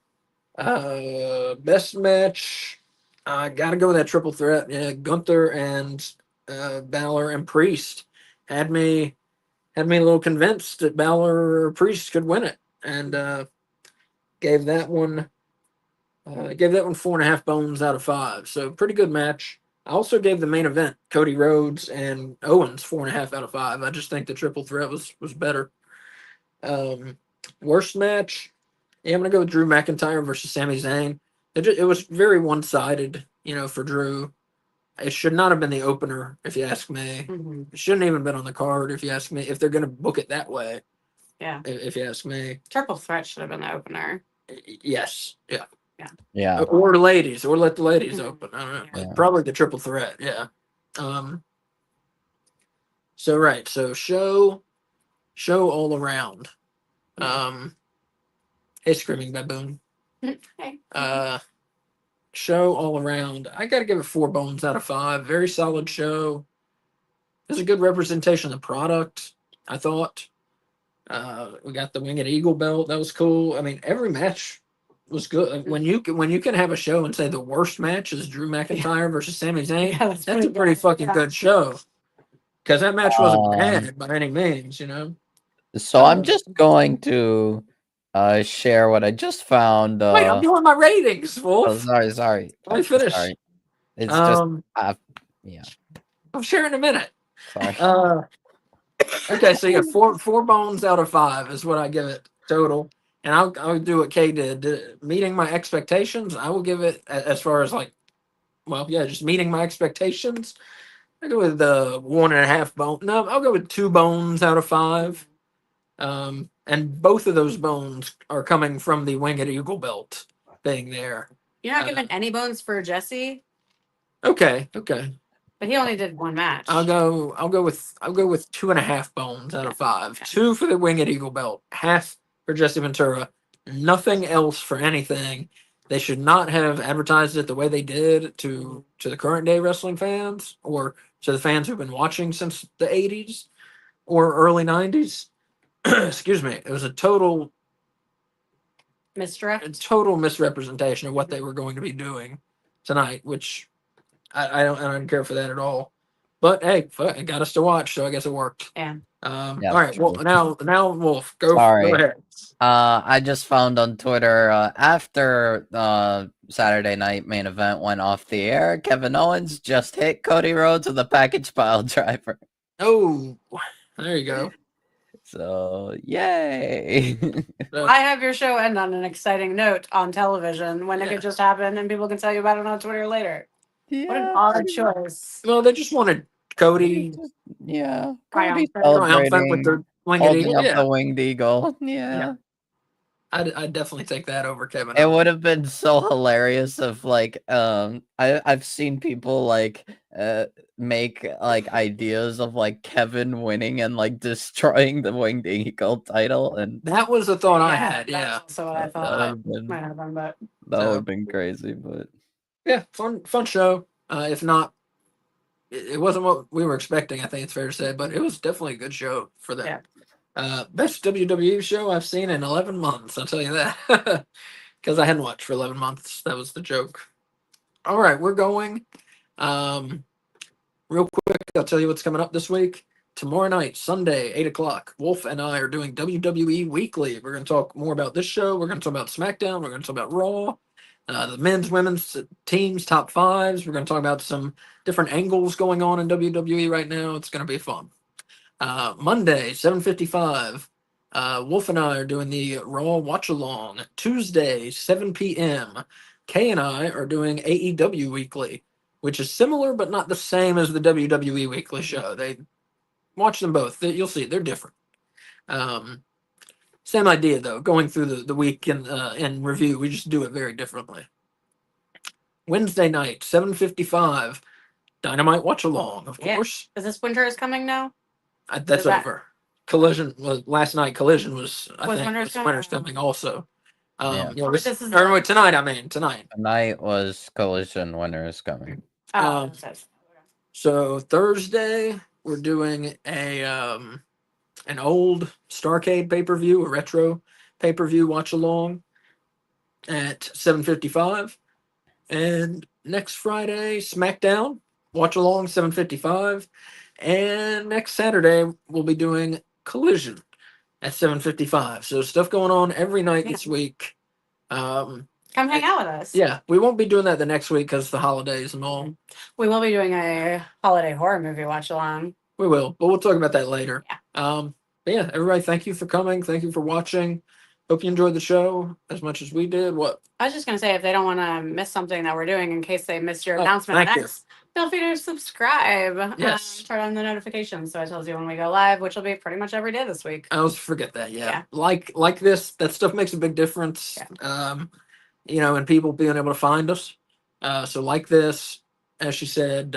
best match. I gotta go with that triple threat. Yeah, Gunther and Balor and Priest had me a little convinced that Balor or Priest could win it, and gave that one 4.5 bones out of 5. So pretty good match. I also gave the main event Cody Rhodes and Owens 4.5 out of 5. I just think the triple threat was better. Worst match. Yeah, I'm gonna go with Drew McIntyre versus Sami Zayn. It was very one-sided. for Drew. It should not have been the opener, if you ask me. Mm-hmm. It shouldn't even been on the card, if you ask me. If they're going to book it that way, Yeah. if you ask me. Triple Threat should have been the opener. Yes. Yeah. Yeah. Or ladies, or let the ladies Mhm. open. I don't know. Yeah. But probably the triple threat. Yeah. So right. So show all around. Hey, Screaming Baboon. Hey. Show all around. I got to give it 4 bones out of 5. Very solid show. It's a good representation of the product, I thought. We got the Winged Eagle belt. That was cool. I mean, every match was good. When you can have a show and say the worst match is Drew McIntyre versus Sami Zayn, Yeah, that's a pretty fucking good show. Because that match wasn't bad by any means, So I'm just going to share what I just found. Wait, I'm doing my ratings, Oh, Wolf. sorry. Let me finish. Sorry. It's just yeah. I'll share in a minute. Sorry. Okay, so yeah, 4 bones out of 5 is what I give it total. And I'll do what Kay did. Meeting my expectations, I will give it as far as just meeting my expectations. I go with the 1.5 bone. No, I'll go with 2 bones out of 5. And both of those bones are coming from the Winged Eagle belt being there. You're not giving any bones for Jesse, Okay. but he only did 1 match. I'll go with 2.5 bones out of 5. Okay. 2 for the Winged Eagle belt, half for Jesse Ventura. Nothing else for anything. They should not have advertised it the way they did to the current day wrestling fans, or to the fans who've been watching since the 80s or early 90s. Excuse me. It was a total misrepresentation of what they were going to be doing tonight, which I don't care for that at all. But hey, it got us to watch, so I guess it worked. Yeah. All right. Well, now Wolf, go Sorry. ahead. I just found on Twitter after Saturday night main event went off the air, Kevin Owens just hit Cody Rhodes with a package pile driver. Oh, there you go. So yay! I have your show end on an exciting note on television when it could just happen and people can tell you about it on Twitter later. What an odd choice. Well, they just wanted Cody. Yeah, Cody triumphant with the Winged holding Eagle. up the Winged Eagle. Yeah. I'd definitely take that over Kevin. It would have been so hilarious if I've seen people make ideas of Kevin winning and destroying the Winged Eagle title, and that was the thought I had. Yeah, that's what I thought. Might have been, but that would have been crazy. But yeah, fun show. If not, it wasn't what we were expecting. I think it's fair to say, but it was definitely a good show for them. Yeah. Best WWE show I've seen in 11 months. I'll tell you that, because I hadn't watched for 11 months. That was the joke. All right, we're going. Real quick, I'll tell you what's coming up this week. Tomorrow night, Sunday, 8:00, Wolf and I are doing WWE Weekly. We're going to talk more about this show. We're going to talk about SmackDown. We're going to talk about Raw, the men's, women's teams, top 5s. We're going to talk about some different angles going on in WWE right now. It's going to be fun. Monday, 7:55, Wolf and I are doing the Raw Watch Along. Tuesday, 7 p.m., Kay and I are doing AEW Weekly, which is similar but not the same as the WWE Weekly show. They watch them both. You'll see they're different. Same idea though. Going through the week in review, we just do it very differently. Wednesday night, 7:55, Dynamite Watch Along, of course. Is this Winter is coming now? That's over. Collision was last night. Collision was Winter's coming also. Tonight. Tonight was Collision. Winter is coming. So Thursday we're doing an old Starrcade pay-per-view, a retro pay-per-view watch along at 7:55, and next Friday SmackDown watch along 7:55. And next Saturday, we'll be doing Collision at 7:55. So stuff going on every night this week. Come hang out with us. Yeah, we won't be doing that the next week because the holidays and all. We will be doing a holiday horror movie watch along. We will, but we'll talk about that later. Yeah. But yeah, everybody, thank you for coming. Thank you for watching. hope you enjoyed the show as much as we did. What? I was just going to say, if they don't want to miss something that we're doing in case they missed your Oh, announcement on thank you. X, feel free to subscribe. Yes. Turn on the notifications so it tells you when we go live, which will be pretty much every day this week. I always forget that. Yeah. Yeah. Like this, that stuff makes a big difference. You know, and people being able to find us. So like this, as she said,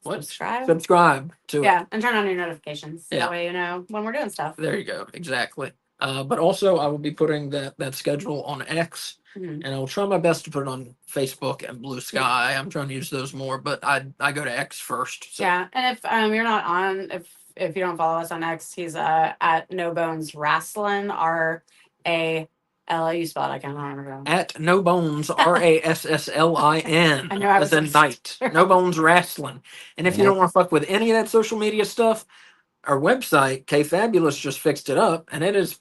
what? Subscribe to it. Yeah, and turn on your notifications. Yeah. That way you know when we're doing stuff. There you go. Exactly. But also, I will be putting that schedule on X, Mhm. and I will try my best to put it on Facebook and Blue Sky. I'm trying to use those more, but I go to X first. So. Yeah, and if you're not on, if you don't follow us on X, he's at No Bones Wrestling, RASL. You spell it. I can't remember. At No Bones RASSLIN. I know I was as in night. No Bones Wrestling. And if you don't want to fuck with any of that social media stuff, our website K Fabulous just fixed it up, and it is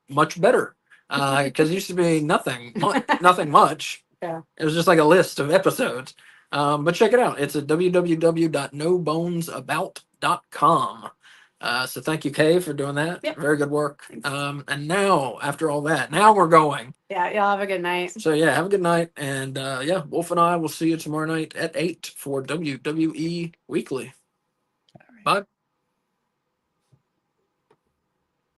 much better. Because it used to be nothing much. Yeah. It was just like a list of episodes. But check it out. It's at www.nobonesabout.com. So thank you, Kay, for doing that. Yep. Very good work. Thanks. And now, after all that, now we're going. Yeah, y'all have a good night. So yeah, have a good night. And yeah, Wolf and I will see you tomorrow night at 8 for WWE Weekly. Bye.